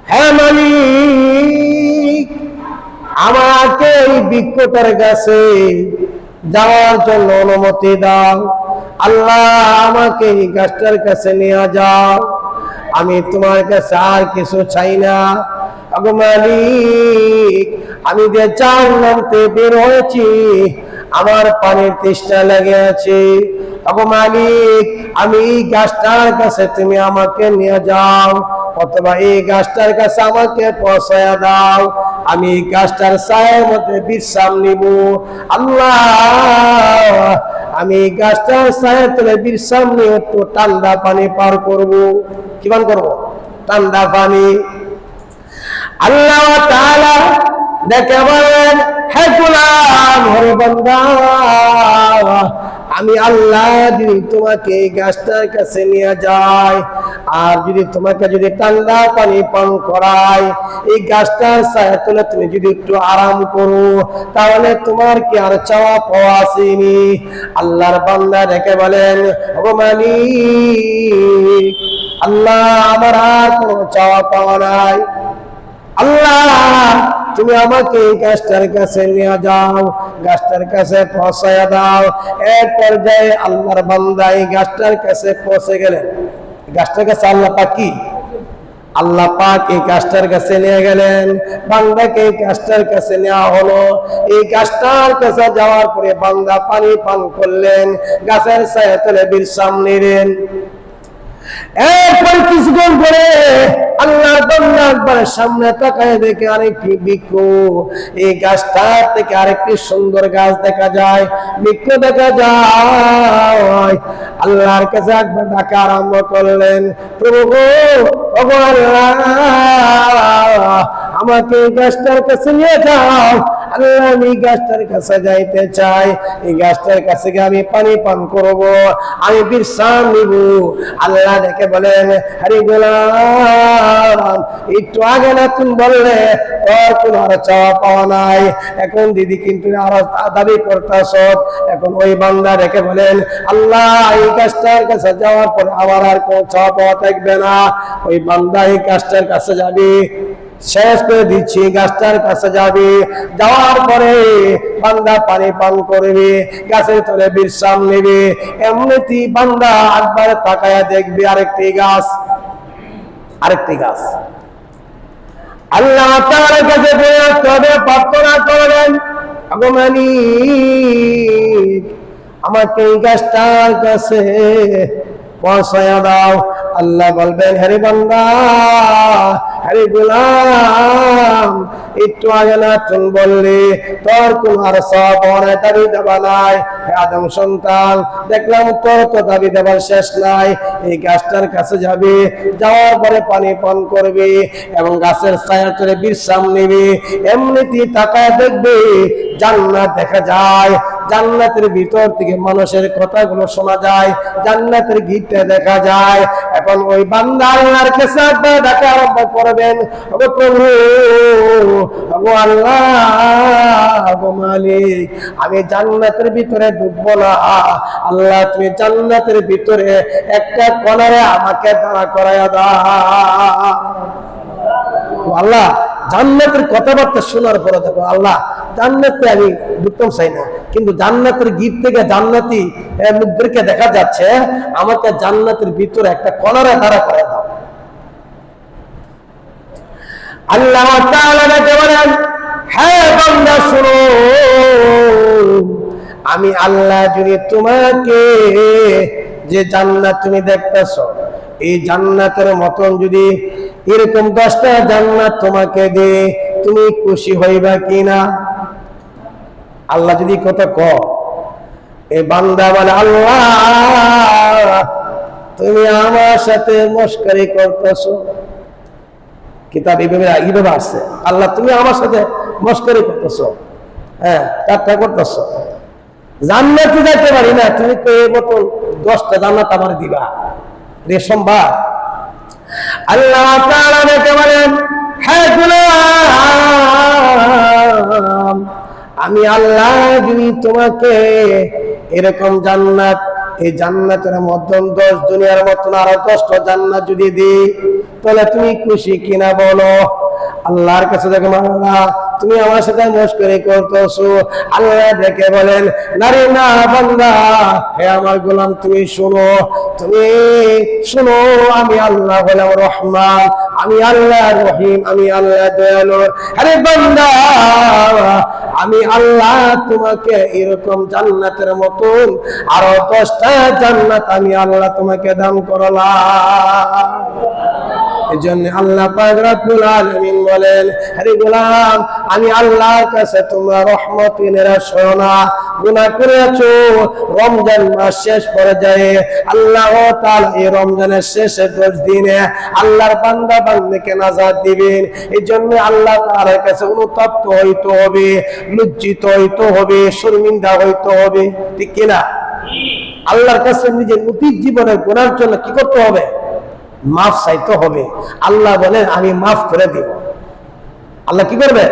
হ্যাঁ মালিক, আমাকে এই বৃক্ষটার কাছে যাওয়ার জন্য অনুমতি দাও। আল্লাহ, আমাকে এই গাছটার কাছে নিয়ে যাও, আমি তোমার কাছে আর কিছু চাই না। ওগো মালিক, আমি যে জাহান্নাম থেকে বের হয়েছি, আমার পানির তৃষ্ণা লেগে আছে। ওগো মালিক, আমি এই গাছটার কাছে তুমি আমাকে নিয়ে যাও, অথবা এই গাছটার কাছে আমাকে পৌঁছায়া দাও, আমি এই গাছটার ছায়ার মধ্যে বিশ্রাম নিব। আল্লাহ, আমি এই গাছটার ছায়ার তলে বিশ্রাম নিয়ে একটু ঠান্ডা পানি পার করব। কি পান করবো? ঠান্ডা পানি। আল্লাহ তাআলা দেখে বলেন, হে গোলাম, হে বান্দা, আমি আল্লাহ যদি তোমাকে এই গাছটার কাছে নিয়ে যাই আর যদি তোমাকে যদি ঠান্ডা পানি পান করাই, এই গাছটার ছায়া তলে তুমি যদি একটু আরাম করো, তাহলে তোমার কি আর চাওয়া পাওয়া আসেনি? আল্লাহর বান্দা রেখে বলেন, ও মালিক, আল্লাহ আমার আর কোনো চাওয়া পাওয়া নাই, আল্লাহ তুমি আমাকে এই গাছটার কাছে নিয়ে যাও, গাছটার কাছে পৌঁছায়া দাও। এক পর্যায়ে আল্লাহর বান্দা এই গাছটার কাছে পৌঁছে গেলেন। গাছটার কাছে আল্লাহ পাক কি? আল্লাহ পাক এই গাছটার কাছে নিয়ে গেলেন, বান্দাকে এই গাছটার কাছে নেওয়া হলো। এই গাছটার কাছে যাওয়ার পরে বান্দা পানি পান করলেন, গাছের ছায়া তলে বিশ্রাম নিলেন। এরপর কিছুক্ষণ পরে আল্লাহর বান্দা একবার সামনে তাকায় দেখে আরেকটি বৃক্ষ, এই গাছটা থেকে আরেকটি সুন্দর গাছ দেখা যায়, বৃক্ষ দেখা যায়। আল্লাহর কাছে একবার ডাকা আরম্ভ করলেন, প্রভু গো, ওগো আল্লাহ, আমাকে এই গাছটার কাছে নিয়ে যাও। আল্লাহ আমি গাছটার কাছে যাইতে চাই, এই গাছটার কাছে গিয়ে আমি পানি পান করব, আমি বিশ্রাম নিব। আল্লাহ দেখে বলেন, আরে গোলাম, একটু আগে না তুমি বললে তোর কোনো আর চাওয়া পাওয়া নাই, এখন দিদি কিন্তু আরো দাবি করতেছ। এখন ওই বান্দা রেখে বলেন, আল্লাহ এই গাছটার কাছে যাওয়ার পরে আমার আর কোনো চাওয়া পাওয়া থাকবে না। ওই বান্দা এই গাছটার কাছে যাবে, শেষ করে দিচ্ছি, গাছটার কাছে যাবে, যাওয়ার পরে বান্দা পানি পান করবে, গাছের তলে বিশ্রাম নেবে। এমনিতে বান্দা একবার তাকায়া দেখবে আরেকটি গাছ, আরেকটি গাছ। আল্লাহ তাআলার কাছে তবে প্রার্থনা করলেন, ওগো মালিক, আমাকে এই গাছটার কাছে পৌঁছায়া দাও। আল্লাহ বলবেন, হ্যারে বান্দা, হ্যারে গোলাম, একটু আগে না তুমি বললে তোর কোন আর সব অনেক দাবি দেবা নাই। আদম সন্তান, দেখলাম তোর তো দাবি দেবার শেষ নাই। এই গাছটার কাছে যাবে, যাওয়ার পরে পানি পান করবে এবং গাছের ছায়া করে বিশ্রাম নেবে। এমনিতেই তাকায় দেখবে জান্নাত দেখা যায়, জান্নাতের ভিতর থেকে মানুষের কথাগুলো শোনা যায়, জান্নাতের গীতটা দেখা যায়। এখন ওই বান্দা আল্লাহর কাছে একবার ডাকা আরম্ভ করবেন, ওগো প্রভু, ওগো আল্লাহ, ওগো মালিক, আমি জান্নাতের ভিতরে ঢুকবো না, আল্লাহ তুমি জান্নাতের ভিতরে একটা কোণারে আমাকে দাঁড়া করাইয়া দাও। আল্লাহ জান্নাতের কথাবার্তা শোনার পরে দেখো, আল্লাহ জান্নাতে আমি ঢুকতে চাই না, কিন্তু জান্নাতের গীত থেকে জান্নাতি লোকদেরকে দেখা যাচ্ছে, আমাকে জান্নাতের ভিতরে একটা কোণারে দাঁড়া করে দাও। আল্লাহ তাআলা বলেন, হ্যাঁ বান্দা শোনো, আমি আল্লাহ যদি তোমাকে যে জান্নাত তুমি দেখতেছো, এই জান্নাতের মতন যদি এরকম 10টা জান্নাত তোমাকে দে, তুমি খুশি হইবা কিনা? আল্লাহ যদি কথা কয়, এই বান্দা বলে, আল্লাহ তুমি আমার সাথে মস্করি করতেছো। কিতাব এইভাবে আসছে, আল্লাহ তুমি আমার সাথে মস্করি করতেছো, হ্যাঁ ঠাট্টা করতেছো, জান্নাতে যাইতে পারি না, তুমি তো এই মতন 10টা জান্নাত আমার দিবা, রেশম বা? আল্লাহ তাআলা বলতে বলেন, হ্যাঁ গোলাম, আমি আল্লাহ যদি তোমাকে এরকম জান্নাত, এই জান্নাতের মধ্যম 10 দুনিয়ার মতন আরো 10টা জান্নাত যদি দিই, তাহলে তুমি খুশি কিনা বলো? আল্লাহর কাছে দেখো, আল্লাহ তুমি আমার সাথে মস্করি করতেছো। আল্লাহ দেখে বলেন, নারী না বান্দা, হে আমার গোলাম তুমি শোনো, তুমি শোনো, আমি আল্লাহ হলাম রহমান, আমি আল্লাহ রহিম, আমি আল্লাহ দয়ালু। আরে বান্দা, আমি আল্লাহ তোমাকে এরকম জান্নাতের মতন আরো 10টা জান্নাত আমি আল্লাহ তোমাকে দান করলাম। এজন্য আল্লাহ পাক রব্বুল আলামিন বলেন, আরে গোলাম, আমি আল্লাহর কাছে তোমরা রহমতের নিরাশয় না, গুনাহ করেছো। রমজান মাস শেষ পর্যায়ে আল্লাহ তাআলা এই রমজানের শেষের 10 দিনে আল্লাহর বান্দা বান্দাকে নাজাত দিবেন। এজন্য আল্লাহ তাআলার কাছে অনুতপ্ত হইতে হবে, লজ্জিত হইতে হবে, শর্মিন্দা হইতে হবে, ঠিক কিনা? আল্লাহর কাছে নিজের অতীত জীবনের গুনার জন্য কি করতে হবে? মাফ চাইতে হবে। আল্লাহ বলেন আমি মাফ করে দিব। আল্লাহ কি করবে?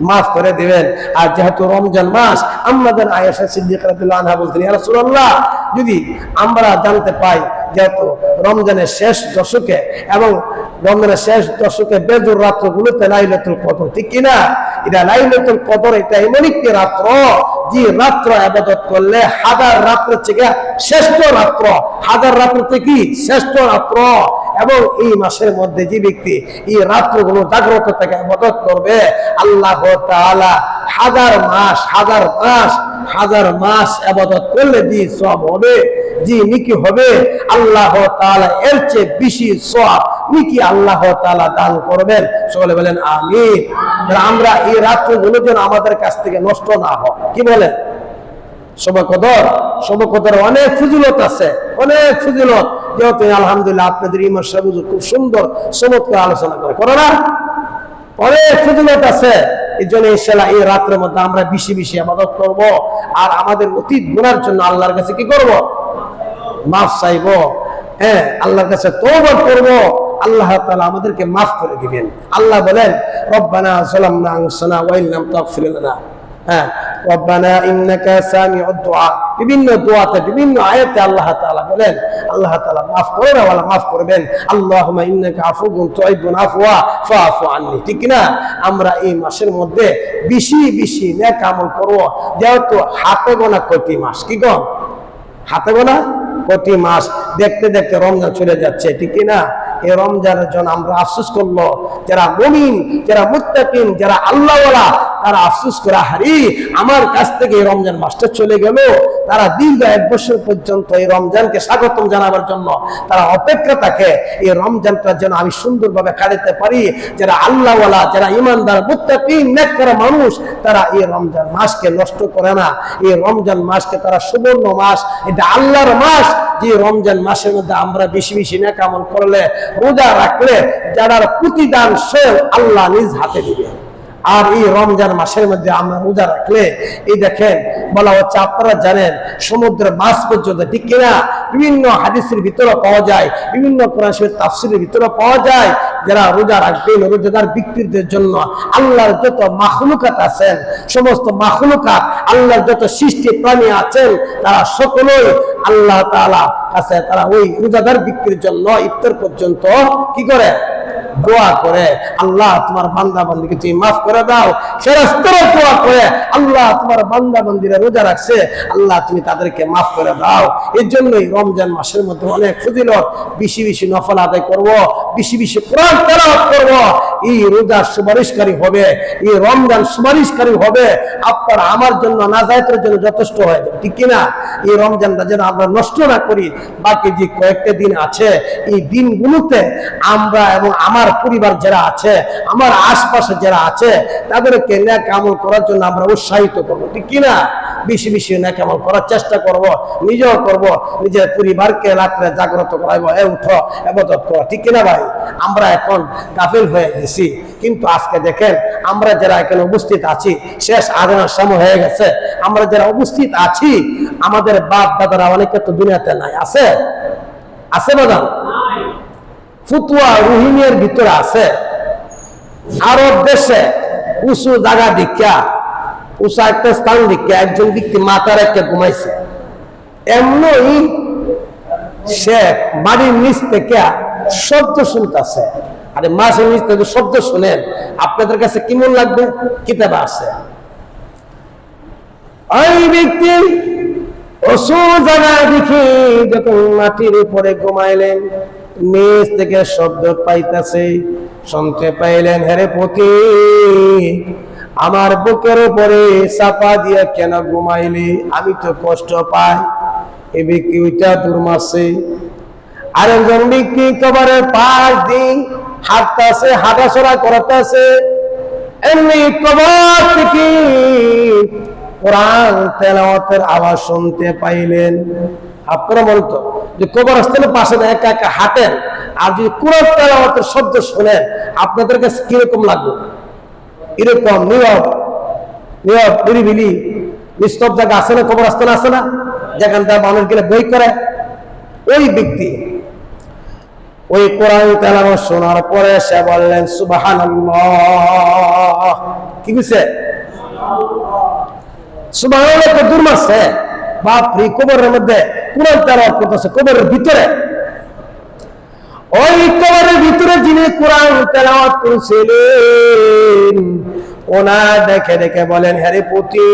মাফ করে দিবেন। আর যেহেতু রমজান মাস, আমাদের আয়েশা সিদ্দিকা রাদিয়াল্লাহু আনহা বলতেন, ইয়া রাসূলুল্লাহ, যদি আমরা জানতে পাই যেহেতু রমজানের শেষ দশকে এবং রমজানের শেষ দশকে বেজুর রাত্রগুলোতে লাইলাতুল কদর, ঠিক কিনা? এটা লাইলাতুল কদর, এটা এমন একটি রাত্র যে রাত্র ইবাদত করলে হাজার রাত্রের থেকে শ্রেষ্ঠ রাত্র, হাজার রাত্র থেকে শ্রেষ্ঠ রাত্র। এবং এই মাসের মধ্যে যে ব্যক্তি এই রাত্রগুলো জাগ্রত থেকে ইবাদত করবে, আল্লাহ তাআলা হাজার মাস ইবাদত করলে যে সওয়াব হবে, যে নেকি হবে, আল্লাহ তাআলা এর চেয়ে বেশি সওয়াব নেকি আল্লাহ তাআলা দান করবেন। সকলে বলেন আমিন। আমরা এই রাত্রগুলো যেন আমাদের কাছ থেকে নষ্ট না হয়। কি বলেন? শবে কদর অনেক ফজিলত আছে, অনেক ফজিলত। যেহেতু আলহামদুলিল্লাহ আপনাদের ইমাম সাহেব খুব সুন্দর চমৎকার আলোচনা করে না, অনেক ফজিলত আছে। এই জন্য ইনশাআল্লাহ এই রাত্রের মধ্যে আমরা বেশি বেশি ইবাদত করব, আর আমাদের অতীত গুনার জন্য আল্লাহর কাছে কি করব? মাফ চাইব। হ্যাঁ, আল্লাহর কাছে তওবা করব, আল্লাহ তাআলা আমাদেরকে মাফ করে দিবেন। আল্লাহ বলেন, রব্বানা যালামনা আনফুসানা ওয়া ইল্লাম তাগফির লানা, হ্যাঁ, রব্বানা ইন্নাকা সামিউদ দুআ। বিভিন্ন দোয়াতে, বিভিন্ন আয়াতে আল্লাহ তাআলা বলেন, আল্লাহ তাআলা মাফ করেন, ওয়ালা মাফ করবেন। আল্লাহুম্মা ইন্নাকা আফুউন তুহিব্বুল আফওয়া ফাআফু আননি, ঠিক না? আমরা এই মাসের মধ্যে বেশি বেশি নেক আমল করব। যেহেতু হাতে গোনা কোটি মাস, কি গো, হাতে গোনা কোটি মাস, দেখতে দেখতে রমজান চলে যাচ্ছে, ঠিক না? এই রমজানের জন্য আমরা আফসোস করলো, যারা মুমিন, যারা মুত্তাকিন, যারা আল্লাহওয়ালা, তারা আফসোস করে, হারি আমার কাছ থেকে এই রমজান মাসটা চলে গেল। তারা দীর্ঘ 1 বছর পর্যন্ত এই রমজানকে স্বাগতম জানাবার জন্য তারা অপেক্ষা থাকে, এই রমজানটা যেন আমি সুন্দরভাবে কাটাতে পারি। যারা আল্লাহওয়ালা, যারা ইমানদার, মুত্তাকিন, নেককার মানুষ, তারা এই রমজান মাসকে নষ্ট করে না। এই রমজান মাসকে তারা সুবর্ণ মাস, এটা আল্লাহর মাস। যে রমজান মাসের মধ্যে আমরা বেশি বেশি নেক আমল করলে, রোজা রাখলে, যারা প্রতিদান স্বয়ং আল্লাহ নিজ হাতে দিবে। আর এই রমজান মাসের মধ্যে আমরা রোজা রাখলে, এই দেখেন বলা হচ্ছে, আপনারা জানেন সমুদ্রের মাছ পর্যন্ত, ঠিক কিনা? বিভিন্ন হাদিসের ভিতরে পাওয়া যায়, বিভিন্ন কোরআন শরীফের তাফসীরের ভিতরে পাওয়া যায়, যারা রোজা রাখবেন, রোজাদার ব্যক্তিদের জন্য আল্লাহর যত মাখলুকাত আছেন, সমস্ত মাখলুকাত, আল্লাহর যত সৃষ্টি প্রাণী আছেন, তারা সকলেই আল্লাহ তাআলা কাছে তারা ওই রোজাদার ব্যক্তির জন্য ইফতার পর্যন্ত কি করে? দোয়া করে, আল্লাহ তোমার বান্দা বান্দীকে তুমি মাফ করে দাও। ফেরেশতারা দোয়া করে, আল্লাহ তোমার বান্দা বান্দীরা রোজা রাখছে, আল্লাহ তুমি তাদেরকে মাফ করে দাও। এর জন্যই রমজান মাসের মধ্যে অনেক ফজিলত, বেশি বেশি নফল আদায় করব, বেশি বেশি কোরআন তেলাওয়াত করব। এই রোজা সুপারিশকারী হবে, এই রমজান সুপারিশকারী হবে আপনার আমার জন্য, নাজায়াতের জন্য যথেষ্ট হয়ে যাবে, ঠিক কিনা? এই রমজানটা যেন আমরা নষ্ট না করি। বাকি যে কয়েকটা দিন আছে, এই দিনগুলোতে আমরা এবং আমার পরিবার যারা আছে, আমার আশপাশে যারা আছে, তাদেরকে নেক আমল করার জন্য আমরা উৎসাহিত করবো, ঠিক কিনা? বেশি বেশি নেক আমল করার চেষ্টা করব, নিজেও করব, নিজের পরিবারকে রাত্রে জাগ্রত করাইব, উঠো ইবাদত করো, ঠিক কিনা ভাই? আমরা এখন গাফিল হয়ে গেছি, কিন্তু আজকে দেখেন আমরা যারা এখানে উপস্থিত আছি, শেষ আজানের সময় হয়ে গেছে, আমরা যারা উপস্থিত আছি, আমাদের বাপ দাদারা অনেকে তো দুনিয়াতে নাই, আছে? আছে বাদাম? ফুতুয়া রোহিঙ্গার ভিতরে আছে, আরব দেশে উঁচু জায়গা দীক্ষা, উঁচু একটা স্থান দীক্ষা, একজন ব্যক্তি মাথা রেখে ঘুমাইছে, এমনি সে বাড়ির নিচ থেকে শব্দ শুনতেছে। আরে মাছের নিচ থেকে শব্দ শুনেন, আপনাদের কাছে কেমন লাগবে? কিতাবে আছে, ওই ব্যক্তি উঁচু জায়গা দেখে যখন মাটির উপরে ঘুমাইলেন, নিচ থেকে শব্দ পাইতেছে, শুনতে পাইলেন, হেরে পতি আমার বুকের উপরে চাপা দিয়ে কেন ঘুমাইলি? আমি তো কষ্ট পাই। এই ব্যক্তি ওইটা দূর মারছে। আরেকজন ব্যক্তি কবরে পাশ দিন হাঁটতেছে, হাঁটাচলা করতেছে, এমনি কবর থেকে কোরআন তেলাওয়াতের আওয়াজ শুনতে পাইলেন। আপনারা বলতো যে কবরস্থানের পাশে একা একা হাঁটেন, আর যদি কোরআন তেলাওয়াতের শব্দ শোনেন, আপনাদের কাছে কিরকম লাগবে? এরকম নীরব নীরব নিরিবিলি নিস্তব্ধ জায়গা আছে না? কবরস্থান আছে না? যেখান থেকে মানুষ গেলে বই করে, ওই ব্যক্তি ওই কোরআন তেলাওয়াত শোনার পরে সে বললেন সুবহানাল্লাহ। কি কইছে? সুবহানাল্লাহ। তো দূর মারছে, বাপরে, কবরের মধ্যে কোরআন তেলাওয়াত করতেছে, কবরের ভিতরে। ওই কবরের ভিতরে যিনি কোরআন তেলাওয়াত করছিলেন ওনা দেখে দেখে বলেন, হ্যাঁ রে পুতি,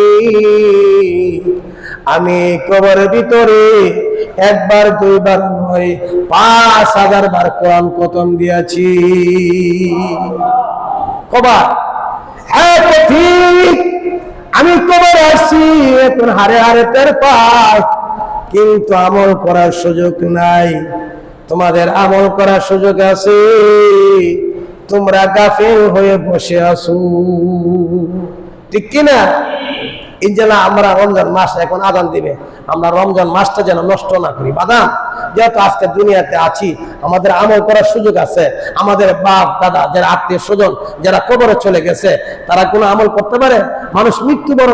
আমি কবরের ভিতরে একবার দুইবার নয় 5000 বার কোরআন খতম দিয়েছি। কবার? হ্যাঁ ঠিক, আমি কবরে আসছি, এখন হারে হারে টের পাই, কিন্তু আমল করার সুযোগ নাই। তোমাদের আমল করার সুযোগ আছে, তোমরা গাফিল হয়ে বসে আছো। ঠিক কিনা? ইনশাআল্লাহ আমরা রমজান মাস এখন আযান দিবে, আমরা রমজান মাসটা যেন নষ্ট না করি। বাদাম, যেহেতু আজকে দুনিয়াতে আছি, আমাদের আমল করার সুযোগ আছে। আমাদের বাপ দাদা, যারা আত্মীয় স্বজন, যারা কবরে চলে গেছে, তারা কোনো আমল করতে পারে? মানুষ মৃত্যুবরণ